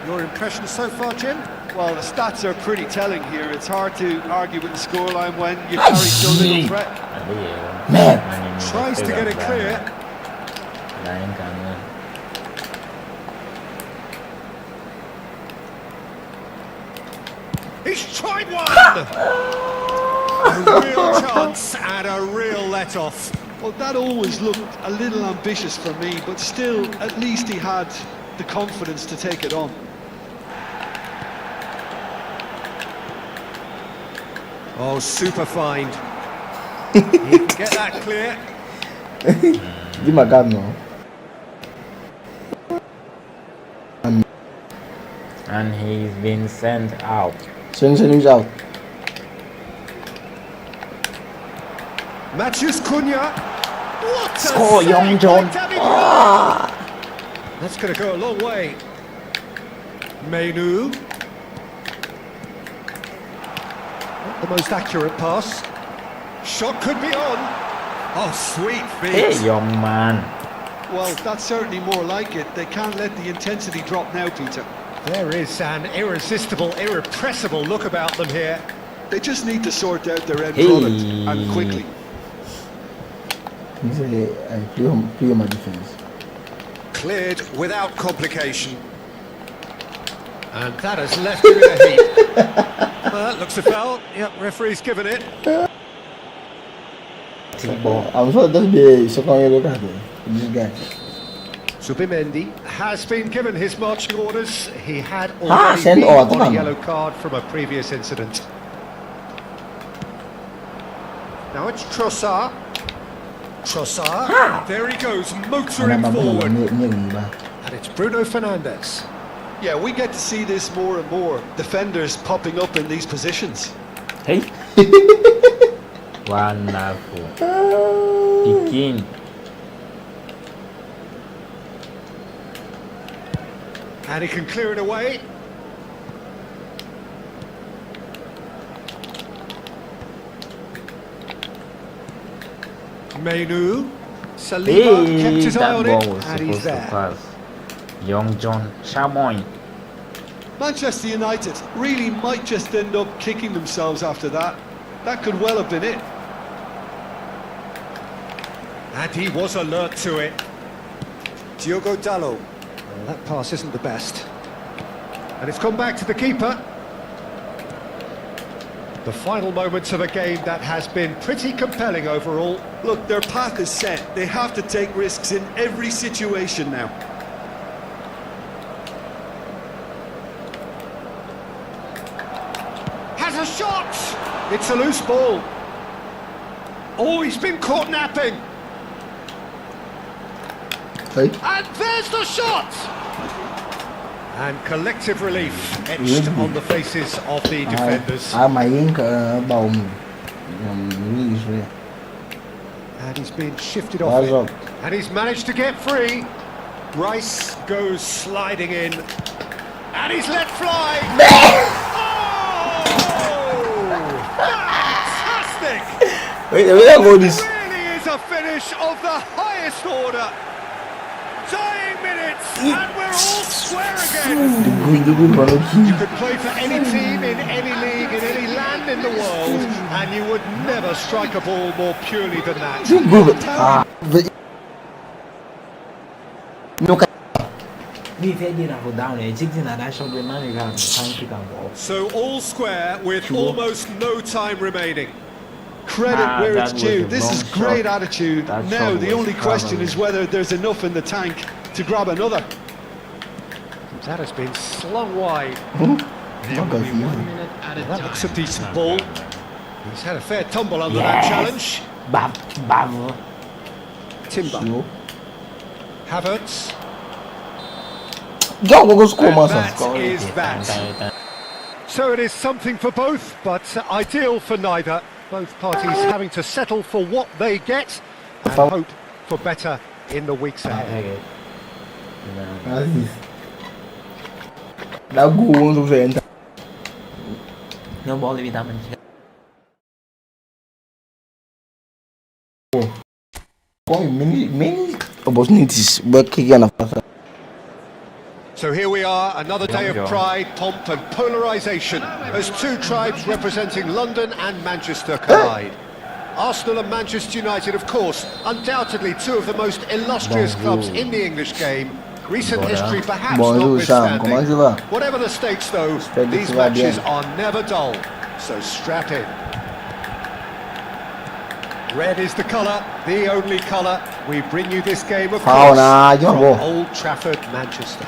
Your impression so far, Jim? Well, the stats are pretty telling here. It's hard to argue with the scoreline when you carry so little threat. Man. Tries to get it clear. He's tried one! A real chance and a real let-off. Well, that always looked a little ambitious for me, but still, at least he had the confidence to take it on. Oh, super find. He can get that clear. Di magano. And he's been sent out. Send him out. Matthias Cunha. What a Score, save Young by John. David Raya. That's going to go a long way. Menu. Not the most accurate pass. Shot could be on. Oh, sweet feet. Hey, young man. Well, that's certainly more like it. They can't let the intensity drop now, Peter. There is an irresistible, irrepressible look about them here. They just need to sort out their end product, and quickly. He say, I play my defense. Cleared without complication. And that has left him in a heap. Well, that looks a foul. Yep, referee's given it. I'm sure that's the second yellow card. This guy. Subimendi has been given his marching orders. He had already send been out, on a come on. yellow card from a previous incident. Now it's Trossard. Trossard. There he goes, motoring forward. And it's Bruno Fernandes. Yeah, we get to see this more and more. Defenders popping up in these positions. Hey. Wonderful. Begin. And he can clear it away. Menu. Saliba kept his eye That on ball it, was and he's supposed to there. pass. Young John Chamoy. Manchester United really might just end up kicking themselves after that. That could well have been it. And he was alert to it. Diogo Dallo. Well, that pass isn't the best. And it's come back to the keeper. The final moments of a game that has been pretty compelling overall. Look, their path is set. They have to take risks in every situation now. Has a shot! It's a loose ball. Oh, he's been caught napping. Hey. And there's the shot! And collective relief etched on the faces of the defenders. Main ke bawah ni. And he's been shifted What's off up? it. And he's managed to get free. Rice goes sliding in. And he's let fly. Fantastic! Wait, where go this? Really is a finish of the highest order. Dying minutes, and we're all square again. You could play for any team in any league in any land in the world, and you would never strike a ball more purely than that. So all square with almost no time remaining. Credit where that it's was due. the This wrong is great shot. attitude. That Now shot the was only question probably- is whether there's enough in the tank to grab another. That has been slung wide. There will be 1 minute at a That time. looks a decent ball. He's had a fair tumble under that challenge. Timber. Havertz. Go score, And master. that is that. So it is something for both, but ideal for neither. Both parties having to settle for what they get and hope for better in the weeks ahead. That goal won't also enter. No ball with that. Many opportunities, but kicking a pass. So here we are, another day of pride, pomp and polarisation as two tribes representing London and Manchester collide. Arsenal and Manchester United, of course, undoubtedly two of the most illustrious clubs in the English game. Recent history perhaps Bonjour, Sam. Comment tu vas? notwithstanding. Whatever the stakes though, J'espère que these tu vas bien. matches are never dull. So strap in. Red is the colour, the only colour. We bring you this game, of Foul, course, nah, you from go. Old Trafford, Manchester.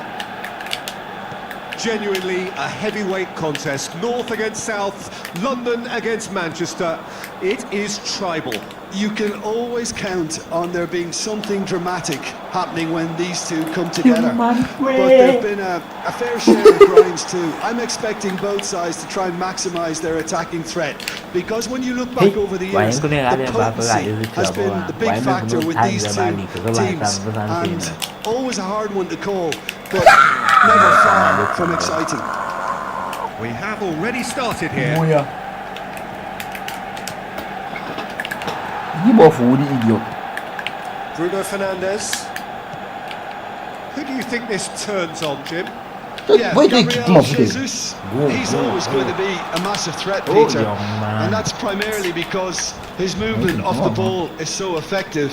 Genuinely a heavyweight contest, North against South, London against Manchester. It is tribal. You can always count on there being something dramatic happening when these two come together. But there've been a fair share of grinds too. I'm expecting both sides to try and maximise their attacking threat, because when you look back over the years, the potency has been the big factor with these two teams, and always a hard one to call, but never far from exciting. We have already started here. Give off Woody idiot. Bruno Fernandes. Who do you think this turns on, Jim? Yeah, Wait, kick him Gabriel off. Jesus, he's always going to be a massive threat, Oh, Peter, young man. and that's primarily because his movement off the ball is so effective.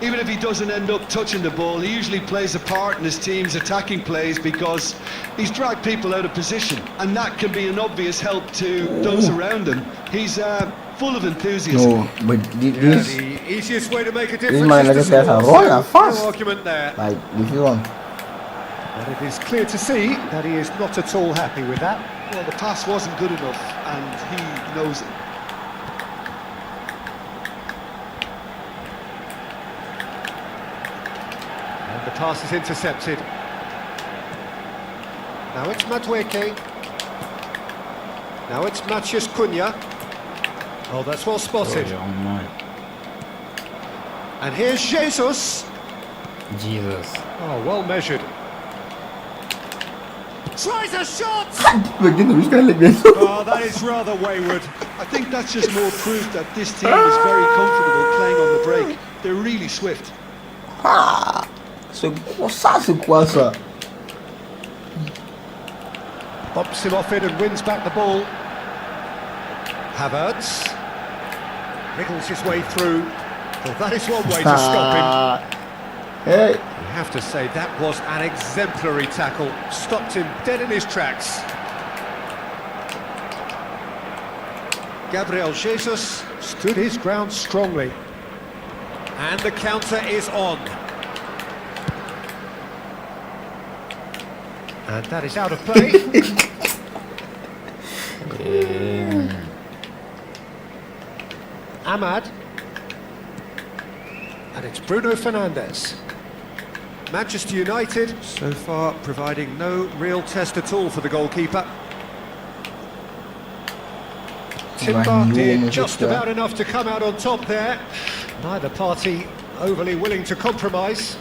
Even if he doesn't end up touching the ball, he usually plays a part in his team's attacking plays because he's dragged people out of position, and that can be an obvious help to those around him. He's full of enthusiasm. No, but Yeah, this, the easiest way to make a difference man, is like to I said, score. run and fast. No argument there. like, if you want. But it is clear to see that he is not at all happy with that. Well, the pass wasn't good enough, and he knows it. And the pass is intercepted. Now it's Madueke. Now it's Matheus Cunha. Oh, that's well spotted. And here's Jesus. Jesus. Oh, well measured. Tries a shot! Oh, that is rather wayward. I think that's just more proof that this team is very comfortable playing on the break. They're really swift. Ah, c'est quoi ça? Bumps him off it and wins back the ball. Havertz wriggles his way through. Well, that is one way to stop Hey, him. You have to say that was an exemplary tackle. Stopped him dead in his tracks. Gabriel Jesus stood his ground strongly. And the counter is on. And that is out of play. Ahmad. And it's Bruno Fernandes. Manchester United, so far, providing no real test at all for the goalkeeper. Timber did Raheem just Victor. about enough to come out on top there. Neither party overly willing to compromise.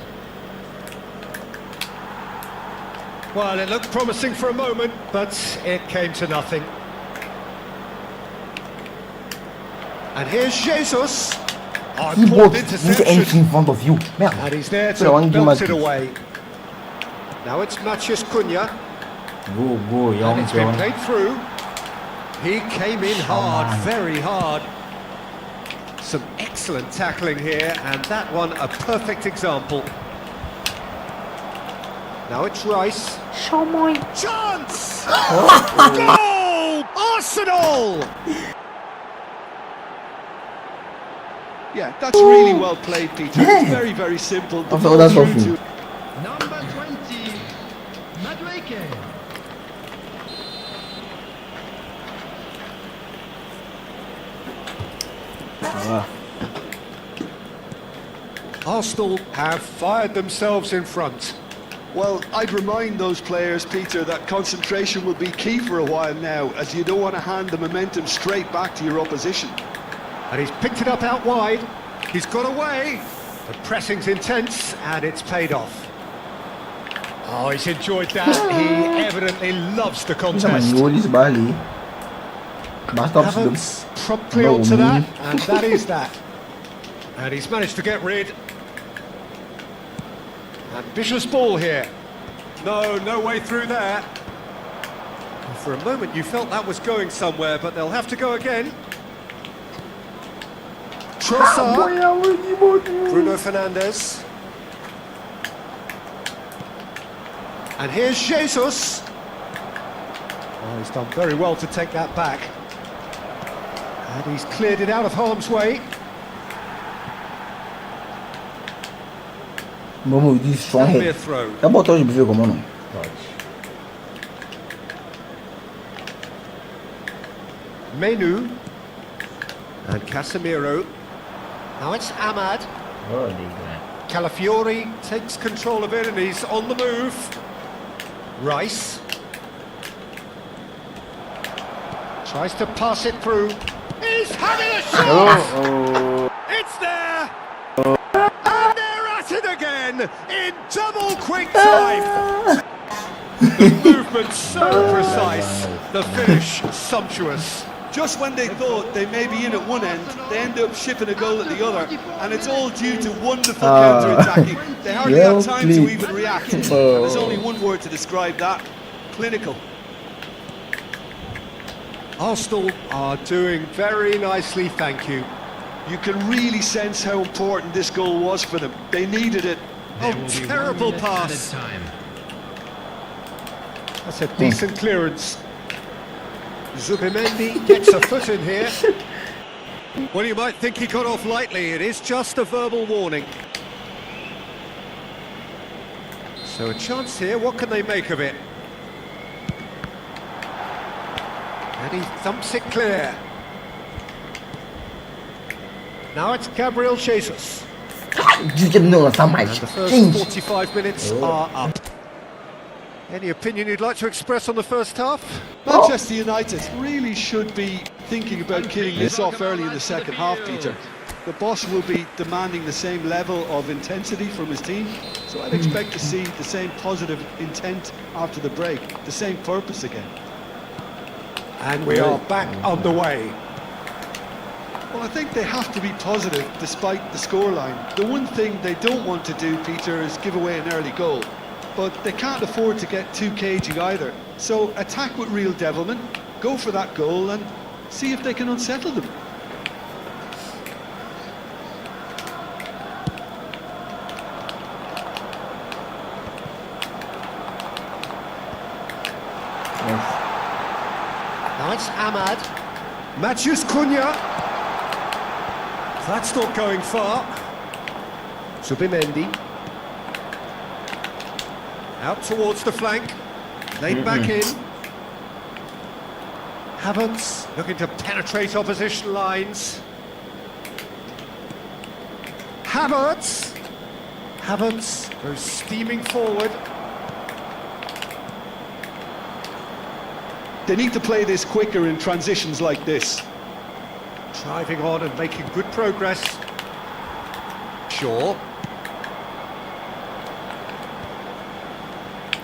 Well, it looked promising for a moment, but it came to nothing. And here's Jesus. Oh, He important bought this interception. entry in front of you. Merde. And he's there So I want to to give belt my it pick. away. Now it's Matheus Cunha, Go, and young it's been John. played through. He came in hard, very hard. Some excellent tackling here, and that one a perfect example. Now it's Rice. Chance! Goal! Arsenal! Yeah, that's really well played, Peter. It's very, very simple. The After ball that's through awful. to- Number 20, Madueke. Arsenal have fired themselves in front. Well, I'd remind those players, Peter, that concentration will be key for a while now, as you don't want to hand the momentum straight back to your opposition. And he's picked it up out wide. He's got away. The pressing's intense, and it's paid off. Oh, he's enjoyed that. He evidently loves the Bisa contest. manulis Bali. Basta Havertz promptly No, onto that, man. and that is that. And he's managed to get rid. Ambitious ball here. No way through there. For a moment you felt that was going somewhere, but they'll have to go again. Trossard, Bruno Fernandes. And here's Jesus. Oh, he's done very well to take that back. And he's cleared it out of harm's way. Vamos de strong That'll be a head. throw. É botar de ver como não. Menu. And Casemiro. Now it's Ahmad. Oh, big man. Calafiori takes control of it and he's on the move. Rice. Tries to pass it through. He's having a shot! It's there! And they're at it again in double quick time! The movement so precise, the finish sumptuous. Just when they thought they may be in at one end, they end up shipping a goal at the other, and it's all due to wonderful counter-attacking. They hardly well have time to played. even react. And there's only one word to describe that: clinical. Arsenal are doing very nicely, thank you. You can really sense how important this goal was for them. They needed it. There Oh, will be 1 terrible minute pass. added time. That's a decent clearance. Zubimendi gets a foot in here. Well, you might think he got off lightly. It is just a verbal warning. So a chance here. What can they make of it? And he thumps it clear. Now it's Gabriel Jesus. Diz não lançar mais. And the first Gente. 45 minutes are up. Any opinion you'd like to express on the first half? Manchester United really should be thinking about killing this off early in the second half, Peter. The boss will be demanding the same level of intensity from his team, so I'd expect to see the same positive intent after the break, the same purpose again. And we are back underway. Well, I think they have to be positive despite the scoreline. The one thing they don't want to do, Peter, is give away an early goal. But they can't afford to get too cagey either. So attack with real devilment, go for that goal and see if they can unsettle them. Now it's Ahmad. Matheus Cunha. That's not going far. Zubimendi. Out towards the flank. Laid back in. Havertz looking to penetrate opposition lines. Havertz. Havertz goes steaming forward. They need to play this quicker in transitions like this. Driving on and making good progress. Shaw.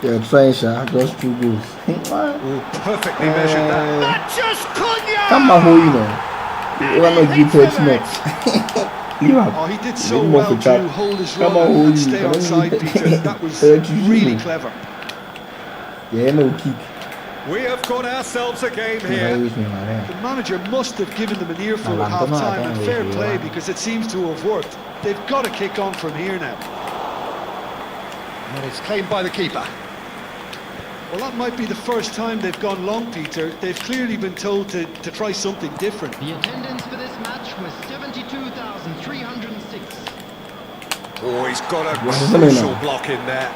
Yeah, trying, Sha. Just 2 goals. What? Oh, perfectly measured that. Matches Cunha! Come on, who you know? You are not give 30 minutes. You have. Oh, he did so Leave him off well the track. to hold his Come run on, and hold stay you. on Come on, side, you- Peter. That was 30 really you. clever. Yeah, no kick. We have got ourselves a game Yeah, here. wish me, man. The manager must have given them an earful Now, at Lantana, I half-time, think and we fair should play, win. because it seems to have worked. They've got to kick on from here now. And it's claimed by the keeper. Well, that might be the first time they've gone long, Peter. They've clearly been told to try something different. The attendance for this match was 72,306. Oh, he's got a What's his crucial name now? block in there.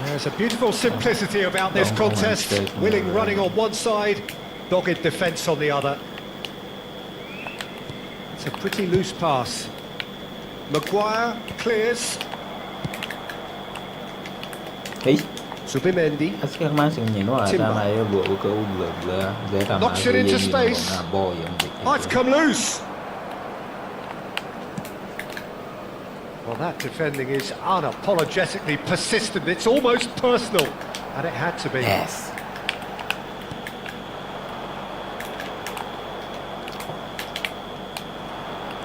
There's a beautiful simplicity about this Don't go on contest. straight, Willing man. running on one side, dogged defence on the other. It's a pretty loose pass. Maguire clears. Hey. Zubimendi. Asyik masih menyentuh Timber. ada maya buat ke udah dia tak Knocks it masuk into dia space. nak ball yang Oh, it's come loose. Well, that defending is unapologetically persistent. It's almost personal, and it had to be. yes.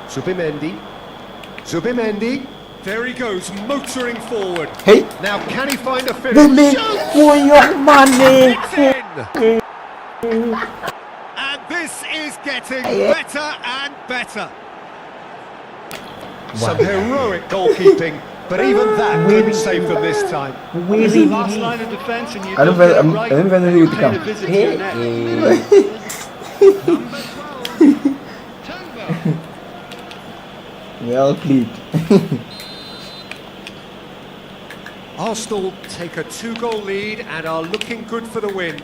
Zubimendi. Zubimendi. There he goes, motoring forward. Hey. Now, can he find a finish? Bumi. Shoots! For your money. It's in! And this is getting better and better. Some heroic goalkeeping, but even that couldn't save them this time. It's the last line of defence, and you I don't don't get find- it right. I don't find you it pay come. a visit to your net. Number 12, Turnbull. Well played. Arsenal take a 2-goal lead and are looking good for the win.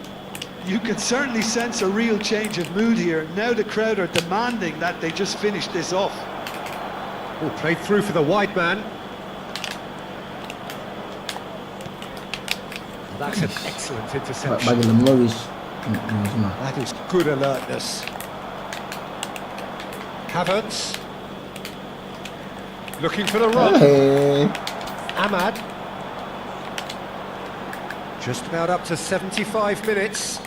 You can certainly sense a real change of mood here. Now the crowd are demanding that they just finish this off. Oh, played through for the wide man. Well, that's an excellent interception. Bagi Morris. That is good alertness. Havertz. Looking for the run. Hey. Ahmad. Just about up to 75 minutes.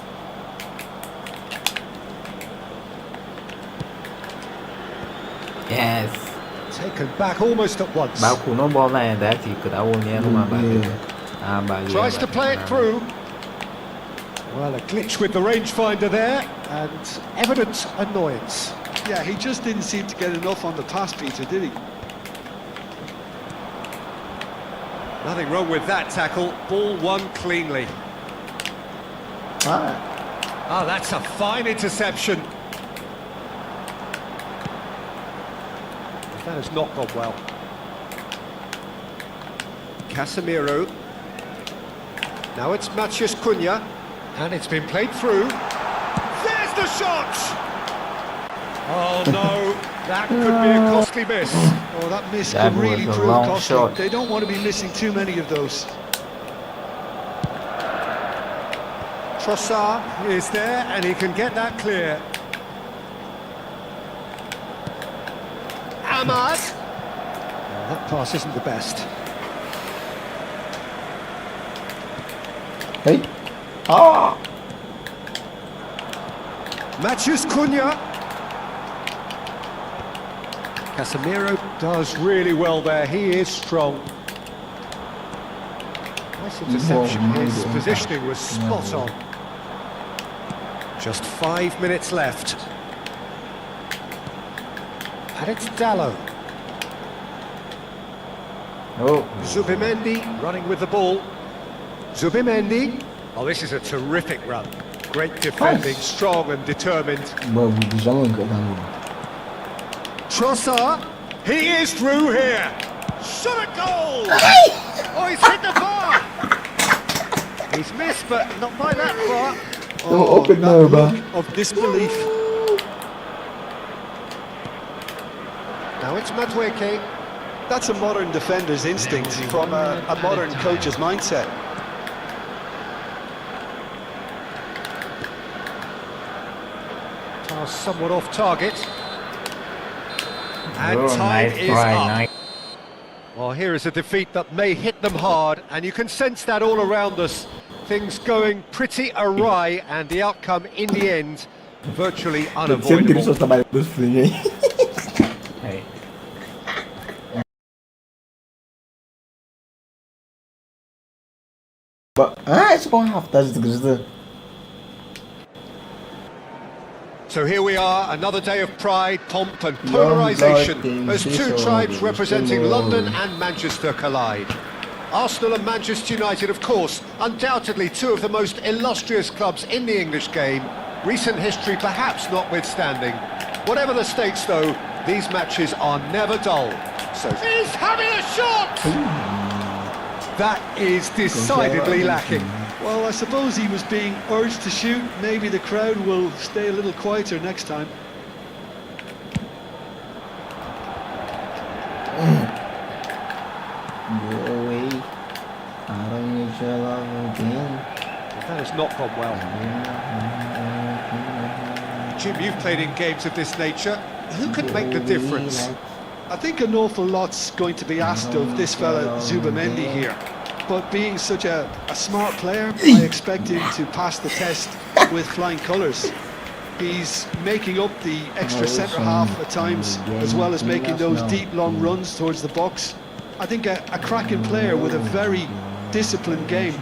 yes. Taken back almost at once. Bao kuno ball này đã thì cứ đau nhé đúng không bạn? Tries to play it through. Well, a glitch with the rangefinder there, and evident annoyance. Yeah, he just didn't seem to get enough on the pass, Peter, did he? Nothing wrong with that tackle. Ball won cleanly. Ah, that's a fine interception. That has not gone well. Casemiro. Now it's Matheus Cunha, and it's been played through. There's the shot! Oh no, that could be a costly miss. Oh, that miss That could really was a prove long costly. shot. They don't want to be missing too many of those. Trossard is there, and he can get that clear. Ahmad. Oh, that pass isn't the best. Hey. Ah. Matheus Cunha. Casemiro does really well there. He is strong. Nice interception. His positioning was spot on. Just 5 minutes left. And it's Dallo. Oh. Zubimendi running with the ball. Zubimendi. Oh, this is a terrific run. Great defending, strong and determined. Bro, we jammer que tá no. Trossard. He is through here. Shot a goal! Oh, he's hit the bar! He's missed, but not by that far. Oh, open that now, bro. look of disbelief. Now it's Madueke. That's a modern defender's instinct from a modern coach's mindset. Pass somewhat off target. And Oh, time nice is try, up. nice. Well, here is a defeat that may hit them hard, and you can sense that all around us. Things going pretty awry, and the outcome in the end virtually Sempre ele só unavoidable. trabalha com os filhos, hein? Hey. It's going half that's the So here we are, another day of pride, pomp and polarisation as two tribes representing London and Manchester collide. Arsenal and Manchester United, of course, undoubtedly two of the most illustrious clubs in the English game, recent history perhaps notwithstanding. Whatever the stakes though, these matches are never dull. So he's having a shot! That is decidedly lacking. Well, I suppose he was being urged to shoot. Maybe the crowd will stay a little quieter next time. Go away. I don't need your love again. That has not gone well. Jim, you've played in games of this nature. Who can make the difference? I think an awful lot's going to be asked of this fella Zubamendi here. But being such a smart player, I expect him to pass the test with flying colours. He's making up the extra centre half at times, as well as making those deep, long runs towards the box. I think a cracking player with a very disciplined game.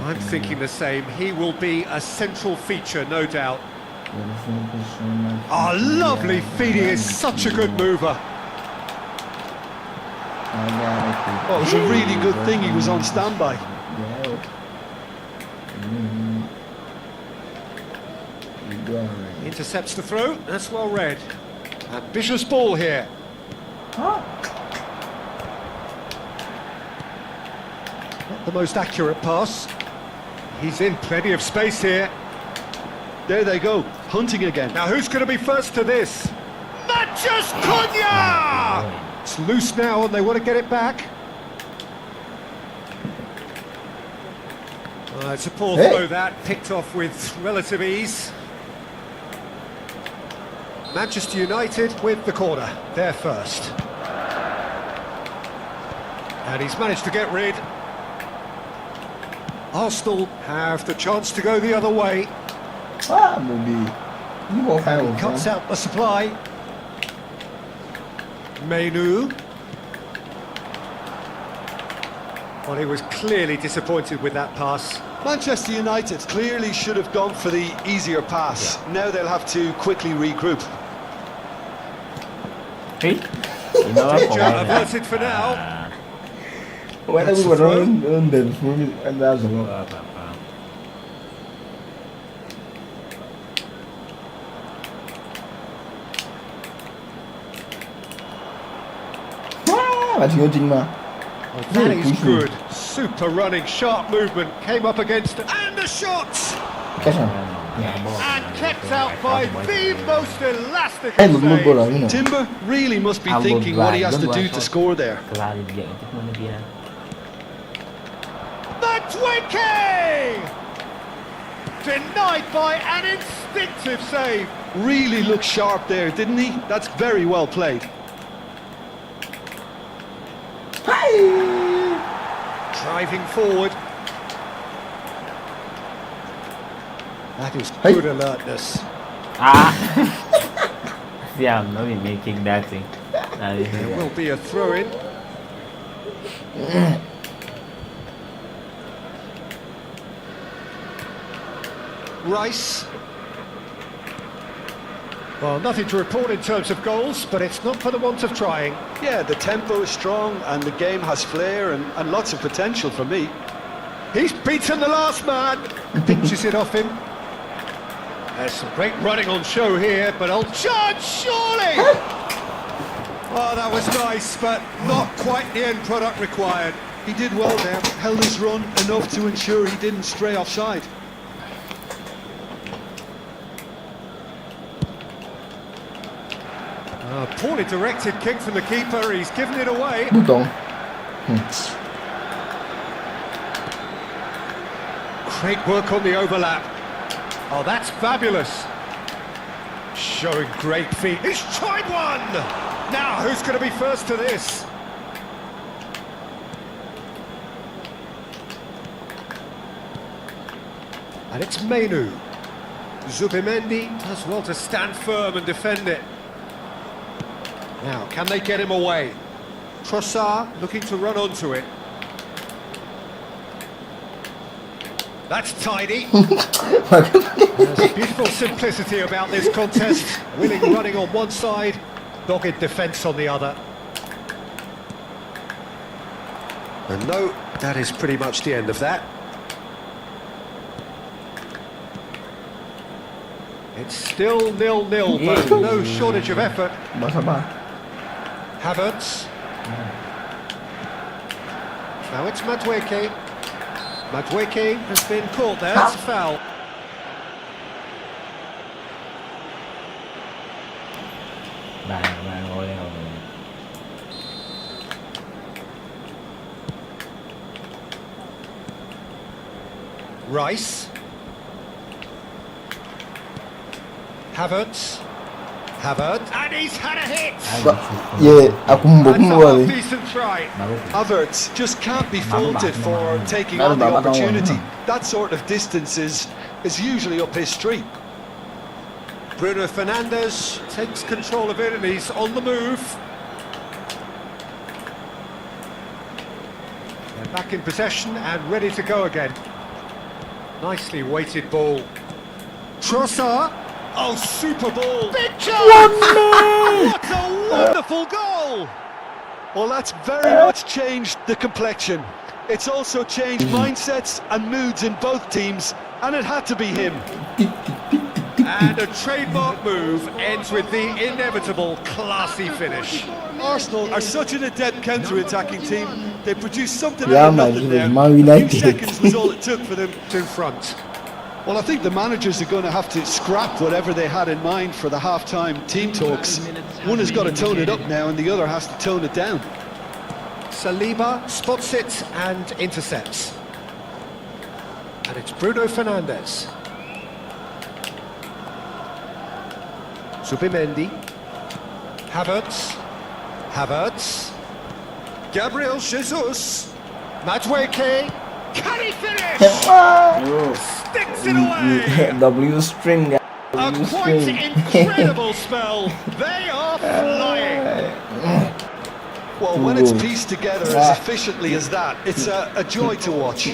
I'm thinking the same. He will be a central feature, no doubt. Oh, lovely feed. He is such a good mover. Well, it was a really good thing he was on standby. Intercepts the throw. That's well read. Ambitious ball here. Not the most accurate pass. He's in plenty of space here. There they go, hunting again. Now who's going to be first to this? Matches Cunha! It's loose now and they want to get it back. It's a poor throw that, picked off with relative ease. Manchester United with the corner, they're first. And he's managed to get rid. Arsenal have the chance to go the other way. And cuts out the supply. Menu. Well, he was clearly disappointed with that pass. Manchester United clearly should have gone for the easier pass. Now they'll have to quickly regroup. Hey. You know what? Danger averted for now. Whether we were on the phone and that's all. That's your thing, man. That is good. Super running, sharp movement. Came up against and the shots. And kept out by the most elastic save. Timber really must be thinking what he has to do to score there. Matweke! Denied by an instinctive save. Really looked sharp there, didn't he? That's very well played. Driving forward. That is good alertness. Yeah, I'm not even making that thing. There will be a throw-in. Rice. Well, nothing to report in terms of goals, but it's not for the want of trying. Yeah, the tempo is strong and the game has flair and lots of potential for me. He's beaten the last man. Pinches it off him. There's some great running on show here, but I'll judge, surely! Oh, that was nice, but not quite the end product required. He did well there, held his run enough to ensure he didn't stray offside. Poorly directed kick from the keeper, he's given it away. Great work on the overlap. Oh, that's fabulous. Showing great feet. He's tried one! Now, who's going to be first to this? And it's Menu. Zubimendi does well to stand firm and defend it. Now, can they get him away? Trossard looking to run onto it. That's tidy. There's a beautiful simplicity about this contest. Willing running on one side, dogged defence on the other. And no, that is pretty much the end of that. It's still 0-0, but no shortage of effort. Havertz. Now it's Madueke. Madueke has been caught there, it's a foul. Rice. Havertz. Havertz, and he's had a hit! Decent try. Havertz just can't be faulted for taking on the opportunity. That sort of distance is usually up his street. Bruno Fernandes takes control of it and he's on the move. They're back in possession and ready to go again. Nicely weighted ball. Trossard. Oh, super ball! Big chance! What a wonderful goal! Well, that's very much changed the complexion. It's also changed mindsets and moods in both teams, and it had to be him. And a trademark move ends with the inevitable classy finish. Arsenal are such an adept counter-attacking team. They produced something Yeah, out of man, nothing it there. was Man A United. few seconds was all it took for them. In front. Well, I think the managers are going to have to scrap whatever they had in mind for the half-time team talks. One has got to tone it up now and the other has to tone it down. Saliba spots it and intercepts. And it's Bruno Fernandes. Zubimendi. Havertz. Havertz. Gabriel Jesus. Madueke. Can he finish? Sticks it away! W string. A quite incredible spell. They are flying. Well, when it's pieced together as efficiently as that, it's a joy to watch.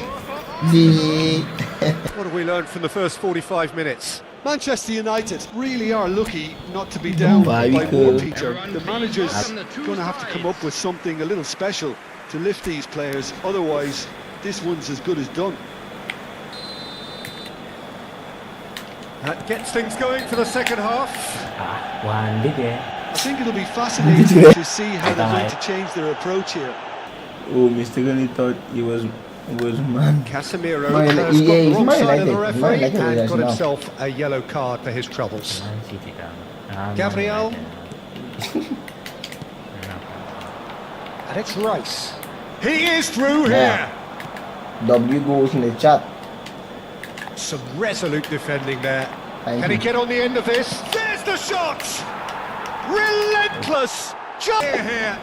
What have we learned from the first 45 minutes? Manchester United really are lucky not to be down by more, Peter. The manager's going to have to come up with something a little special to lift these players, otherwise this one's as good as done. That gets things going for the second half. I think it'll be fascinating to see how they're going to change their approach here. Oh, Mr. Gully thought he was man. Casemiro Man, has got the he's wrong Man side of the United. referee Man United and right got now. himself a yellow card for his troubles. Gabriel. And it's Rice. He is through here. W goes in the chat. Some resolute defending there. Thank Can he you. get on the end of this? There's the shot! Relentless! Just here.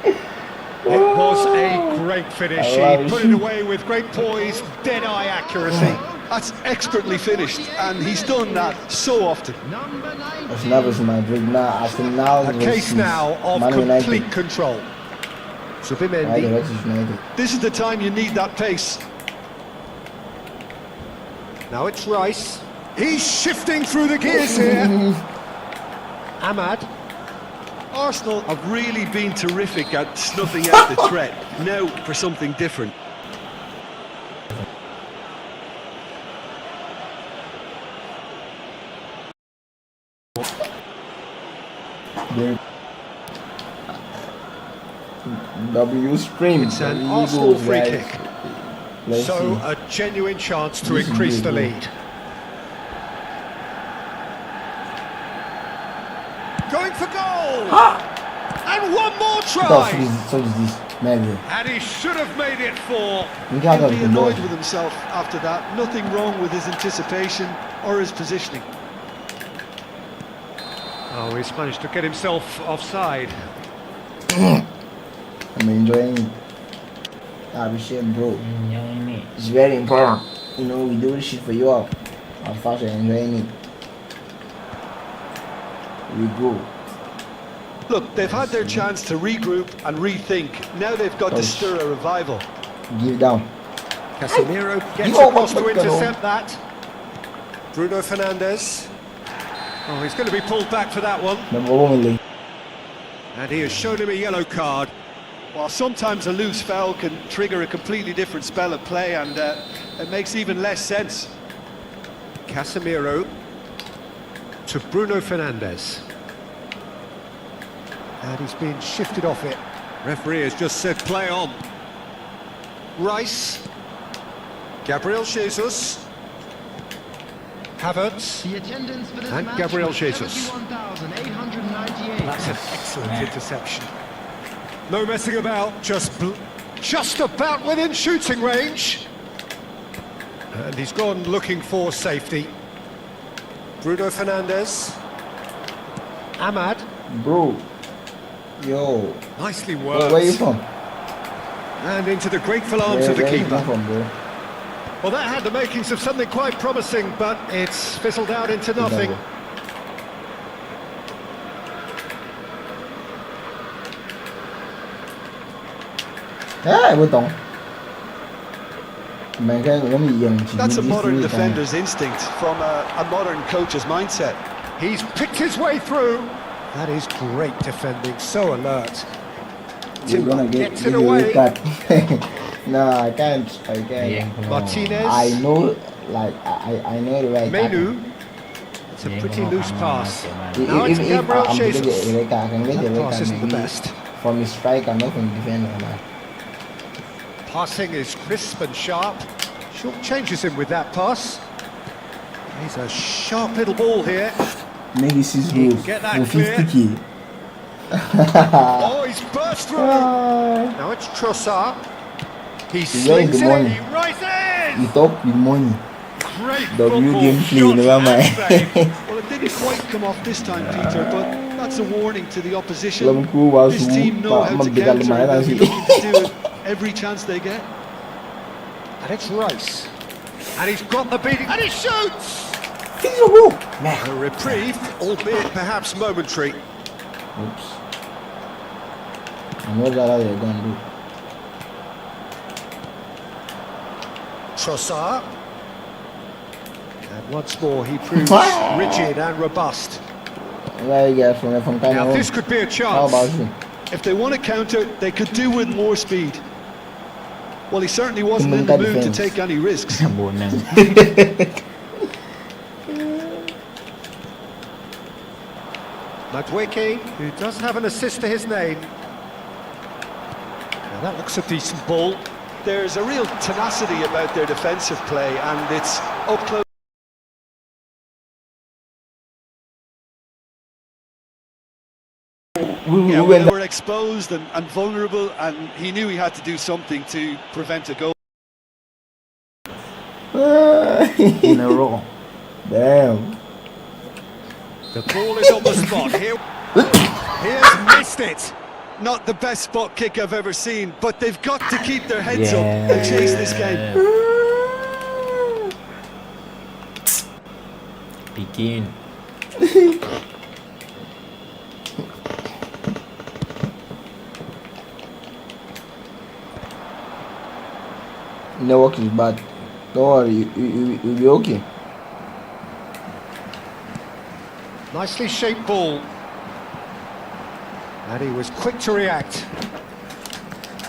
It was a great finish. He put it away with great poise, dead-eye accuracy. That's expertly finished, and he's done that so often. Arsenal versus Madrid now. Arsenal A case versus now of Man complete United. control. United Zubimendi. versus United. This is the time you need that pace. Now it's Rice. He's shifting through the gears here. Ahmad. Arsenal have really been terrific at snuffing out the threat. Now for something different. W string. It's an W Arsenal goes, free guys. kick. Let's So see. a genuine chance to This is increase good, the bro. lead. Going for goal! And one more try! So is this. Maybe. And he should have made it four. We got He'll that be from annoyed both. with himself after that. Nothing wrong with his anticipation or his positioning. Oh, he's managed to get himself offside. I'm enjoying it. I appreciate, bro. Enjoying it. It's very important. You know, we do this shit for you all. I'm fast enjoying it. We go. Look, they've had their chance to regroup and rethink. Now they've got to stir a revival. Give down. Casemiro gets You know across what, to Bruno? intercept that. Bruno Fernandes. Oh, he's going to be pulled back for that one. Number one, Lee. And he has shown him a yellow card. While sometimes a loose foul can trigger a completely different spell of play, and it makes even less sense. Casemiro to Bruno Fernandes. And he's been shifted off it. Referee has just said play on. Rice. Gabriel Jesus. Havertz. The attendance for this And match Gabriel was Jesus. 71,898. That's an excellent interception. No messing about, just about within shooting range. And he's gone looking for safety. Bruno Fernandes. Ahmad. Bro. Yo. Nicely worked. Where are you from? And into the grateful arms of the Where you keeper. from, bro? Well, that had the makings of something quite promising, but it's fizzled out into nothing. Hey, what the? That's a modern defender's instinct from a modern coach's mindset. He's picked his way through. That is great defending, so alert. You're gonna get Gets it away. No, I can't. Martinez. I know, like I know the right. Menu. It's a pretty loose pass. If Now it's Gabriel I'm going to Jesus. get Eureka, I can get That Eureka pass isn't the maybe best. from the striker, not from the defender. Man. Passing is crisp and sharp. Short changes him with that pass. He's a sharp little ball here. Maybe 6 He can goals get that for 50k. Oh, he's burst through. Now it's Trossard. He slings the it. money. He rises. You talk with money. Great W football game play, shot never and mind. save. Well, it didn't quite come off this time, Peter, but that's a warning to the opposition. Liverpool was This team know how to counter, and they'll be looking to do it every chance they get. And it's Rice. And he's got the beating. And he shoots. A reprieve, albeit perhaps momentary. Oops. And what are they going to do? Trossard. And once more he proves rigid and robust. Where you get from Now this could be a How chance. about you? If they want to counter, they could do with more speed. Well, he certainly wasn't in the mood to Defense. take any risks. Madueke, who does have an assist to his name. Now that looks a decent ball. There's a real tenacity about their defensive play, and it's up close. Yeah, went they were exposed and vulnerable, and he knew he had to do something to prevent a goal. in a row. Damn. The ball is on the spot. Here, he has missed it. Not the best spot kick I've ever seen, but they've got to keep their heads up and chase this game. Begin. Network is bad. Don't worry, you'll be okay. Nicely shaped ball. And he was quick to react.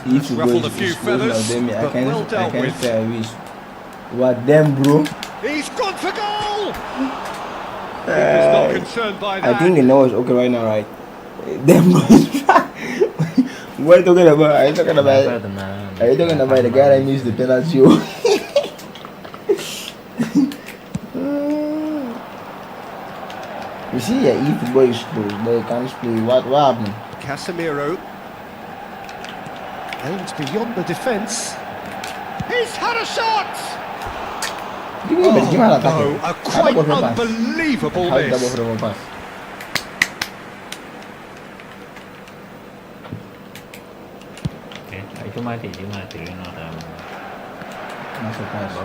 If you Ruffled go a few to school now, feathers, then I but can, well dealt I can with. say I wish. What them, bro? He's gone for goal! He's not concerned by that. I think the network is okay right now, right? Them boys. What are you talking about? Are you talking about? Are you talking about the guy that missed the penalty? You see, yeah, Efootbal is close, but you can't play. What happened? Casemiro aims beyond the defence. He's had a shot! Give me a No, a quite unbelievable How double miss. from a pass? United are not Not surprised.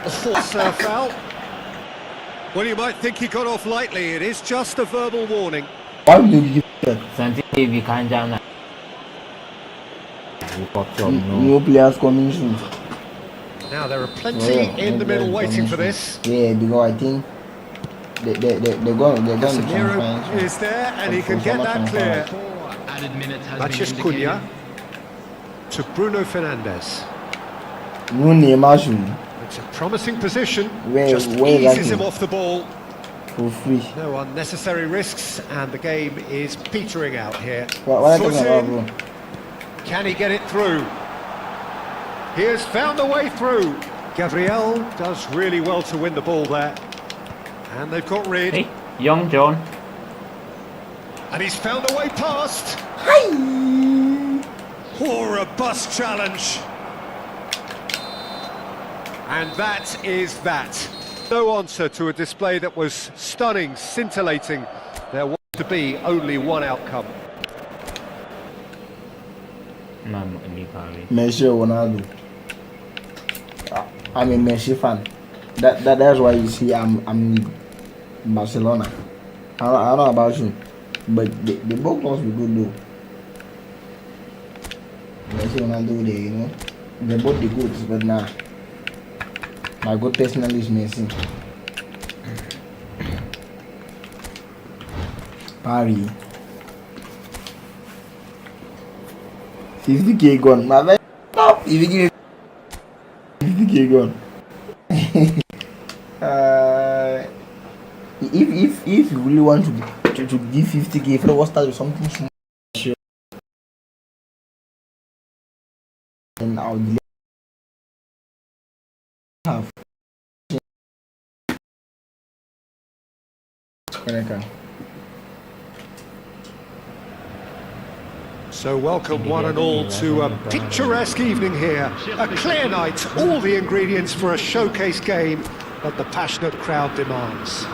A forced foul. Well, you might think he got off lightly. It is just a verbal warning. Why would you give that? Something we can't jam. New players coming soon. Now there are plenty in the middle waiting for this. Yeah, because I think they're going to Casemiro try is there and he can get that clear. 4 added minutes has Mathias been Cunha indicated. to Bruno Fernandes. no name soon It's a promising position. Where Just exactly? eases him off the ball. for free. No unnecessary risks, and the game is petering out here. What are you Foot talking about, in. bro? Can he get it through? He has found a way through. Gabriel does really well to win the ball there. And they've got rid. Hey, young John. And he's found a way past. Or a bus challenge. And that is that. No answer to a display that was stunning, scintillating. There was to be only one outcome. Messi or Ronaldo. I'm a Messi fan. That's why you see I'm in Barcelona. I don't know about you, but the both must be good though. Messi, Ronaldo, they're both the goods, but nah. My good personally is Messi. Paris. 50k gone. My man, stop. If you give me 50k gone. If you really want to give 50k, if you want to start with something small, sure. Then I'll delay. Have. Correct. So welcome one and all to a picturesque evening here. A clear night, all the ingredients for a showcase game that the passionate crowd demands.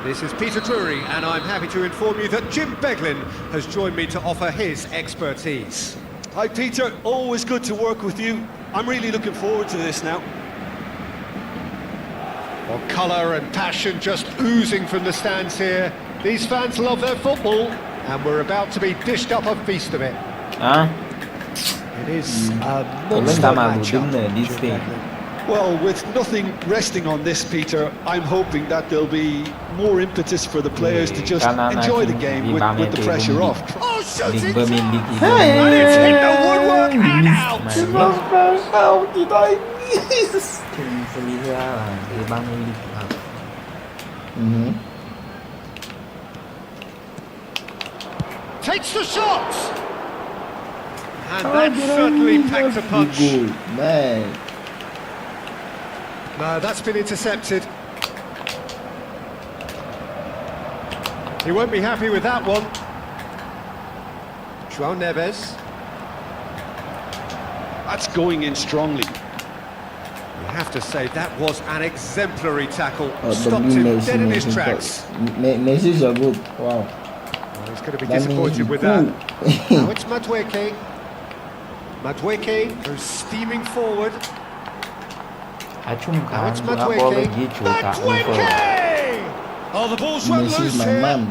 This is Peter Drury, and I'm happy to inform you that Jim Beglin has joined me to offer his expertise. Hi, Peter. Always good to work with you. I'm really looking forward to this now. Well, colour and passion just oozing from the stands here. These fans love their football, and we're about to be dished up a feast of it. Huh? It is a Tôi monster lên mà matchup. đứng this Jim thing. Beglin. Well, with nothing resting on this, Peter, I'm hoping that there'll be more impetus for the players to just enjoy the game with the pressure off. Oh, shooting! League Berlin League And it's hit the woodwork and out! How did I miss? Takes the shot! And that certainly packed a punch. Goal, man. No, that's been intercepted. He won't be happy with that one. João Neves. That's going in strongly. You have to say that was an exemplary tackle. Oh, Stopped him dead in his tracks. Messi is a good. Wow. Well, he's going to be That means disappointed he's with cool. that. Now it's Madueke. Madueke goes steaming forward. Now it's Madueke. Madueke! Oh, the ball's run Messi is loose my here. man.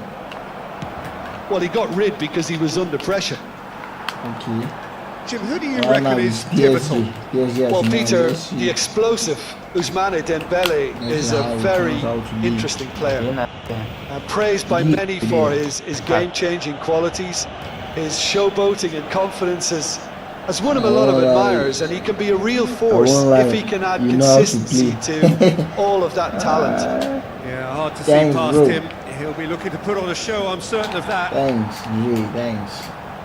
Well, he got rid because he was under pressure. Okay. Jim, who do you Right now reckon it's is pivotal? PSG. PSG, Well, man, Peter, PSG. the explosive Ousmane Dembele Yes, is a how he very comes out to lead. interesting player. Praised by He- many he for is. his game-changing qualities. His showboating and confidence has won him a lot of admirers, and he can be a real force won't lie, if he can add you know how to consistency play. to all of that talent. Yeah, hard to see Thanks, past bro. him. He'll be looking to put on a show, I'm certain of that. Thanks, Dre, thanks.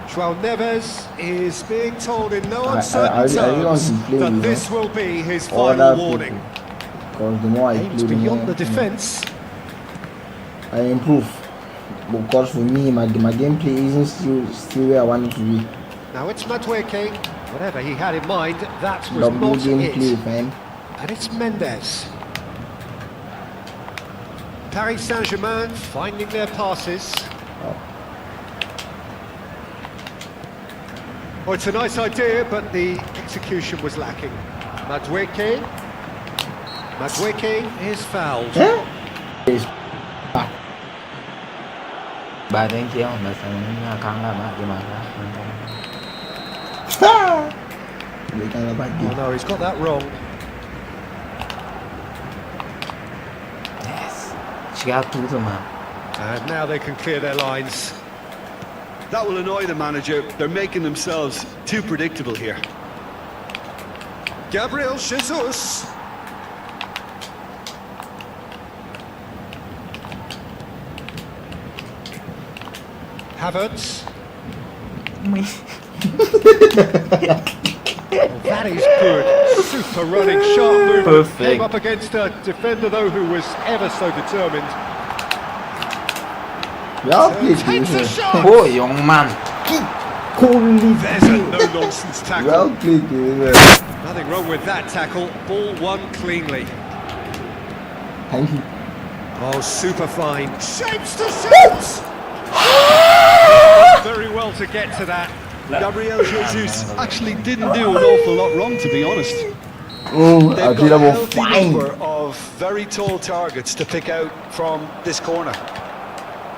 João Neves is being told in no I uncertain really want terms to play that with this him. will be his All final that warning. Because the more I Aims play, the beyond more the defence. I improve. Because for me, my gameplay isn't still where I want it to be. Now it's Madueke. Whatever he had in mind, that was Double not gameplay, it. man. And it's Mendes. Paris Saint-Germain finding their passes. Oh, it's a nice idea, but the execution was lacking. Madueke is fouled. Bà đánh chéo là sang kháng là bạn cái mà Người ta là bạn gì? Oh no, he's got that wrong. yes chỉ got two thôi mà. And now they can clear their lines. That will annoy the manager. They're making themselves too predictable here. Gabriel Jesus. Havertz. Oh, that is good. Super running, sharp movement. Perfect. Came up against a defender though who was ever so determined. Well played, Takes a shot. Ôi young man. Holy There's a no-nonsense tackle. well played, Nothing wrong with that tackle. Ball won cleanly. Thank you. Oh, super fine. Shapes to shoot! Very well to get to that. Gabriel Jesus actually didn't do an awful lot wrong, to be honest. Oh, They've got a available healthy fine. number of very tall targets to pick out from this corner.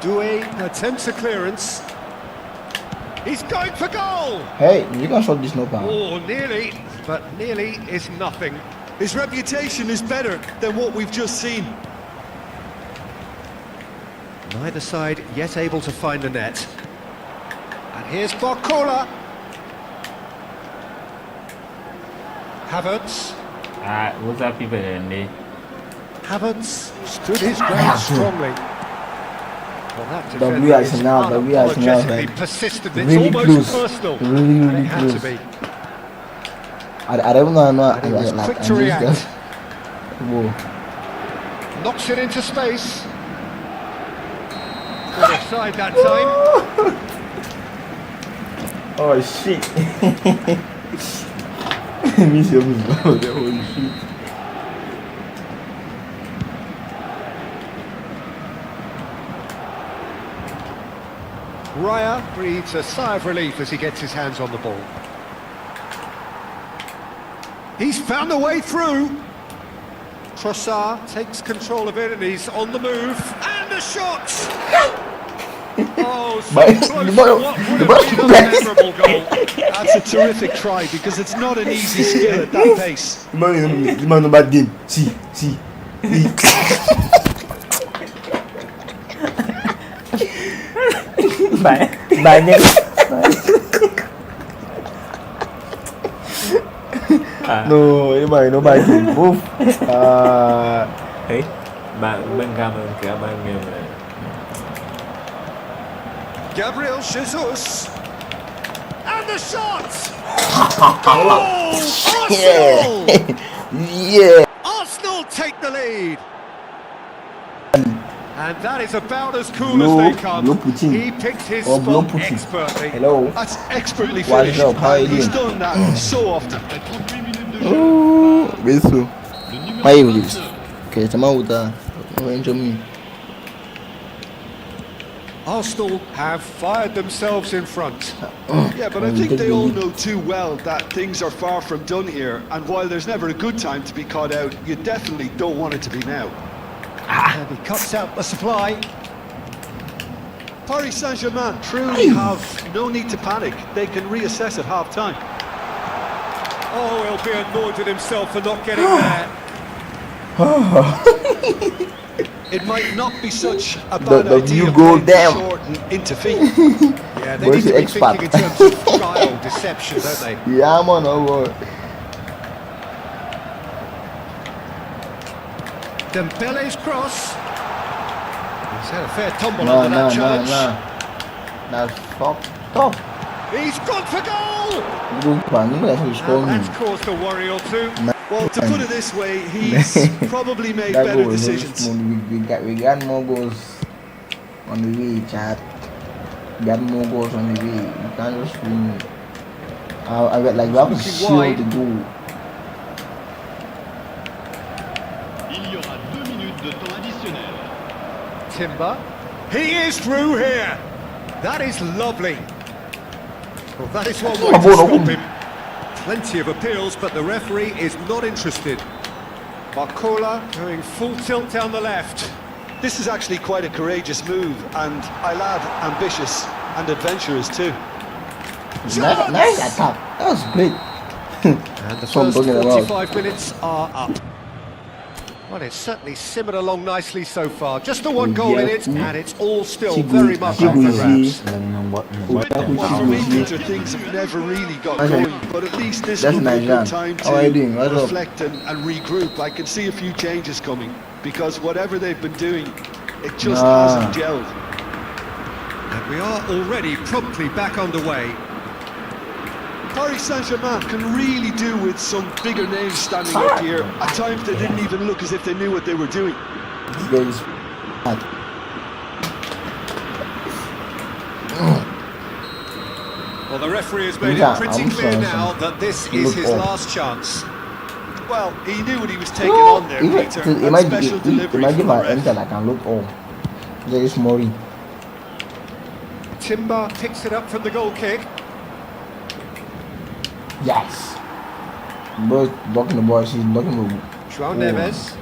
Doué attempts a clearance. He's going for goal! Hey, you can shot this no power. Oh, nearly, but nearly is nothing. His reputation is better than what we've just seen. Neither side yet able to find the net. And here's Barcola. Havertz. What's up people đi. Havertz stood his ground strongly. Well, that The defender reaction is now, the reaction now, unapologetically man. persistent. It's Really almost close. personal. Really, And really it had to close. be. I don't know, And he was quick to react. Whoa. Knocks it into space. Got offside that time. Oh shit. Miss you, holy shit. Raya breathes a sigh of relief as he gets his hands on the ball. He's found a way through. Trossard takes control of it and he's on the move. And a shot! Oh, so But- close to but- what would but- have been a memorable goal. That's a terrific try because it's not an easy skill at that pace. The man no bad game. See. Banyak. No, ini mah no bad game. Move. Hey, bạn bên camera cả bao nhiêu rồi. Gabriel Jesus. And the shot! Goal! Arsenal! Yeah. Arsenal take the lead. And that is about as cool Blow- as they come. blow Putin. He picked his Or blow spot Putin. expertly. Hello. That's expertly What's finished. up? How you He's doing? done that so often. Après 38 minutes de jeu, Oh, beso. le numéro Why you 22, this? Okay, sama uta. Enjoy me. Arsenal have fired themselves in front. Yeah, but I think they all know too well that things are far from done here. And while there's never a good time to be caught out, you definitely don't want it to be now. And he cuts out the supply. Paris Saint-Germain truly have no need to panic. They can reassess at half-time. Oh, he'll be annoyed with himself for not getting there. It might not be such a bad The idea view go playing down. short and into feet. Yeah, they Where's need to the be expert? thinking in terms of guile, deception, don't they? Yeah, man. Oh, boy. Dembele's cross. He's had a fair tumble No, under that challenge. That's fucked up. He's gone for goal! Good man, you guys will score And me. that's caused a worry or two. Well, to put it this way, he's probably made That better goal is very decisions. smooth. We got more goals on the way, chat. We got more goals on the way. You can't just win. I got like we have to Looking seal wide. the goal. il y aura 2 minutes de temps additionnel. Timber. He is through here. That is lovely. Well, that is one way to stop him. Plenty of appeals, but the referee is not interested. Barcola going full tilt down the left. This is actually quite a courageous move, and I'll add ambitious and adventurous too. Nice attack. That was great. And the So I'm first talking about. 45 minutes are up. Well, it's certainly simmered along nicely so far. Just the one goal in it, and it's all still very much up for grabs. Well, for me, Peter, things have never really got going, but at least this That's will be a Nigerian. good time How are you doing? to What's up? reflect and regroup. I can see a few changes coming, because whatever they've been doing, it just hasn't gelled. And we are already promptly back underway. Paris Saint-Germain can really do with some bigger names standing up here. At times they didn't even look as if they knew what they were doing. This guy is mad. Well, the referee has made Yeah, it pretty I'm clear sorry, now son. that this Look is his up. last chance. Well, he knew what he was taking on there, Peter. And special delivery Imagine from the if I ref. enter, I can look all. There is Mori. Timber picks it up from the goal kick. Yes. Bro, blocking the ball. She's blocking the ball. João Neves.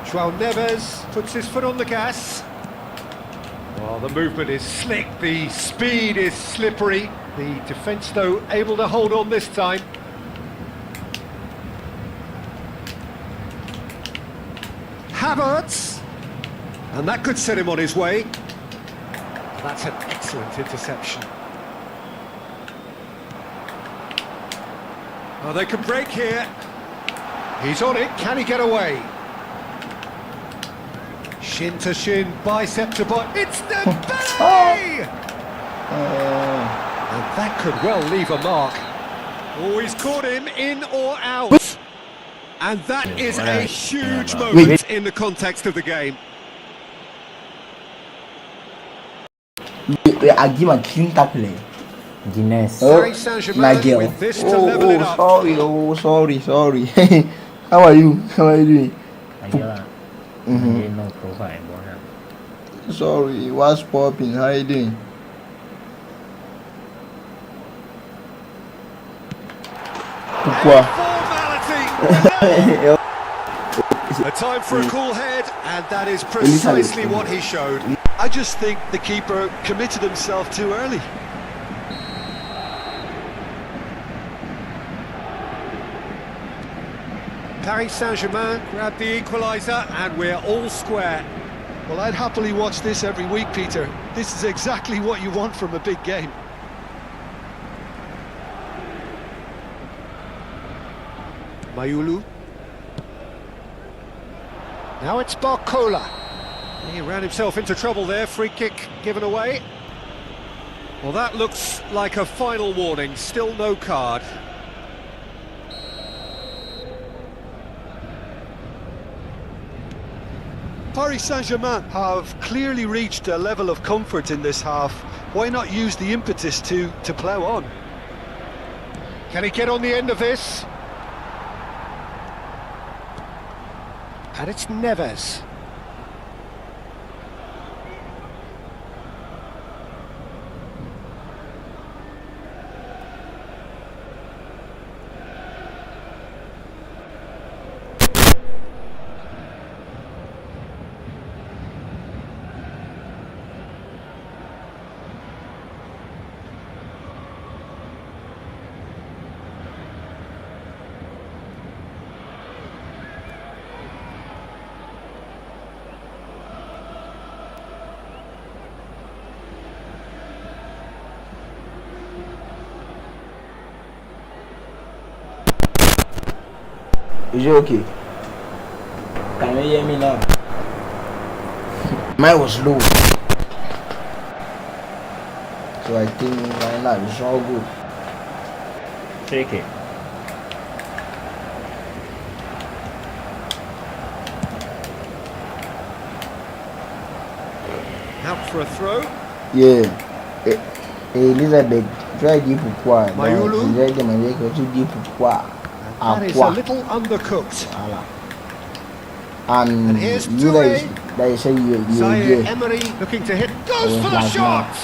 João Neves puts his foot on the gas. Well, the movement is slick, the speed is slippery. The defence, though, able to hold on this time. Havertz. And that could set him on his way. That's an excellent interception. Oh, they can break here. He's on it. Can he get away? Shin to shin, bicep to bicep. It's Dembele! And that could well leave a mark. Oh, he's caught him in or out. And that is a huge moment in the context of the game. I give a clean tackle. Guinness. Paris Saint-Germain Nigel. with this to level it up. Sorry. How are you doing? Aja. Dia no profile bona. Sorry, what's popping? How you doing? Pourquoi? Formality! A time for a cool head, and that is precisely what he showed. I just think the keeper committed himself too early. Paris Saint-Germain grabbed the equaliser, and we're all square. Well, I'd happily watch this every week, Peter. This is exactly what you want from a big game. Mayulu. Now it's Barcola. He ran himself into trouble there, free kick given away. Well, that looks like a final warning, still no card. Paris Saint-Germain have clearly reached a level of comfort in this half. Why not use the impetus to plough on? Can he get on the end of this? And it's Neves. Is it okay? Can you hear me now? Mine was low. So I think right now it's all good. Take it. Out for a throw. Yeah. Elizabeth, try deep pourquoi. Mayulu. Deep pourquoi. That is a little undercooked. And here's you Touré. guys say you Zaire yeah. Emery looking to hit. Goes Oh, for the like shot!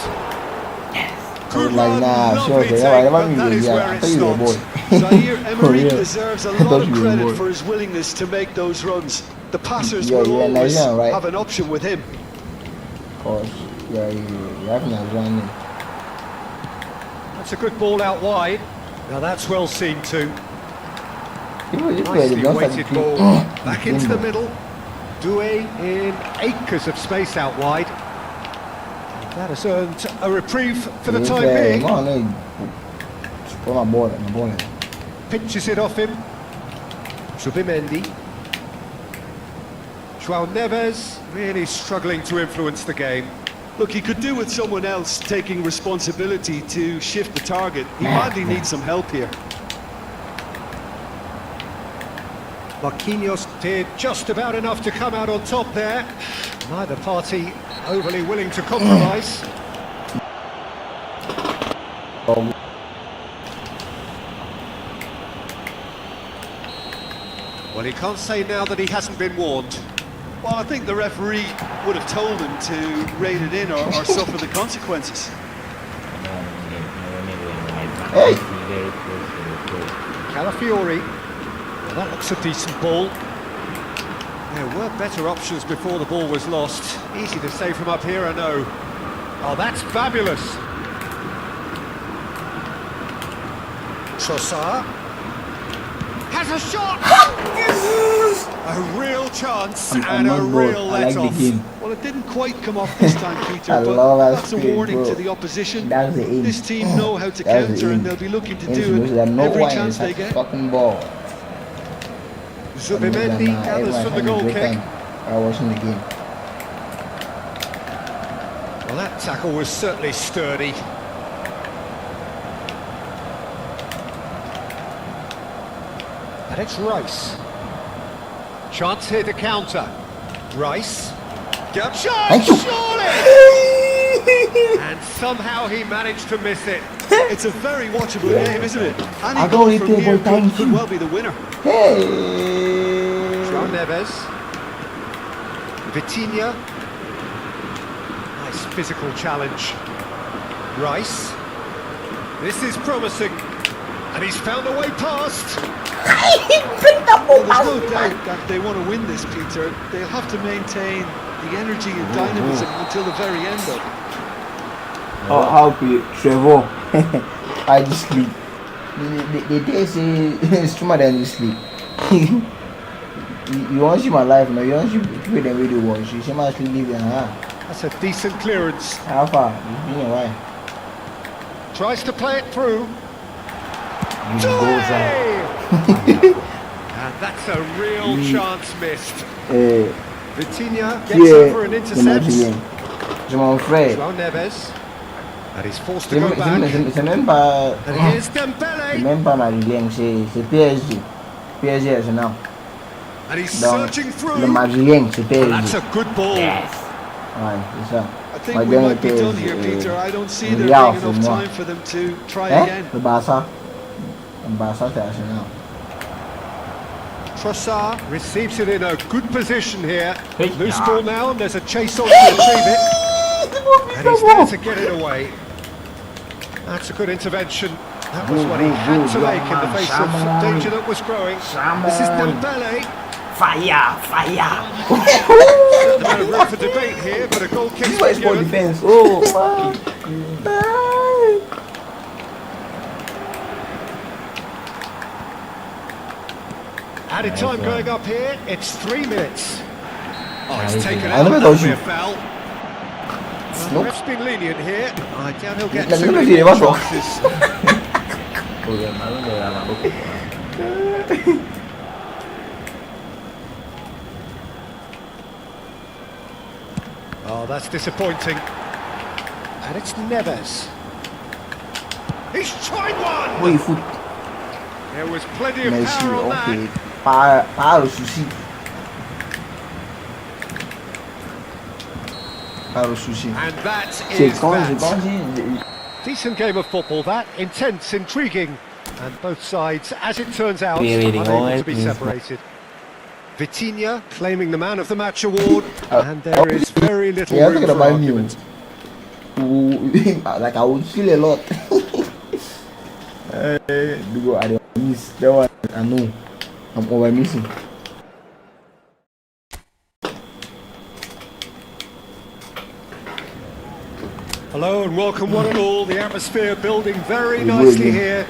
Yes. Good like, run, nah, lovely sure, take, okay, but that is yeah, where I it thought you were a boy. stopped. Zaire Emery real. deserves a I lot thought of you were a credit boy. for his willingness to make those runs. The passers Yeah, will you're a always Nigerian, right? have an option with him. Of course, yeah, you have Nigerian name. That's a good ball out wide. Now that's well seen too. People they Nicely don't start weighted to ball. think, Back into the middle. Doué in acres of space out wide. That has earned a reprieve for the time being. No, no, put my ball. Pinches it off him. Subimendi. João Neves really struggling to influence the game. Look, he could do with someone else taking responsibility to shift the target. He badly needs some help here. Marquinhos did just about enough to come out on top there. Neither party overly willing to compromise. Well, he can't say now that he hasn't been warned. Well, I think the referee would have told him to rein it in or suffer the consequences. Hey! Very close to the goal. Calafiori. Well, that looks a decent ball. There were better options before the ball was lost. Easy to say from up here, I know. Oh, that's fabulous. Trossard has a shot. A real chance I'm and a not bored. real I like let-off. the game. Well, it didn't quite come off this time, Peter, I but love that that's a spirit, warning bro. to the opposition. That's the aim. This team know how to That's the counter, and aim. they'll be looking to Aim do to lose that it no every one chance is they that get. fucking ball. Zubimendi gathers from the goal kick. I was watching the game. Well, that tackle was certainly sturdy. And it's Rice. Chance here to counter. Rice. Jump shot! Thank you. Surely! And somehow he managed to miss it. It's a very watchable game, isn't it? Any I goal don't from think here we'll thank could you. well be the winner. Hey! João Neves. Vitinha. Nice physical challenge. Rice. This is promising. And he's found a way past. Well, there's no doubt that they want to win this, Peter. They'll have to maintain the energy and dynamism until the very end, though. Oh, how be Trevor? I just sleep. They say it's true than you sleep. You want to see my life now. You want to see people that really watch. You see my sleep living. That's a decent clearance. How far? You been away. Tries to play it through. You goes out. And that's a real chance missed. Vitinha gets over and intercepts. Mon frère. João Neves. And he's forced to go back. C'est même pas. And here's Dembele. C'est même pas Madrilène, c'est PSG. PSG is now. And he's Donc, searching through. le Madrilène, c'est Well, that's PSG. a good ball. Yes. Ouais, c'est ça. I think we might be done here, Peter. I don't see there being Real, enough c'est moi. time for them to try Eh? again. Le Barça. Le Barça, c'est Arsenal. Trossard receives it in a good position here. Hey. Loose ball now, and there's a chase on to retrieve it. And he's there to get it away. That's a good intervention. That was what he had to make in the face of danger that was growing. This is Dembele. Fire! Fire! A bit of room for debate here, but a goal kick's This is been for given. defense. Oh, Added time going up here, it's 3 minutes. Oh, it's taken I out, never that'll told be you. a foul. Nope. Ref's been lenient here. I doubt he'll get Let too me many see, more what's wrong? chances. Porque el balón de la mano. Oh, that's disappointing. And it's Neves. He's tried one! Oui, foot. There was plenty of Merci, power on ok. that. Pas le souci. Pas le souci. And that C'est is quand that. Decent game of football, that. Intense, intriguing. And both sides, as it turns out, Really, unable to be always. separated. Vitinha claiming the Man of the Match award. Oh, And there is very little Yeah, I room think for about argument. like I would feel a lot. Because I don't miss that one. I know I'm over missing. Hello and welcome one and all. The atmosphere building very nicely here.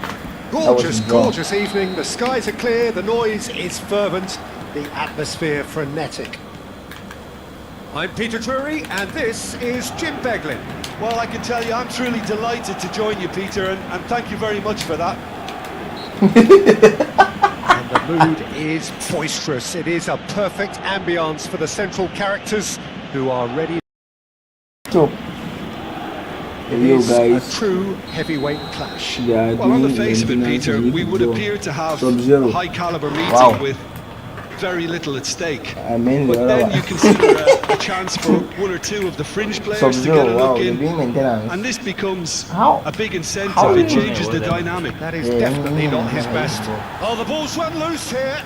Gorgeous, gorgeous evening. The skies are clear, the noise is fervent, the atmosphere frenetic. I'm Peter Drury and this is Jim Beglin. Well, I can tell you, I'm truly delighted to join you, Peter, and thank you very much for that. And the mood is boisterous. It is a perfect ambience for the central characters who are ready. So, It hello is guys. a true heavyweight clash. Yeah, Well, on the face of it, Peter, we would appear to have a high-caliber meeting with very little at stake. I mean, But then you consider a chance for one or two of the fringe players to get a look in, and this becomes a big incentive. It changes the dynamic. That is definitely not his best. Oh, the ball's run loose here.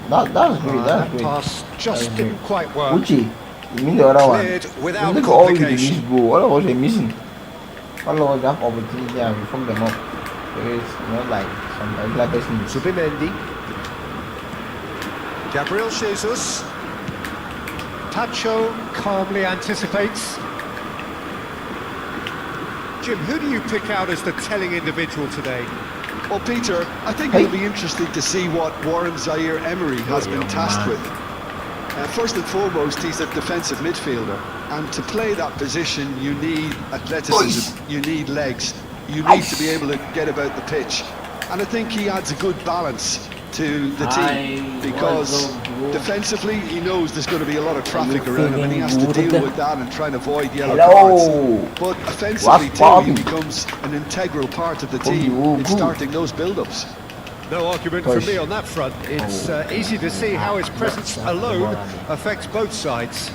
That's great, that's That great. pass just didn't quite work. Uchi, you mean the other one? Cleared without Look at all the complication. release bro. All of us are missing. All of us have opportunity and we form them up. So it's not like some regular person. Zubimendi. Gabriel Jesus. Pacho calmly anticipates. Jim, who do you pick out as the telling individual today? Well, Peter, I think it'll be interesting to see what Warren Zaire Emery has been tasked with. First and foremost, he's a defensive midfielder, and to play that position you need athleticism, you need legs, you need to be able to get about the pitch, and I think he adds a good balance to the team, because defensively he knows there's going to be a lot of traffic around him and he has to deal with that and try and avoid yellow cards. But offensively too, he becomes an integral part of the team in starting those build-ups. No argument from me on that front. It's easy to see how his presence alone affects both sides.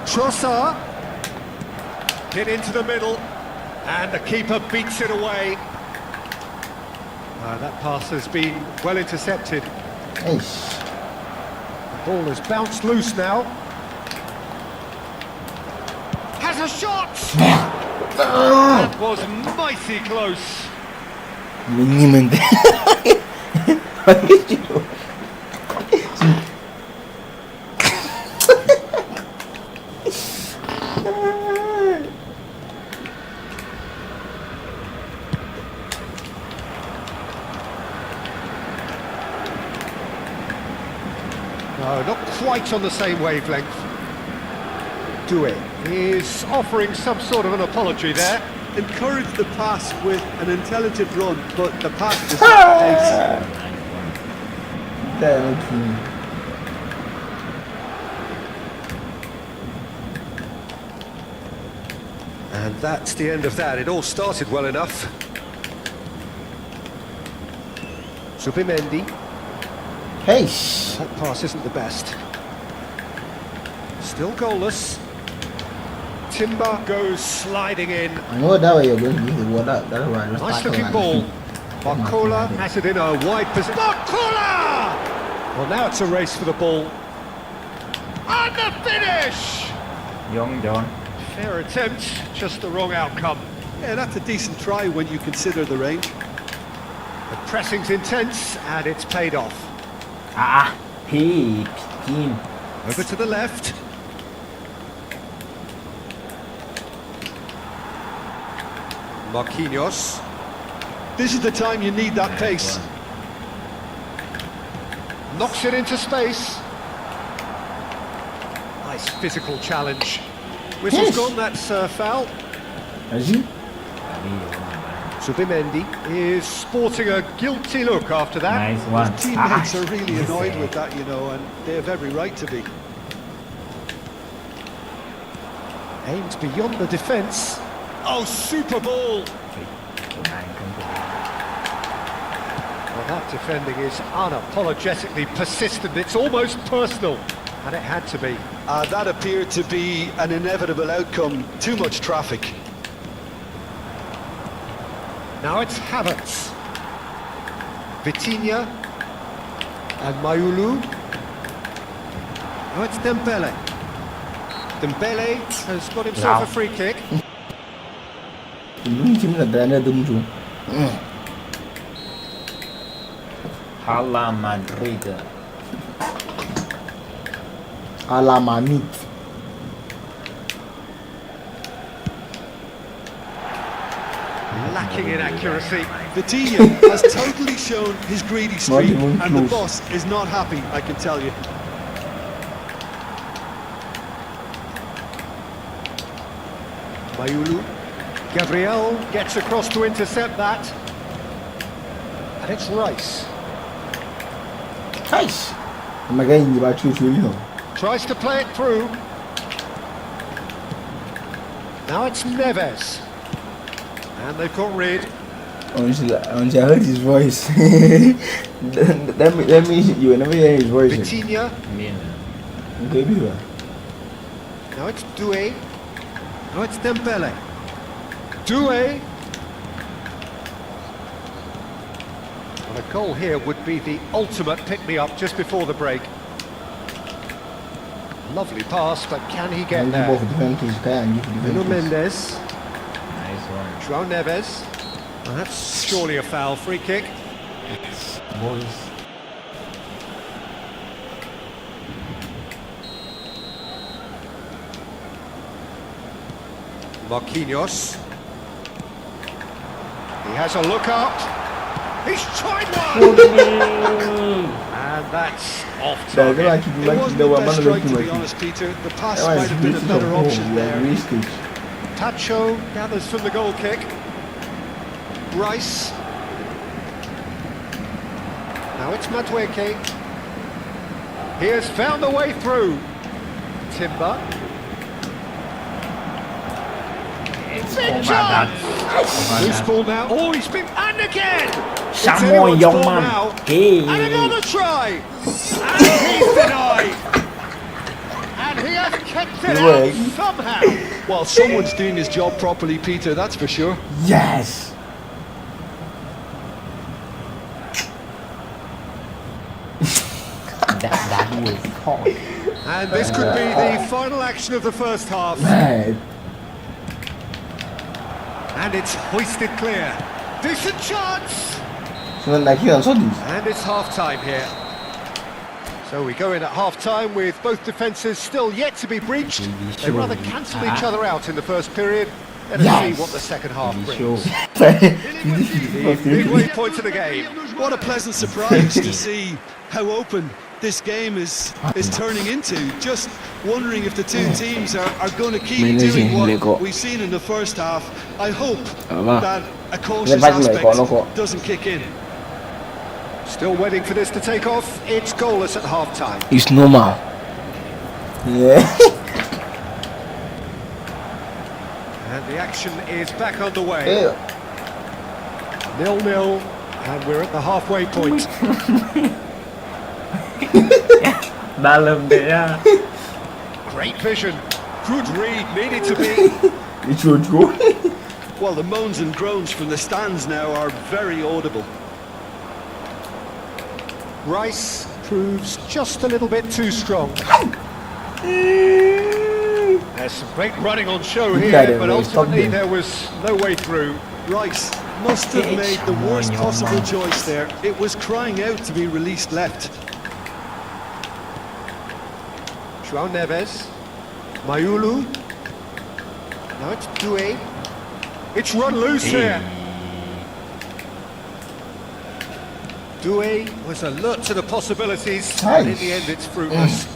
Trossard hit into the middle, and the keeper beats it away. That pass has been well intercepted. The ball has bounced loose now. Has a shot! That was mighty close. No, not quite on the same wavelength. Due is offering some sort of an apology there. Encourage the pass with an intelligent run, but the pass just takes. And that's the end of that. It all started well enough. Zubimendi. Hey! That pass isn't the best. Still goalless. Timber goes sliding in. I know that way you're going to give the water. That's why I just Nice looking ball. Barcola has it in a wide position. Barcola! Well, now it's a race for the ball. And the finish! Young John. Fair attempt, just the wrong outcome. Yeah, that's a decent try when you consider the range. The pressing's intense, and it's paid off. Hey, team. Over to the left. Marquinhos. This is the time you need that pace. Knocks it into space. Nice physical challenge. Whistle's gone, that's a foul. Has he? Zubimendi is sporting a guilty look after that. Nice one. Teammates are really annoyed with that, you know, and they have every right to be. Aims beyond the defence. Oh, super ball! Well, that defending is unapologetically persistent. It's almost personal, and it had to be. That appeared to be an inevitable outcome. Too much traffic. Now it's Havertz. Vitinha. And Mayulu. Oh, it's Dembele. Dembele has got himself a free kick. Đúng chính là đã đúng rồi. Hala Madrid. Alamanit. Lacking in accuracy. Vitinha has totally shown his greedy streak, even and the close. boss is not happy, I can tell you. Mayulu. Gabriel gets across to intercept that. And it's Rice. Nice. Mà cái gì bà chưa chưa hiểu. Tries to play it through. Now it's Neves. And they've got rid. Honestly, I heard his voice. that means you never hear his voice. Vitinha. Okay, be Now it's Doué. Now it's Dembele. Doué. Well, a goal here would be the ultimate pick-me-up just before the break. Lovely pass, but can he get there? Nuno Mendes. Nice one. João Neves. Well, that's surely a foul. Free kick. Boys. Marquinhos. He has a look up. He's tried one! And that's off target. It wasn't the best strike, to be honest, Peter. The pass might have been a better option there. Tacho gathers from the goal kick. Rice. Now it's Madueke. He has found the way through. Timber. It's a chance! Loose ball now. Oh, he's been... And again! It's Samoy anyone's ball Youngman. now. Hey. And another try! And he's denied! And he has kept it out somehow! Well, someone's doing his job properly, Peter, that's for sure. Yes. That was hot. And this could be the final action of the first half. Man. And it's hoisted clear. Decent chance! So like you saw this. And it's half-time here. So we go in at half-time with both defences still yet to be breached. They rather cancelled each other out in the first period. Let us see what the second half brings. The midway point of the game. What a pleasant surprise to see how open this game is turning into. Just wondering if the two teams are going to keep doing what we've seen in the first half. I hope that a cautious aspect doesn't kick in. Still waiting for this to take off. It's goalless at half-time. It's normal. Yeah. And the action is back underway. Yeah. 0-0, and we're at the halfway point. Dalam dia. Great vision. Good read, needed to be. It's true. Well, the moans and groans from the stands now are very audible. Rice proves just a little bit too strong. There's some great running on show here, but ultimately there was no way through. Rice must have made the worst possible choice there. It was crying out to be released left. João Neves. Mayulu. Now it's Doué. It's run loose here. Doué was alert to the possibilities, and in the end it's fruitless.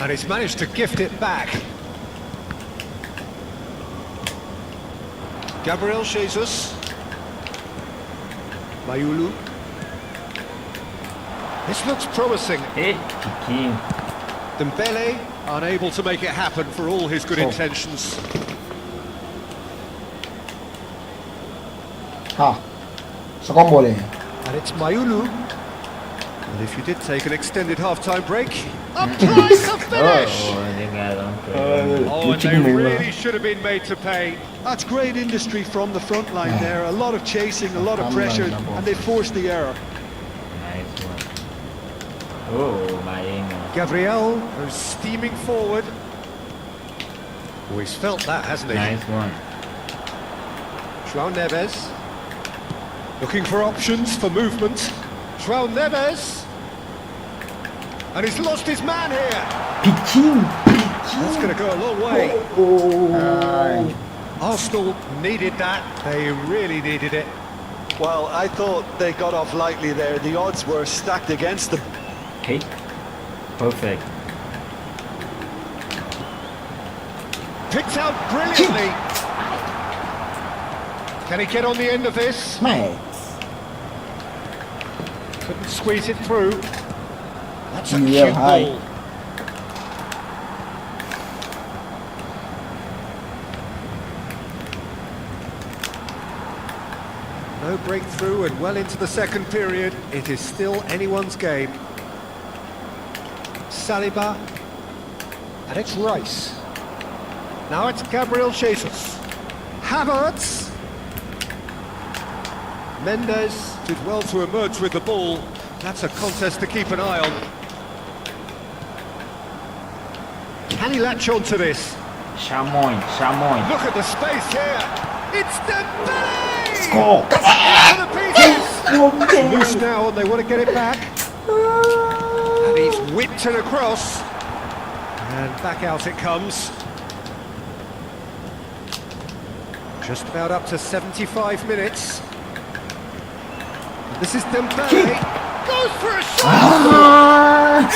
And he's managed to gift it back. Gabriel Jesus. Mayulu. This looks promising. Hey, Kiki. Dembele unable to make it happen for all his good intentions. Ha. Second ball. And it's Mayulu. And if you did take an extended half-time break, Applying the finish! Oh, they got on. Oh, and they really should have been made to pay. That's great industry from the front line there. A lot of chasing, a lot of pressure, and they forced the error. Nice one. Oh, my aim. Gabriel goes steaming forward. Oh, he's felt that, hasn't he? Nice one. João Neves. Looking for options for movement. João Neves. And he's lost his man here. That's going to go a long way. Arsenal needed that. They really needed it. Well, I thought they got off lightly there. The odds were stacked against them. Okay. Perfect. Picked out brilliantly. Can he get on the end of this? Man. Couldn't squeeze it through. That's a Yeah, cute high. ball. No breakthrough and well into the second period. It is still anyone's game. Saliba. And it's Rice. Now it's Gabriel Jesus. Havertz. Mendes did well to emerge with the ball. That's a contest to keep an eye on. Can he latch on to this? Chamoy. Look at the space here. It's Dembele! Score. To the pieces. Loose now and they want to get it back. And he's whipped it across. And back out it comes. Just about up to 75 minutes. This is Dembele. Goes for a shot!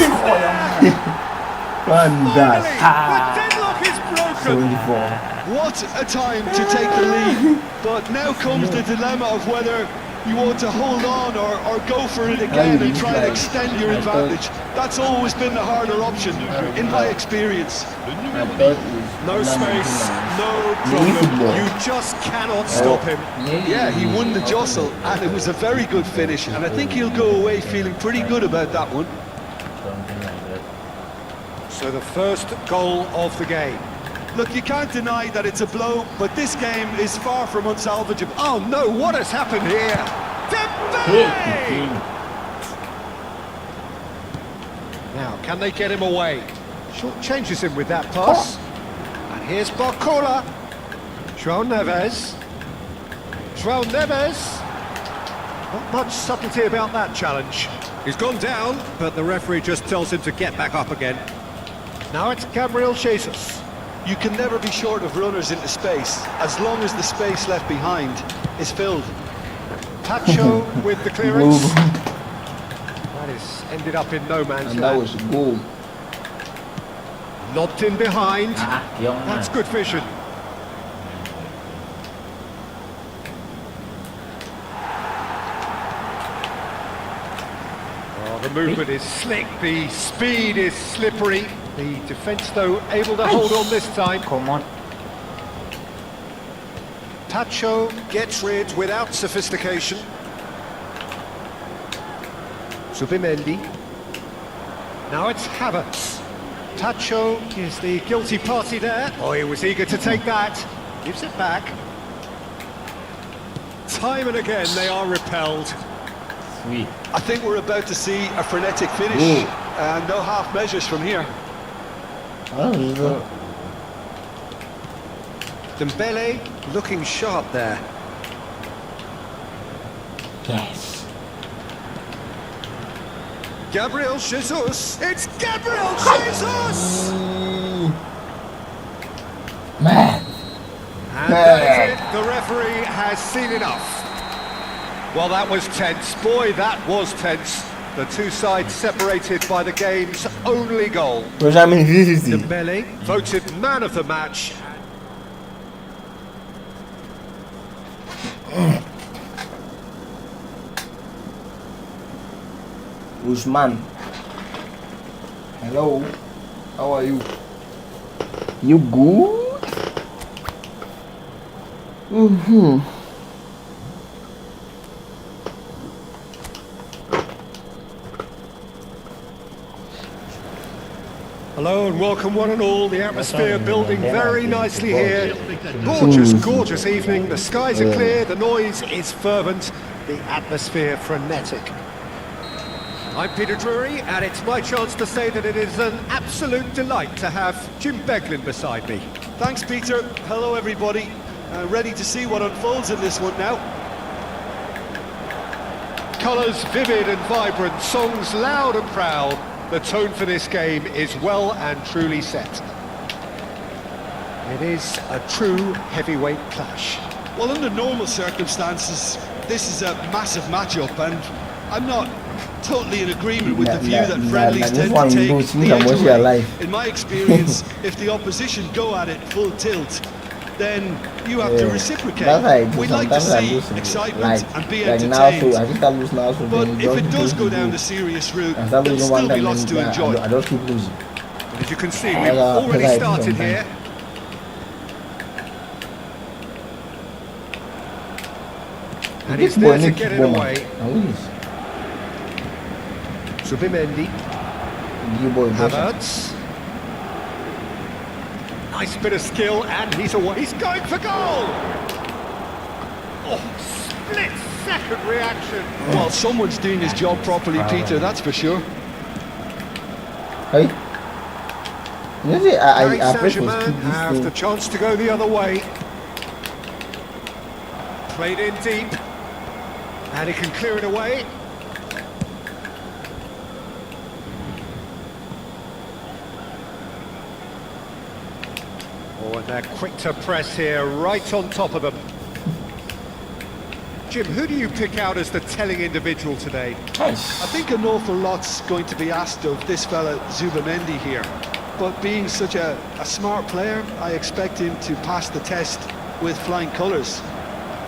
Fantastic. The deadlock is broken. 74. What a time to take the lead. But now comes the dilemma of whether you want to hold on or go for it again and try and extend your advantage. That's always been the harder option, in my experience. No space, no problem. Efootbal. You just cannot stop him. Yeah, he won the jostle, and it was a very good finish. And I think he'll go away feeling pretty good about that one. Something like that. So the first goal of the game. Look, you can't deny that it's a blow, but this game is far from unsalvageable. Oh no, what has happened here? Dembele! Now, can they get him away? Short changes him with that pass. And here's Barcola. João Neves. João Neves. Not much subtlety about that challenge. He's gone down, but the referee just tells him to get back up again. Now it's Gabriel Jesus. You can never be short of runners into space, as long as the space left behind is filled. Pacho with the clearance. That is ended up in no man's And that land. was a goal. Lobbed in behind. Young That's man. good vision. Oh, the movement is slick, the speed is slippery. The defence, though, able to hold on this time. Come on. Pacho gets rid without sophistication. Subimendi. Now it's Havertz. Pacho is the guilty party there. Oh, he was eager to take that. Gives it back. Time and again they are repelled. Sweet. I think we're about to see a frenetic finish, and no half measures from here. Dembele looking sharp there. Yes. Gabriel Jesus. It's Gabriel Jesus! Man. And that is it. The referee has seen enough. Well, that was tense. Boy, that was tense. The two sides separated by the game's only goal. Benjamin 50. Dembele voted man of the match. Usman. Hello. How are you? You good? Mm-hmm. Hello and welcome one and all. The atmosphere building very nicely here. Mm. Gorgeous evening. The skies are clear, the noise is fervent, the atmosphere frenetic. I'm Peter Drury, and it's my chance to say that it is an absolute delight to have Jim Beglin beside me. Thanks, Peter. Hello, everybody. Ready to see what unfolds in this one now. Colours vivid and vibrant, songs loud and proud. The tone for this game is well and truly set. It is a true heavyweight clash. Well, under normal circumstances, this is a massive matchup, and I'm not totally in agreement with the view that friendlies this tend one to you go take see the edge and watch your away. life. In my experience, if the opposition go at it full tilt, then you have to reciprocate. That's how I do. We'd like to Sometimes I see lose it. excitement and be like now, entertained. so I think I lose now, so But then if it just does go lose down the the serious route, and start there'll losing one still be time, lots to then enjoy. I just keep losing. As you can see, we've Yeah, already because I do started sometimes. here. And he's there to get it away. Zubimendi, Havertz. Nice bit of skill, and he's away. He's going for goal! Oh, split-second reaction. Well, someone's doing his job properly, Peter, that's for sure. Hey, you see, I Paris pray for Saint-Germain skip have this the thing. chance to go the other way. Played in deep, and he can clear it away. Oh, and they're quick to press here, right on top of them. Jim, who do you pick out as the telling individual today? I think an awful lot's going to be asked of this fella Zubimendi here. But being such a smart player, I expect him to pass the test with flying colours.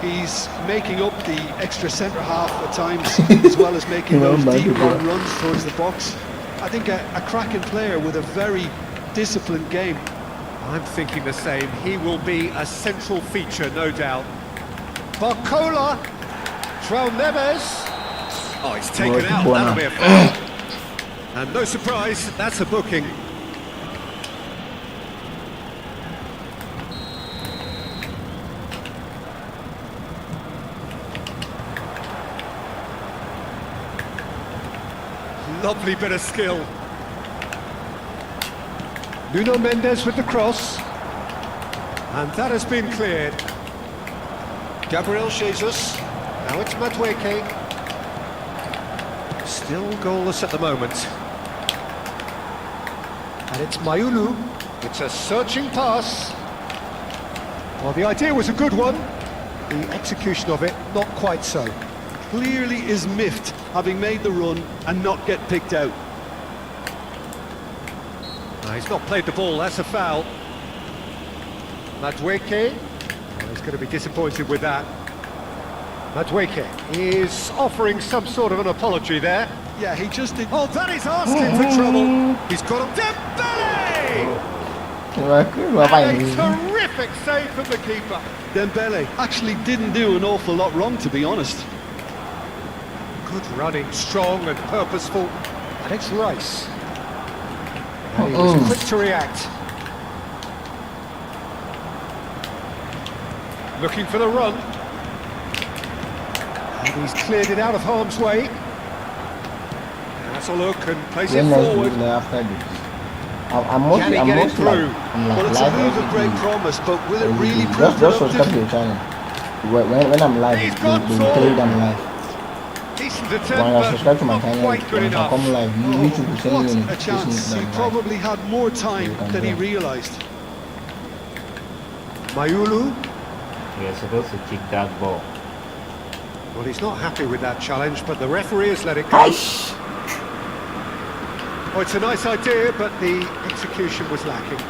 He's making up the extra centre-half at times, as well as making those deep long runs towards the box. I think a cracking player with a very disciplined game. I'm thinking the same. He will be a central feature, no doubt. Barcola, João Neves. Oh, he's taken out. That'll be a foul. And no surprise, that's a booking. Lovely bit of skill. Nuno Mendes with the cross. And that has been cleared. Gabriel Jesus. Now it's Madueke. Still goalless at the moment. And it's Mayulu. It's a searching pass. Well, the idea was a good one. The execution of it, not quite so. Clearly is miffed, having made the run and not get picked out. He's not played the ball, that's a foul. Madueke. Well, he's going to be disappointed with that. Madueke is offering some sort of an apology there. Yeah, he just did. Oh, that is asking for trouble. He's got him. Dembele! And a terrific save from the keeper. Dembele actually didn't do an awful lot wrong, to be honest. Good running, strong and purposeful. And it's Rice. And he was quick to react. Looking for the run. And he's cleared it out of harm's way. That's a look and plays it forward. I'm mostly Can he get it through? Well, it's a move of great promise, but will it really prove just subscribe to productive? your channel. When I'm live, He's they got will four. tell you that I'm live. Decent When attempt, I subscribe to my but channel, not quite good when I enough. come live, YouTube will send you What a chance. He notification. probably had more time than he realised. Mayulu. You're supposed to kick that ball. Well, he's not happy with that challenge, but the referee has let it go. Oh, it's a nice idea, but the execution was lacking.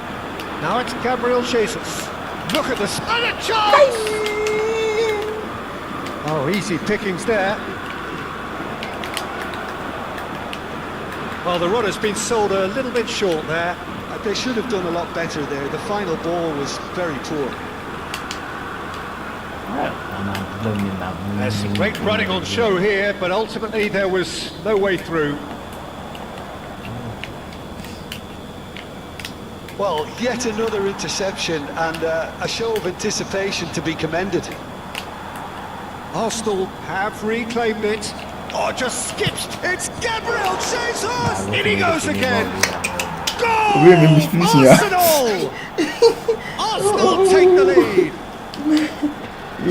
Now it's Gabriel Jesus. Look at the and a chance! Oh, easy pickings there. Well, the run has been sold a little bit short there. They should have done a lot better there. The final ball was very poor. There's great running on show here, but ultimately there was no way through. Well, yet another interception and a show of anticipation to be commended. Arsenal have reclaimed it. Oh, just skips. It's Gabriel Jesus! In he goes again. Goal! Arsenal! Arsenal take the lead.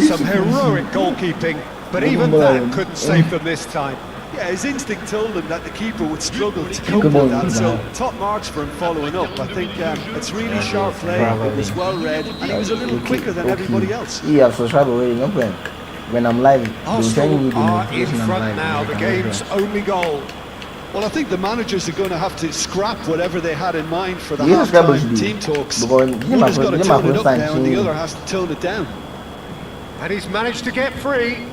Some heroic goalkeeping, but even that couldn't save them this time. Yeah, his instinct told him that the keeper would struggle to cope with that, so top marks for him following up. I think it's really sharp play, it was well read, and he was a little quicker than everybody else. Yeah, I've subscribed already, no plan. When I'm live, Arsenal are in front now, the game's only goal. Well, I think the managers are going to have to scrap whatever they had in mind for the Yeah, half-time scrap team talks. Because One has got to this tone it my up first now, time and the seeing- other has to tone it down. And he's managed to get free.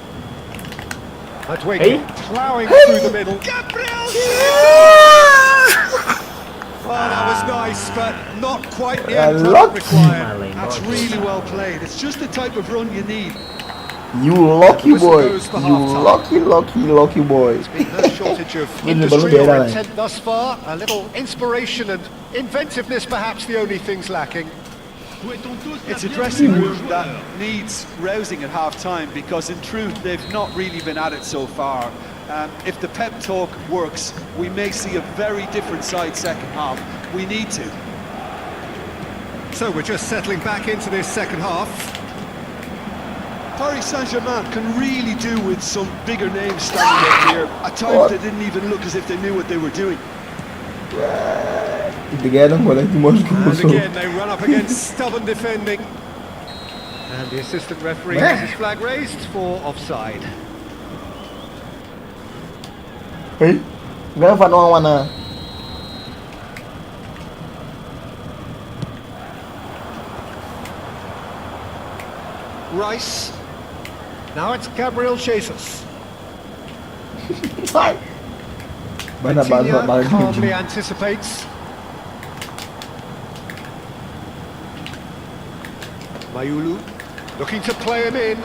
Adwiki Hey. ploughing through the middle. Gabriel! Well, that was nice, but not quite the end product required. That's really well played. It's just the type of run you need. You lucky Whistle boy. goes for You half-time. lucky boy. No shortage of Win the industry balloon or there, intent thus far. A little inspiration and inventiveness, perhaps the only things lacking. It's a dressing room that needs rousing at half-time because in truth they've not really been at it so far. If the pep talk works, we may see a very different side second half. We need to. So we're just settling back into this second half. Paris Saint-Germain can really do with some bigger names standing up here. At times they didn't even look as if they knew what they were doing. The guy don't collect too much And goals. again, they run up against stubborn defending. And the assistant referee has his flag raised for offside. Hey, never no wanna. Rice. Now it's Gabriel Jesus. Sai. Vitinha calmly anticipates. Mayulu looking to play him in.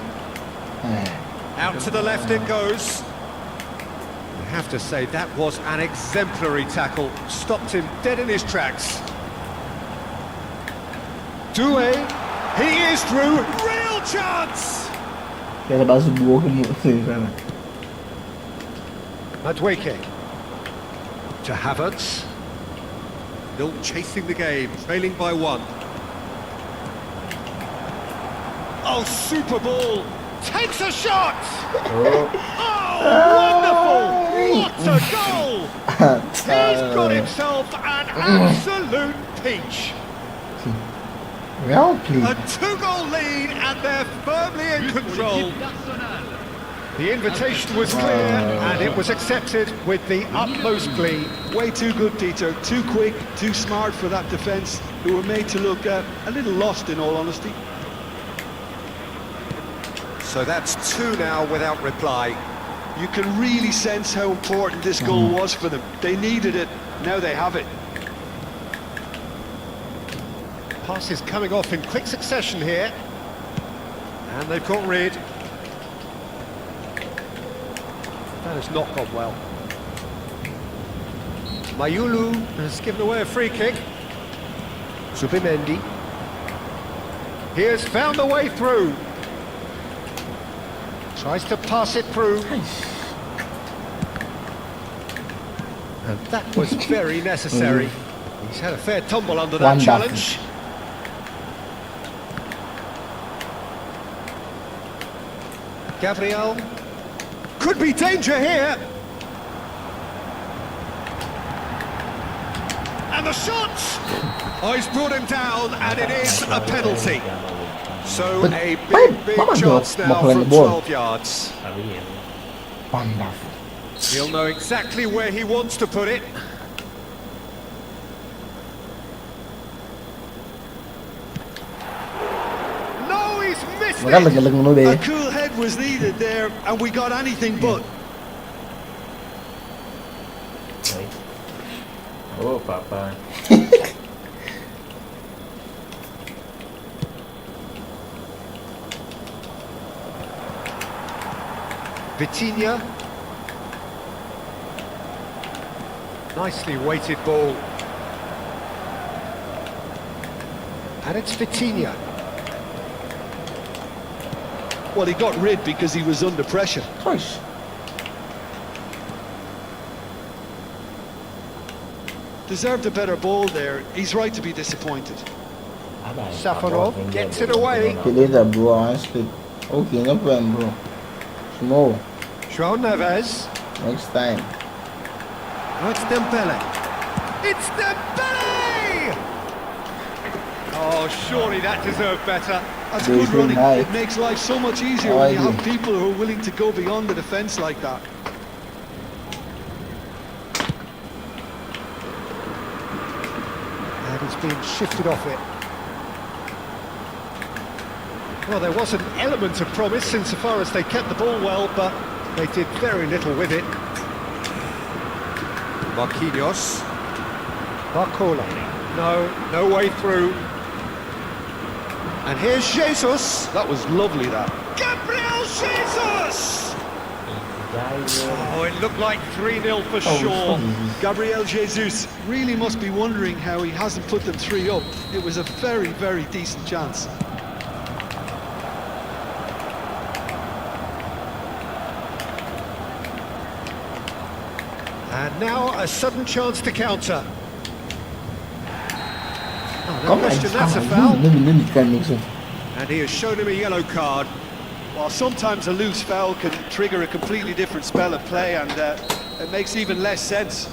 Out to the left it goes. I have to say that was an exemplary tackle. Stopped him dead in his tracks. Doué, he is through. Real chance. Kaya ba subukan mo sana. Adwiki to Havertz. Still chasing the game, trailing by one. Oh, super ball! Takes a shot! Oh, wonderful! What a goal! He's got himself an absolute peach. Well played. A two-goal lead and they're firmly in control. The invitation was clear and it was accepted with the utmost glee. Way too good, Peter. Too quick, too smart for that defence, who were made to look a little lost, in all honesty. So that's two now without reply. You can really sense how important this goal was for them. They needed it, now they have it. Passes coming off in quick succession here. And they've got rid. That has not gone well. Mayulu has given away a free kick. Zubimendi. He has found a way through. Tries to pass it through. And that was very necessary. He's had a fair tumble under that challenge. Gabriel. Could be danger here. And the shot! Oh, he's brought him down, and it is a penalty. So a big chance now from 12 yards. Wonderful. He'll know exactly where he wants to put it. No, he's missed it! A cool head was needed there, and we got anything but. Oh, Papa. Vitinha. Nicely weighted ball. And it's Vitinha. Well, he got rid because he was under pressure. Gosh. Deserved a better ball there. He's right to be disappointed. Safarov gets it away. Okay, later, bro. I want split. Okay, no problem, bro. Small. João Neves. Next time. Oh, it's Dembele. It's Dembele! Oh, surely that deserved better. That's Very good running. nice. It makes life so much easier How when are you you? have people who are willing to go beyond the defence like that. And it's been shifted off it. Well, there was an element of promise insofar as they kept the ball well, but they did very little with it. Marquinhos. Barcola. No way through. And here's Jesus. That was lovely, that. Gabriel Jesus! Oh, it looked like 3-0 for sure. Gabriel Jesus really must be wondering how he hasn't put them 3 up. It was a very, very decent chance. And now a sudden chance to counter. Oh, no question, that's a foul. Let me try and mix it. And he has shown him a yellow card. Well, sometimes a loose foul can trigger a completely different spell of play, and it makes even less sense.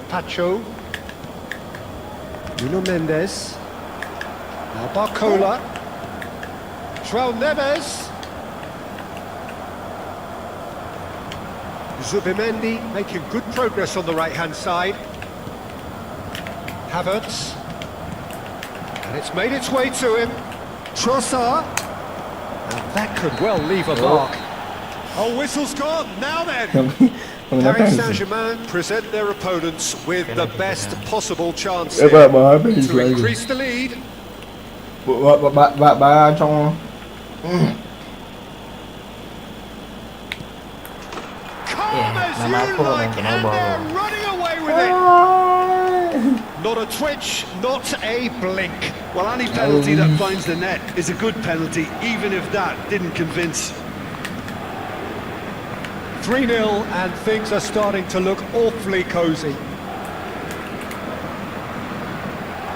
Pacho. Nuno Mendes. Now Barcola. João Neves. Zubimendi making good progress on the right-hand side. Havertz. And it's made its way to him. Trossard. And that could well leave a mark. Oh, whistle's gone. Now then. Paris Saint-Germain present their opponents with the best possible chance here to increase the lead. Calm as you like, and they're running away with it. Not a twitch, not a blink. Well, any penalty that finds the net is a good penalty, even if that didn't convince. 3-0, and things are starting to look awfully cosy.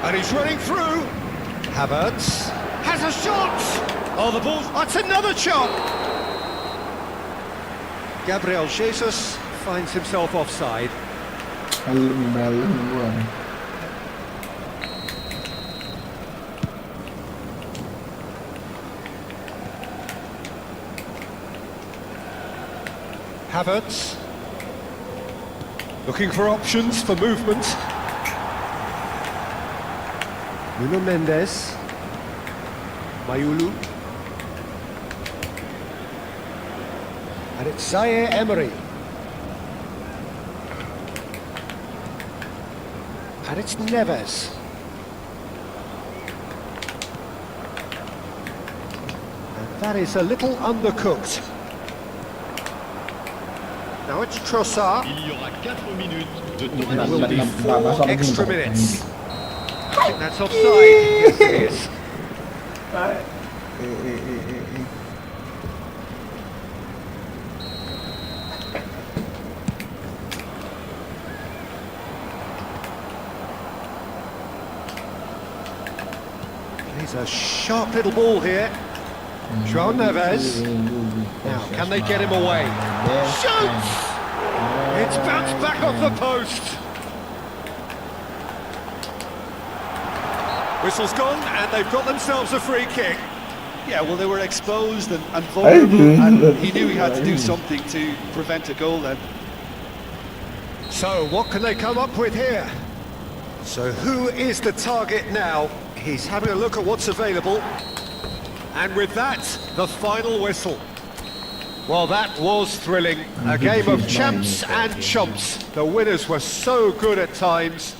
And he's running through. Havertz has a shot. Oh, the ball. That's another shot. Gabriel Jesus finds himself offside. Havertz looking for options for movement. Nuno Mendes. Mayulu. And it's Zaire Emery. And it's Neves. And that is a little undercooked. Now it's Trossard. Il y aura 4 minutes de And temps. it will be 4 extra minutes. I think that's offside. Yes, it is. He's a sharp little ball here. João Neves. Now, can they get him away? Shoots! It's bounced back off the post. Whistle's gone, and they've got themselves a free kick. Yeah, well, they were exposed and vulnerable, and he knew he had to do something to prevent a goal then. So, what can they come up with here? So, who is the target now? He's having a look at what's available. And with that, the final whistle. Well, that was thrilling. A game of champs and chumps. The winners were so good at times.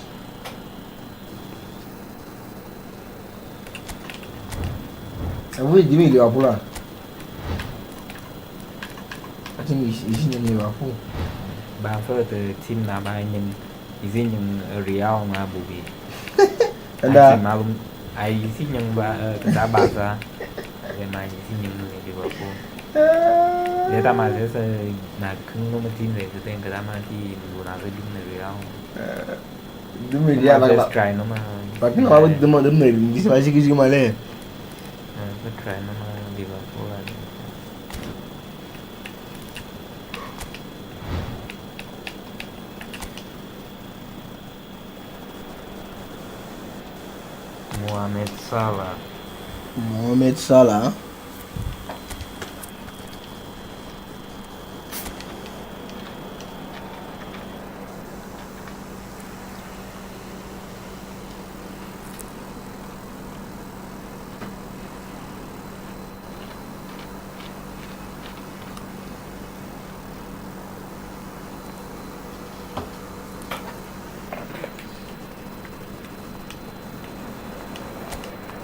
I think he's in Liverpool. für die Team dabei in diesen Real Mabubi. Ada Malum ai si nhân ba đã bà ra về mai si nhân người Liverpool. Dia tak masih nak kena mesti ni tu yang kita mesti guna ke di Real. demi dia Mas lah. try nama. Tapi kalau demi bisa masih kisah mana? Mas try nama Liverpool. Mohamed Salah.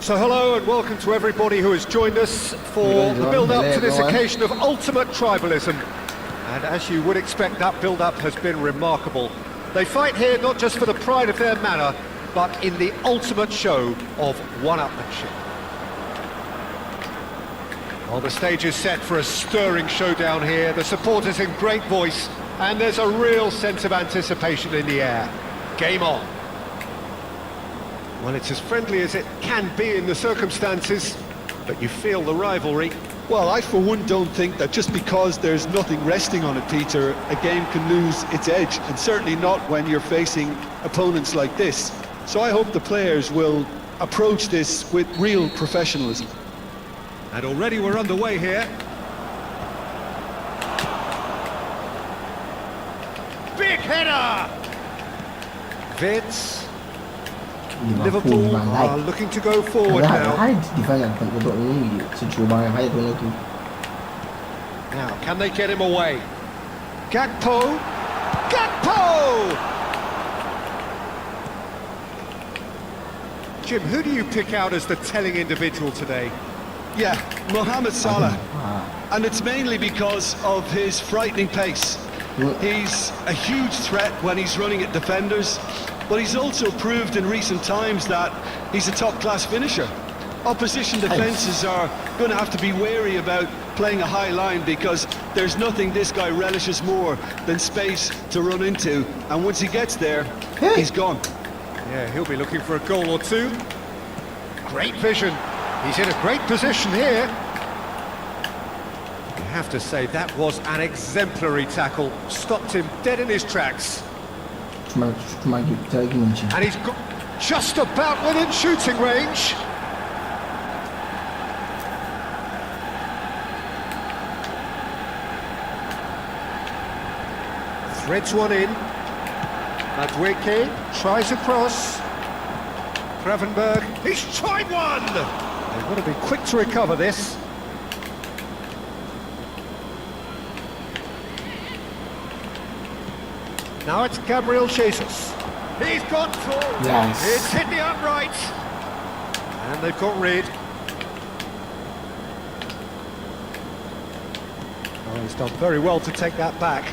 So hello and welcome to everybody who has joined us for the build-up to this occasion of ultimate tribalism. And as you would expect, that build-up has been remarkable. They fight here not just for the pride of their manor, but in the ultimate show of one-upmanship. Well, the stage is set for a stirring showdown here. The supporters in great voice, and there's a real sense of anticipation in the air. Game on. Well, it's as friendly as it can be in the circumstances, but you feel the rivalry. Well, I for one don't think that just because there's nothing resting on it, Peter, a game can lose its edge, and certainly not when you're facing opponents like this. So I hope the players will approach this with real professionalism. And already we're underway here. Big header! Vitz. Liverpool are looking to go forward now. Now, can they get him away? Gakpo! Gakpo! Jim, who do you pick out as the telling individual today? Yeah, Mohamed Salah. And it's mainly because of his frightening pace. He's a huge threat when he's running at defenders, but he's also proved in recent times that he's a top-class finisher. Opposition defences are going to have to be wary about playing a high line because there's nothing this guy relishes more than space to run into, and once he gets there, he's gone. Yeah, he'll be looking for a goal or two. Great vision. He's in a great position here. You have to say that was an exemplary tackle. Stopped him dead in his tracks. And he's got just about within shooting range. Threads one in. Madweke tries across. Gravenberg, he's tried one! They've got to be quick to recover this. Now it's Gabriel Jesus. He's got full. Yes. It's hit the upright. And they've got rid. Oh, he's done very well to take that back.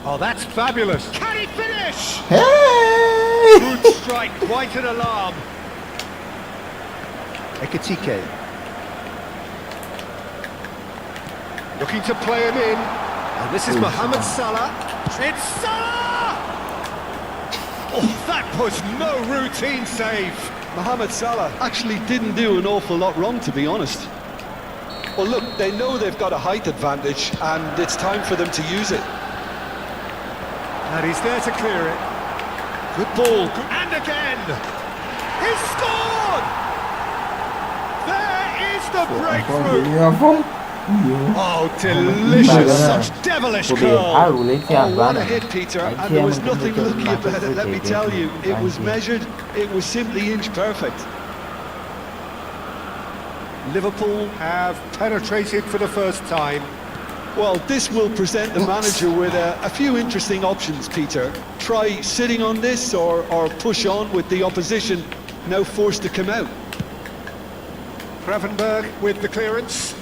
Oh, that's fabulous. Can he finish? Hey! Good strike, quite an alarm. Ekitike. Looking to play him in. And this is Mohamed Salah. It's Salah! Oh, that was no routine save. Mohamed Salah actually didn't do an awful lot wrong, to be honest. Well, look, they know they've got a height advantage, and it's time for them to use it. And he's there to clear it. Good ball. And again! He's scored! There is the breakthrough! Oh, delicious! Such devilish curl! Oh, what a hit, Peter, and there was nothing lucky about it, let me tell you. It was measured, it was simply inch perfect. Liverpool have penetrated for the first time. Well, this will present the manager with a few interesting options, Peter. Try sitting on this or push on with the opposition now forced to come out. Gravenberg with the clearance.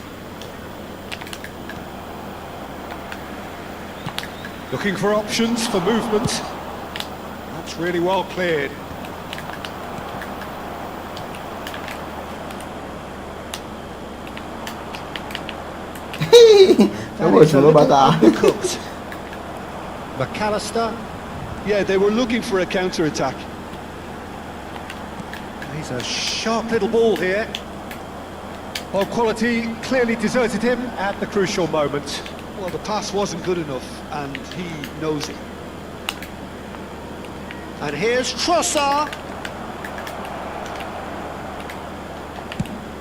Looking for options for movement. That's really well cleared. That was a a little little undercooked. McAllister. Yeah, they were looking for a counter-attack. He's a sharp little ball here. Well, quality clearly deserted him at the crucial moment. Well, the pass wasn't good enough, and he knows it. And here's Trossard.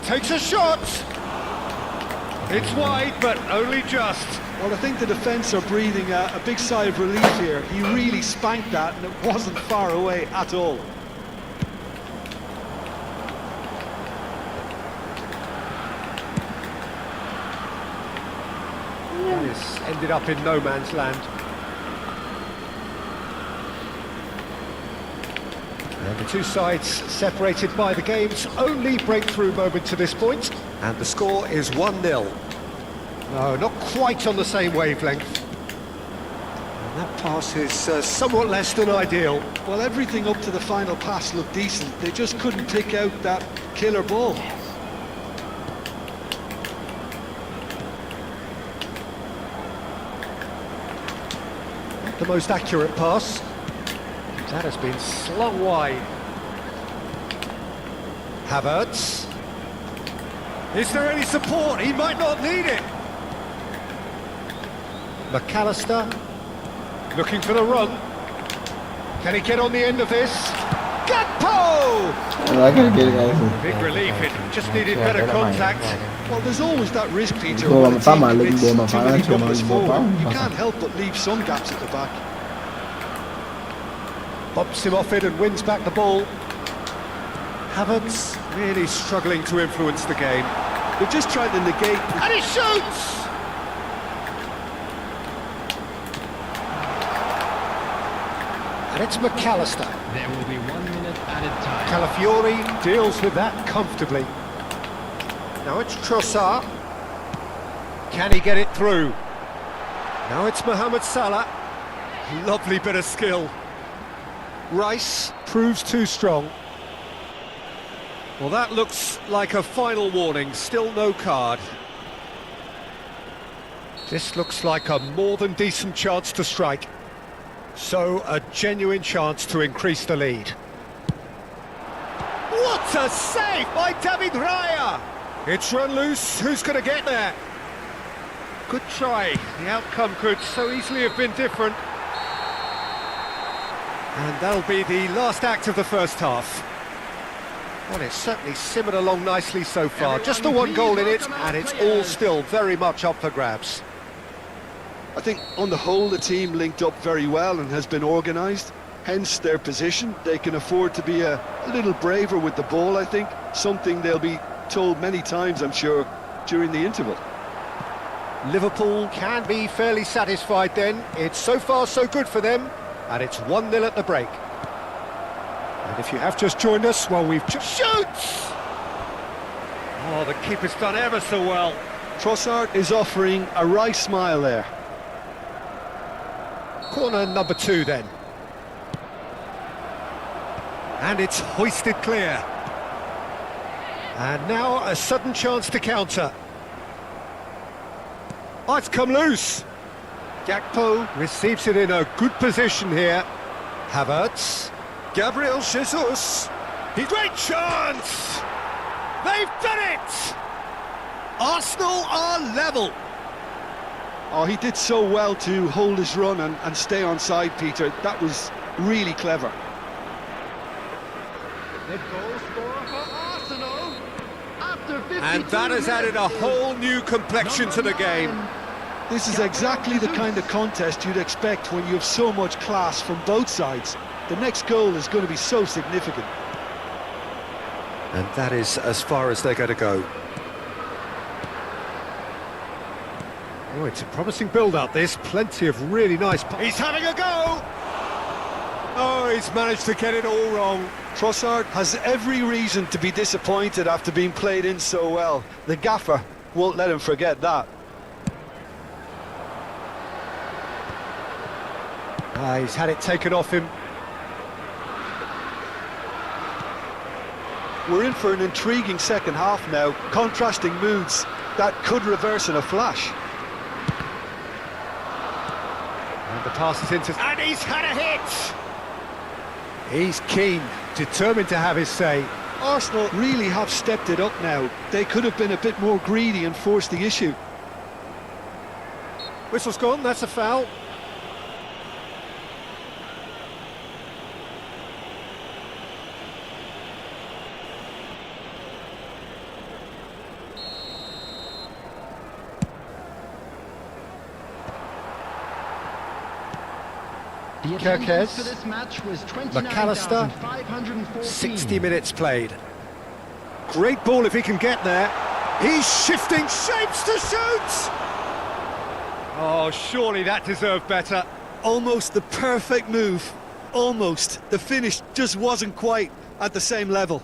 Takes a shot. It's wide, but only just. Well, I think the defence are breathing a big sigh of relief here. He really spanked that, and it wasn't far away at all. This ended up in no man's land. And the two sides separated by the game's only breakthrough moment to this point, and the score is 1-0. No, not quite on the same wavelength. And that pass is somewhat less than ideal. Well, everything up to the final pass looked decent. They just couldn't pick out that killer ball. Not the most accurate pass. That has been slung wide. Havertz. Is there any support? He might not need it. McAllister. Looking for the run. Can he get on the end of this? Gakpo! I gotta get it, guys. Big relief, it just needed better contact. Well, there's always that risk, Peter. Go when on, a Fama, team let commits him go, too my many financial numbers man, forward. You go, can't help but leave some gaps at the back. Bumps him off it and wins back the ball. Havertz really struggling to influence the game. They're just trying to negate. And he shoots! And it's McAllister. There will be 1 minute added time. Calafiori deals with that comfortably. Now it's Trossard. Can he get it through? Now it's Mohamed Salah. Lovely bit of skill. Rice proves too strong. Well, that looks like a final warning. Still no card. This looks like a more than decent chance to strike. So, a genuine chance to increase the lead. What a save by David Raya! It's run loose. Who's going to get there? Good try. The outcome could so easily have been different. And that'll be the last act of the first half. Well, it's certainly simmered along nicely so far. Just the one goal in it, and it's all still very much up for grabs. I think on the whole the team linked up very well and has been organised, hence their position. They can afford to be a little braver with the ball, I think, something they'll be told many times, I'm sure, during the interval. Liverpool can be fairly satisfied then. It's so far so good for them, and it's 1-0 at the break. And if you have just joined us, well, we've just... Shoots! Oh, the keeper's done ever so well. Trossard is offering a wry smile there. Corner number 2 then. And it's hoisted clear. And now a sudden chance to counter. Oh, it's come loose. Gakpo receives it in a good position here. Havertz. Gabriel Jesus. Great chance! They've done it! Arsenal are level. Oh, he did so well to hold his run and stay on side, Peter. That was really clever. The goal scorer for Arsenal after 52 And that has added a whole new complexion to the game. This is exactly the kind of contest you'd expect when you have so much class from both sides. The next goal is going to be so significant. And that is as far as they're going to go. Oh, it's a promising build-up, this. Plenty of really nice... He's having a go! Oh, he's managed to get it all wrong. Trossard has every reason to be disappointed after being played in so well. The gaffer won't let him forget that. He's had it taken off him. We're in for an intriguing second half now, contrasting moods that could reverse in a flash. And the pass is into... And he's had a hit! He's keen, determined to have his say. Arsenal really have stepped it up now. They could have been a bit more greedy and forced the issue. Whistle's gone, that's a foul. The Kirkes, attendance for this match was McAllister, 29,514. 60 minutes played. Great ball if he can get there. He's shifting shapes to shoot! Oh, surely that deserved better. Almost the perfect move. Almost. The finish just wasn't quite at the same level.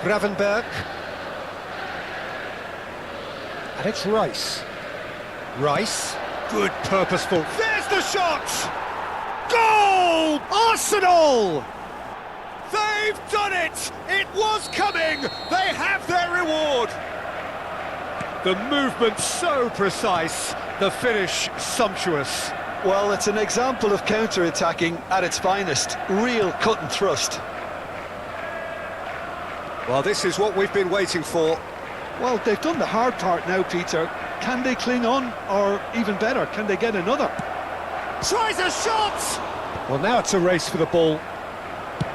Gravenberg. And it's Rice. Rice. Good, purposeful. There's the shot! Goal! Arsenal! They've done it! It was coming! They have their reward! The movement so precise, the finish sumptuous. Well, it's an example of counter-attacking at its finest. Real cut and thrust. Well, this is what we've been waiting for. Well, they've done the hard part now, Peter. Can they cling on? Or even better, can they get another? Tries a shot! Well, now it's a race for the ball.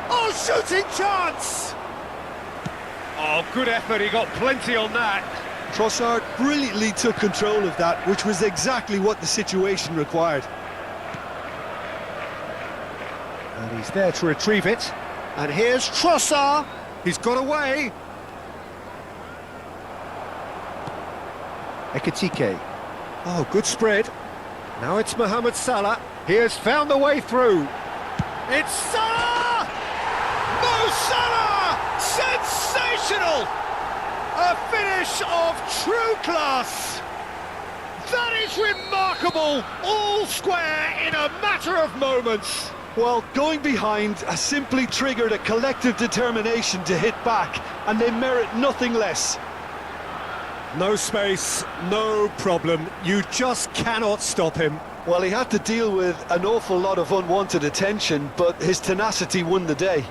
Oh, shooting chance! Oh, good effort, he got plenty on that. Trossard brilliantly took control of that, which was exactly what the situation required. And he's there to retrieve it. And here's Trossard. He's got away. Ekitike. Oh, good spread. Now it's Mohamed Salah. He has found the way through. It's Salah! Mo Salah! Sensational! A finish of true class. That is remarkable. All square in a matter of moments. Well, going behind has simply triggered a collective determination to hit back, and they merit nothing less. No space, no problem. You just cannot stop him. Well, he had to deal with an awful lot of unwanted attention, but his tenacity won the day.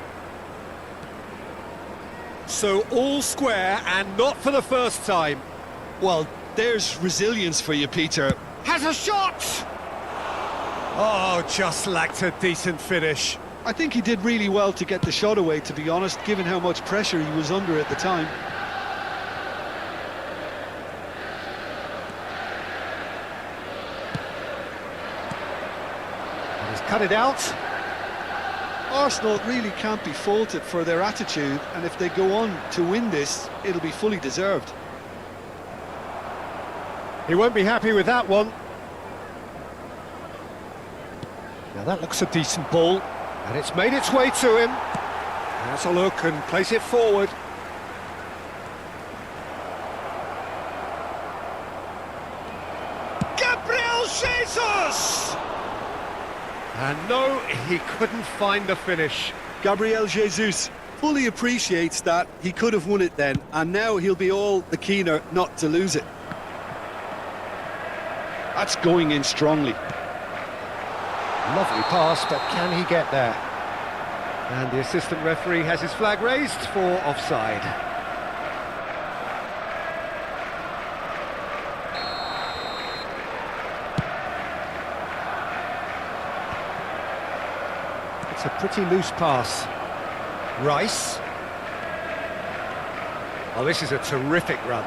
So all square, and not for the first time. Well, there's resilience for you, Peter. Has a shot! Oh, just lacked a decent finish. I think he did really well to get the shot away, to be honest, given how much pressure he was under at the time. He's cut it out. Arsenal really can't be faulted for their attitude, and if they go on to win this, it'll be fully deserved. He won't be happy with that one. Now that looks a decent ball, and it's made its way to him. Has a look and plays it forward. Gabriel Jesus! And no, he couldn't find the finish. Gabriel Jesus fully appreciates that he could have won it then, and now he'll be all the keener not to lose it. That's going in strongly. Lovely pass, but can he get there? And the assistant referee has his flag raised for offside. It's a pretty loose pass. Rice. Oh, this is a terrific run.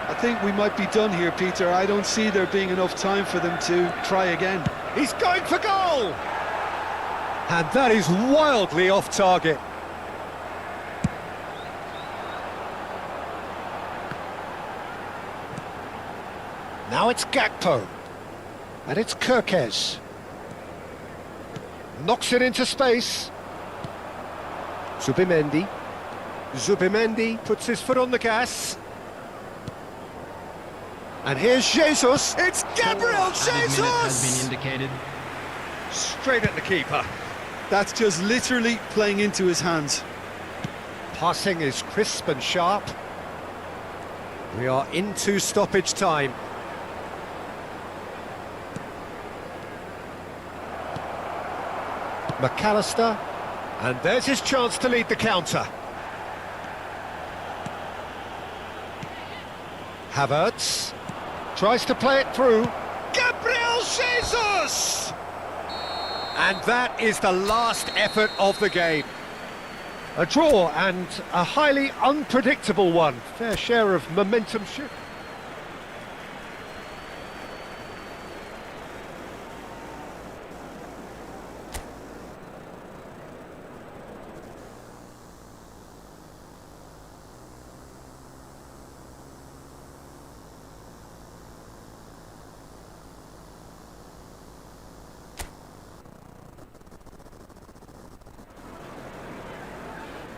I think we might be done here, Peter. I don't see there being enough time for them to try again. He's going for goal! And that is wildly off target. Now it's Gakpo. And it's Kirkes. Knocks it into space. Zubimendi. Zubimendi puts his foot on the gas. And here's Jesus. It's Gabriel Added minute has been Jesus! indicated. Straight at the keeper. That's just literally playing into his hands. Passing is crisp and sharp. We are into stoppage time. McAllister, and there's his chance to lead the counter. Havertz tries to play it through. Gabriel Jesus! And that is the last effort of the game. A draw, and a highly unpredictable one. Fair share of momentum shift.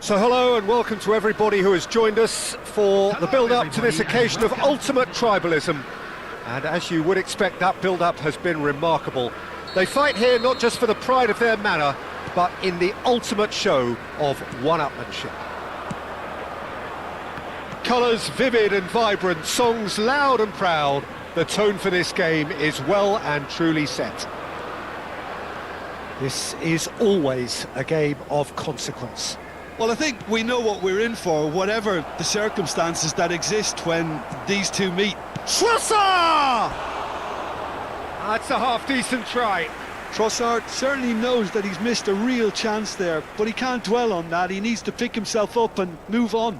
So hello and welcome to everybody who has joined us for the build-up to this occasion of ultimate tribalism. And as you would expect, that build-up has been remarkable. They fight here not just for the pride of their manor, but in the ultimate show of one-upmanship. Colours vivid and vibrant, songs loud and proud. The tone for this game is well and truly set. This is always a game of consequence. Well, I think we know what we're in for, whatever the circumstances that exist when these two meet. Trossard! That's a half-decent try. Trossard certainly knows that he's missed a real chance there, but he can't dwell on that. He needs to pick himself up and move on.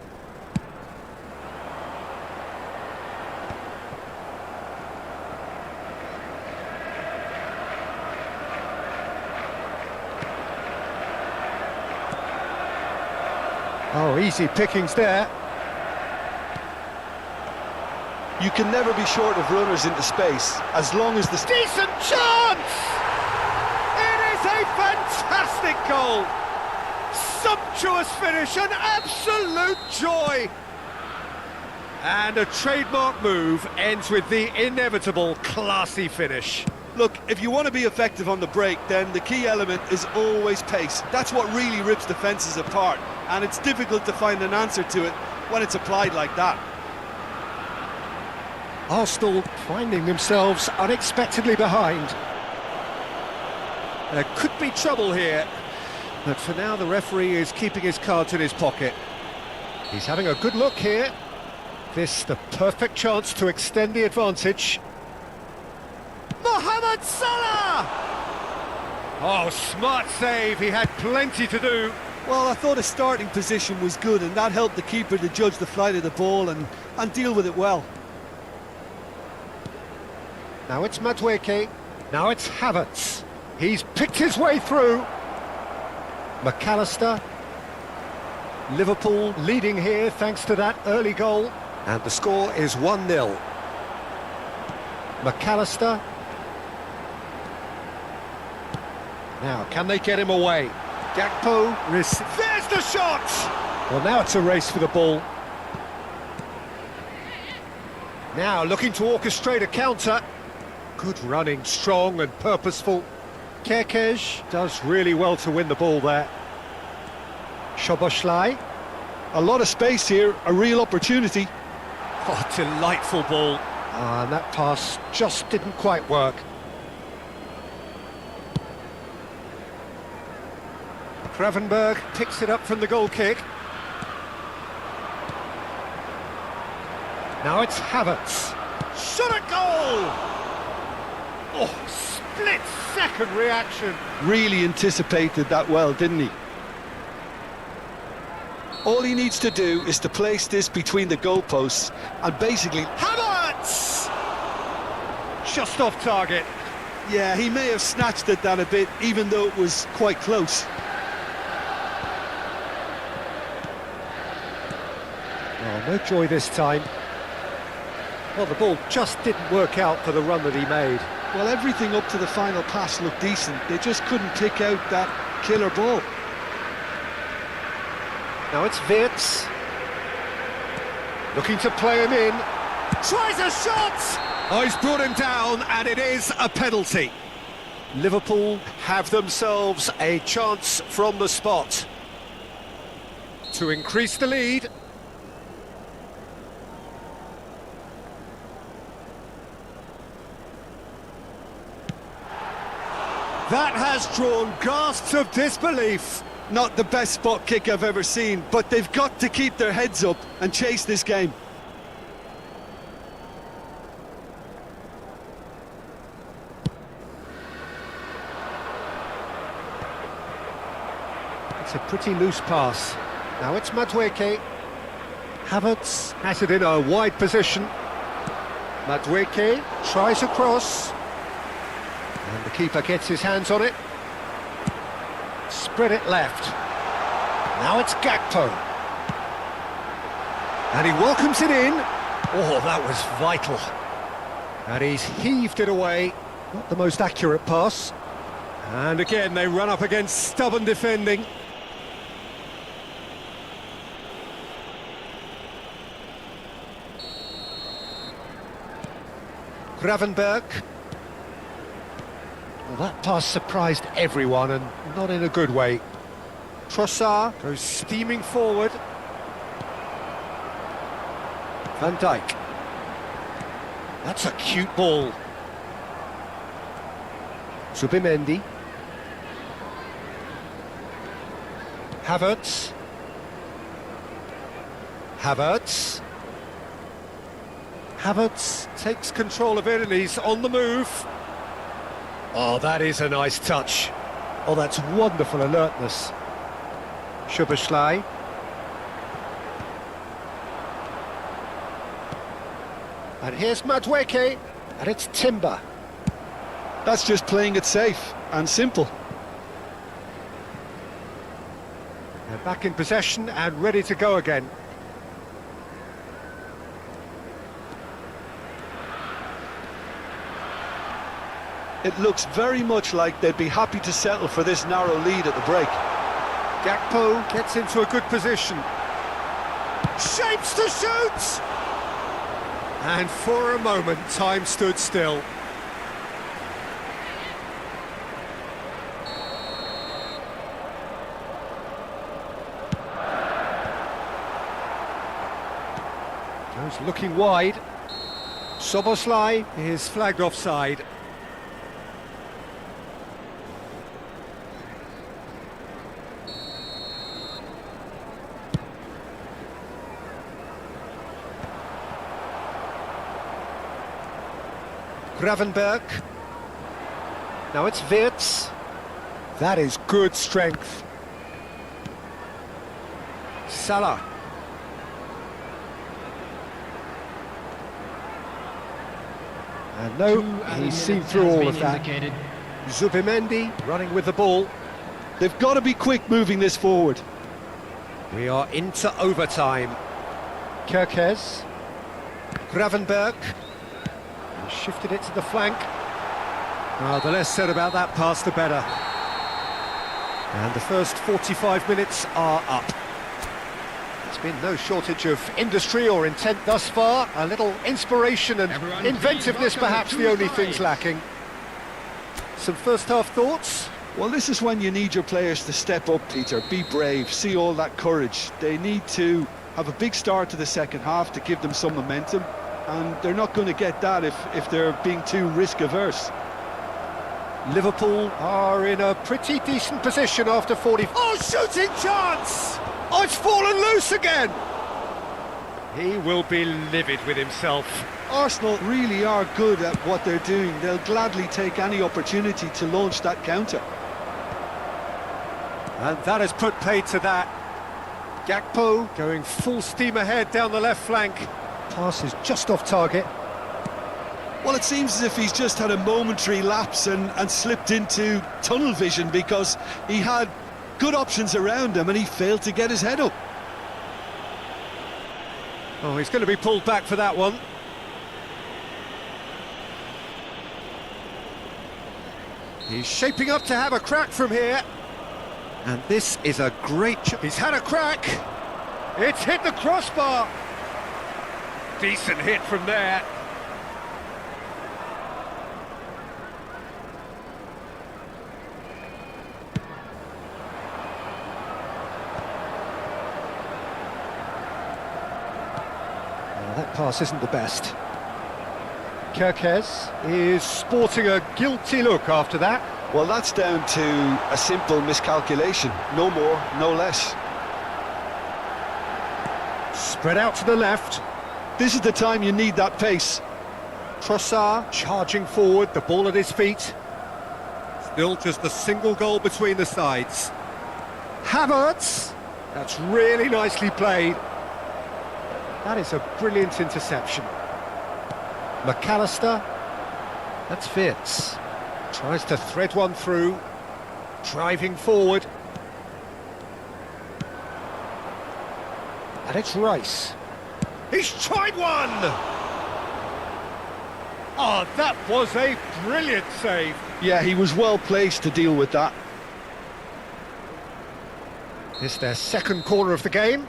Oh, easy pickings there. You can never be short of runners into space, as long as the... Decent chance! It is a fantastic goal! Sumptuous finish, an absolute joy! And a trademark move ends with the inevitable classy finish. Look, if you want to be effective on the break, then the key element is always pace. That's what really rips defences apart, and it's difficult to find an answer to it when it's applied like that. Arsenal finding themselves unexpectedly behind. There could be trouble here, but for now the referee is keeping his cards in his pocket. He's having a good look here. This the perfect chance to extend the advantage. Mohamed Salah! Oh, smart save, he had plenty to do. Well, I thought his starting position was good, and that helped the keeper to judge the flight of the ball and deal with it well. Now it's Madueke, now it's Havertz. He's picked his way through. McAllister. Liverpool leading here thanks to that early goal. And the score is 1-0. McAllister. Now, can they get him away? Gakpo, there's the shot! Well, now it's a race for the ball. Now, looking to orchestrate a counter. Good running, strong and purposeful. Kerkez does really well to win the ball there. Szoboszlai. A lot of space here, a real opportunity. Oh, delightful ball. And that pass just didn't quite work. Gravenberg picks it up from the goal kick. Now it's Havertz. Shot at goal! Oh, split-second reaction. Really anticipated that well, didn't he? All he needs to do is to place this between the goalposts and basically... Havertz! Just off target. Yeah, he may have snatched at that a bit, even though it was quite close. Oh, no joy this time. Well, the ball just didn't work out for the run that he made. Well, everything up to the final pass looked decent. They just couldn't pick out that killer ball. Now it's Wirtz. Looking to play him in. Tries a shot! Oh, he's brought him down, and it is a penalty. Liverpool have themselves a chance from the spot to increase the lead. That has drawn gasps of disbelief. Not the best spot kick I've ever seen, but they've got to keep their heads up and chase this game. It's a pretty loose pass. Now it's Madueke. Havertz has it in a wide position. Madueke tries a cross. And the keeper gets his hands on it. Spread it left. Now it's Gakpo. And he welcomes it in. Oh, that was vital. And he's heaved it away. Not the most accurate pass. And again, they run up against stubborn defending. Gravenberg. Well, that pass surprised everyone, and not in a good way. Trossard goes steaming forward. Van Dijk. That's a cute ball. Zubimendi. Havertz. Havertz. Havertz takes control of it, and he's on the move. Oh, that is a nice touch. Oh, that's wonderful alertness. Szoboszlai. And here's Madueke, and it's Timber. That's just playing it safe and simple. They're back in possession and ready to go again. It looks very much like they'd be happy to settle for this narrow lead at the break. Gakpo gets into a good position. Shapes to shoot! And for a moment, time stood still. Goes looking wide. Szoboszlai is flagged offside. Gravenberg. Now it's Wirtz. That is good strength. Salah. And no, he's seen through all of that. Zubimendi running with the ball. They've got to be quick moving this forward. We are into overtime. Kerkez. Gravenberg. Shifted it to the flank. Oh, the less said about that pass, the better. And the first 45 minutes are up. There's been no shortage of industry or intent thus far. A little inspiration and inventiveness, perhaps the only things lacking. Some first-half thoughts? Well, this is when you need your players to step up, Peter. Be brave, see all that courage. They need to have a big start to the second half to give them some momentum. And they're not going to get that if they're being too risk-averse. Liverpool are in a pretty decent position after 40... Oh, shooting chance! Oh, it's fallen loose again! He will be livid with himself. Arsenal really are good at what they're doing. They'll gladly take any opportunity to launch that counter. And that has put paid to that. Gakpo going full steam ahead down the left flank. Pass is just off target. Well, it seems as if he's just had a momentary lapse and slipped into tunnel vision, because he had good options around him and he failed to get his head up. Oh, he's going to be pulled back for that one. He's shaping up to have a crack from here. And this is a great... He's had a crack. It's hit the crossbar. Decent hit from there. Well, that pass isn't the best. Kerkez is sporting a guilty look after that. Well, that's down to a simple miscalculation. No more, no less. Spread out to the left. This is the time you need that pace. Trossard charging forward, the ball at his feet. Still just a single goal between the sides. Havertz, that's really nicely played. That is a brilliant interception. McAllister, that's Fitz. Tries to thread one through, driving forward. And it's Rice. He's tried one! Oh, that was a brilliant save. Yeah, he was well placed to deal with that. It's their second corner of the game.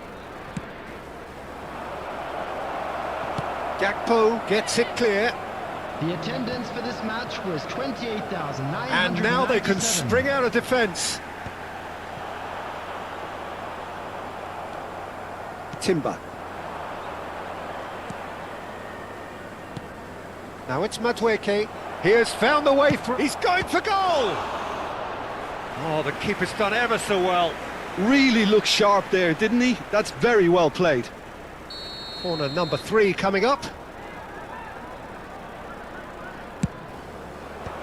Gakpo gets it clear. The attendance for this match was 28,997. And now they can spring out of defence. Timber. Now it's Madueke. He has found the way through. He's going for goal! Oh, the keeper's done ever so well. Really looked sharp there, didn't he? That's very well played. Corner number 3 coming up.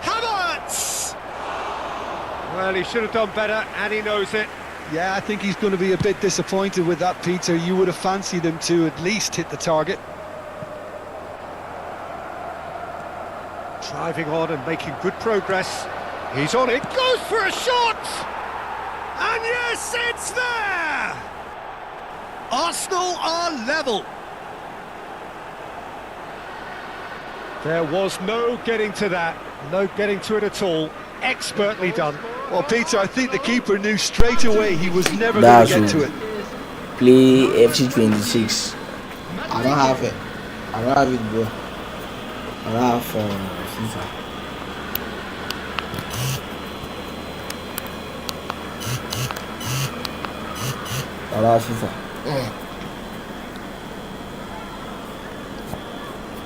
Havertz! Well, he should have done better, and he knows it. Yeah, I think he's going to be a bit disappointed with that, Peter. You would have fancied him to at least hit the target. Driving on and making good progress. He's on it, goes for a shot! And yes, it's there! Arsenal are level. There was no getting to that, no getting to it at all. Expertly done. Well, Peter, I think the keeper knew straight away he was never going That's to get to all. it. Play FC26. I don't have it. I don't have it, bro. I don't have FIFA. I don't have FIFA.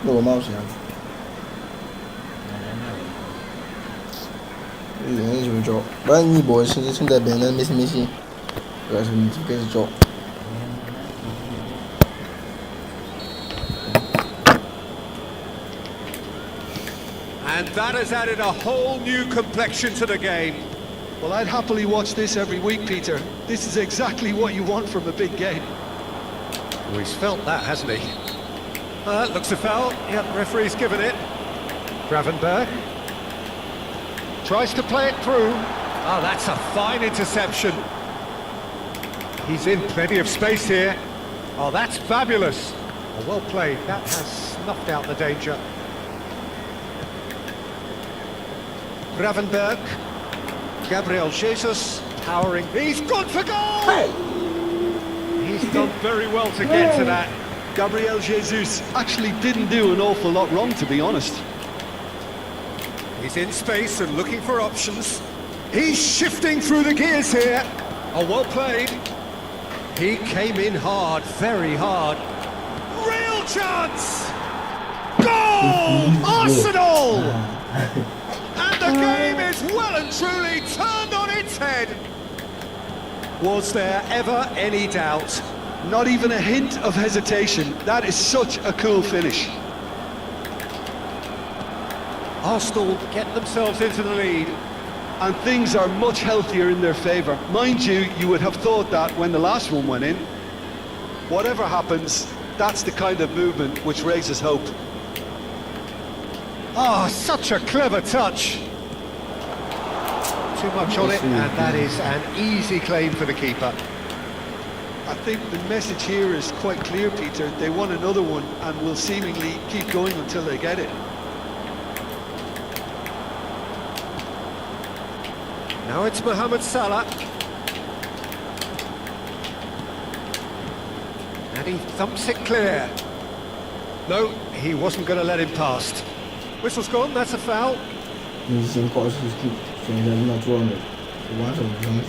No, mouse, yeah. Ini job. Banyak boy sudah benar misi. Rasa mesti kerja job. And that has added a whole new complexion to the game. Well, I'd happily watch this every week, Peter. This is exactly what you want from a big game. Oh, he's felt that, hasn't he? That looks a foul. Yep, referee's given it. Gravenberg tries to play it through. Oh, that's a fine interception. He's in plenty of space here. Oh, that's fabulous. Oh, well played. That has snuffed out the danger. Gravenberg. Gabriel Jesus powering. He's gone for goal! He's done very well to get to that. Gabriel Jesus actually didn't do an awful lot wrong, to be honest. He's in space and looking for options. He's shifting through the gears here. Oh, well played. He came in hard, very hard. Real chance! Goal! Arsenal! And the game is well and truly turned on its head. Was there ever any doubt? Not even a hint of hesitation. That is such a cool finish. Arsenal get themselves into the lead. And things are much healthier in their favour. Mind you, you would have thought that when the last one went in. Whatever happens, that's the kind of movement which raises hope. Ah, such a clever touch. Too much on it, and that is an easy claim for the keeper. I think the message here is quite clear, Peter. They want another one and will seemingly keep going until they get it. Now it's Mohamed Salah. And he thumps it clear. No, he wasn't going to let him past. Whistle's gone, that's a foul. Musician calls his kid, so he does not run it. So once of them.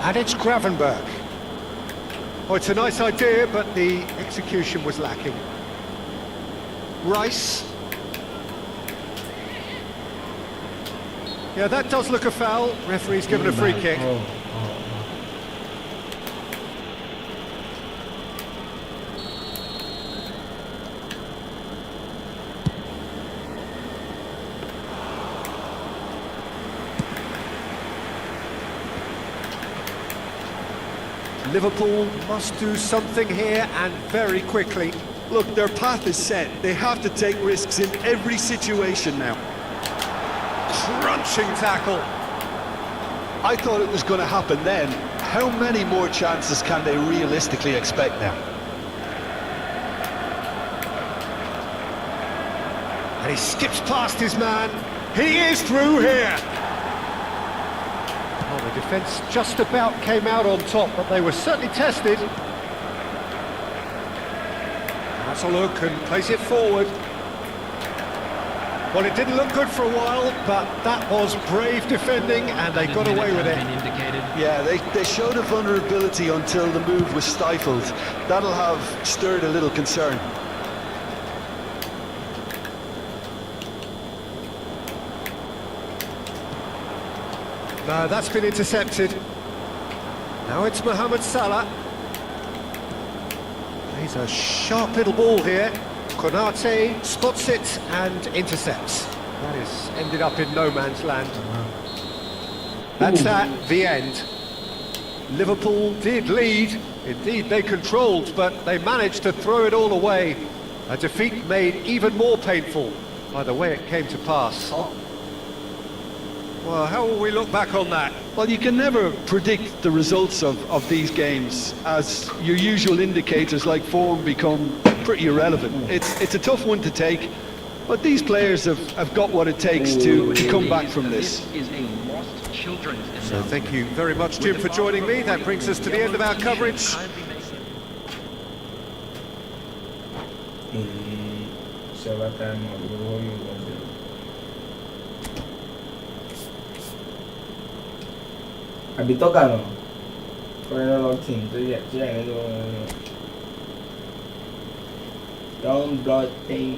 And it's Gravenberg. Oh, it's a nice idea, but the execution was lacking. Rice. Yeah, that does look a foul. Referee's given a free kick. Liverpool must do something here, and very quickly. Look, their path is set. They have to take risks in every situation now. Crunching tackle. I thought it was going to happen then. How many more chances can they realistically expect now? And he skips past his man. He is through here. Oh, the defence just about came out on top, but they were certainly tested. That's a look and plays it forward. Well, it didn't look good for a while, but that was brave defending, and they got away with it. Yeah, they showed a vulnerability until the move was stifled. That'll have stirred a little concern. No, that's been intercepted. Now it's Mohamed Salah. He's a sharp little ball here. Konate spots it and intercepts. That has ended up in no man's land. That's that, the end. Liverpool did lead. Indeed, they controlled, but they managed to throw it all away. A defeat made even more painful by the way it came to pass. Well, how will we look back on that? Well, you can never predict the results of these games, as your usual indicators like form become pretty irrelevant. It's a tough one to take, but these players have got what it takes to come back from this. So thank you very much, Jim, for joining me. That brings us to the end of our coverage. I be talking no. For a long thing. So yeah, young blood thing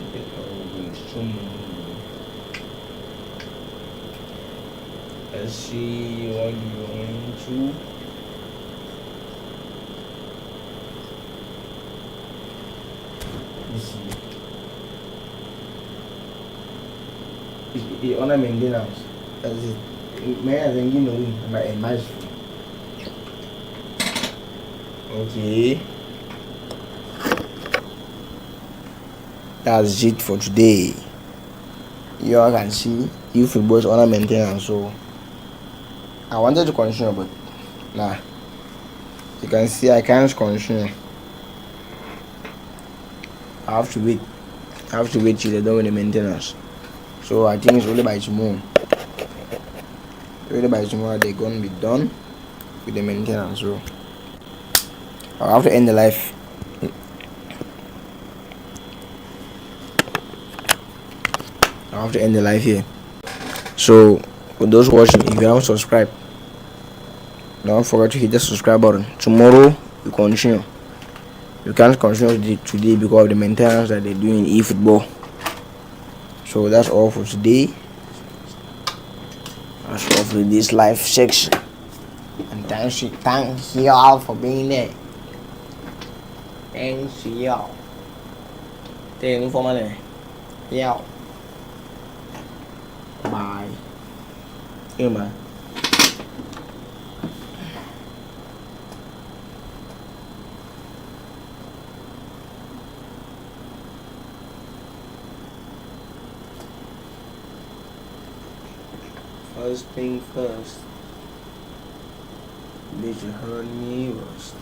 let's see what you're going to. Let's see. It's on a maintenance. That's it. Man, I think you know about a match. Okay. That's it for today. You all can see Efootbal is on a maintenance, so I wanted to continue, but nah. You can see I can't continue. I have to wait. Till they're done with the maintenance. So I think it's only by tomorrow. By tomorrow they're gonna be done with the maintenance, so I'll have to end the live. I'll have to end the live here. So for those watching, if you haven't subscribed, don't forget to hit the subscribe button. Tomorrow we continue. You can't continue today because of the maintenance that they're doing in Efootbal. So that's all for today. That's all for this live section, and thanks you all for being there. Thanks y'all. Thank you for money. Y'all. Bye. Yeah, man. First thing first, did you heard me was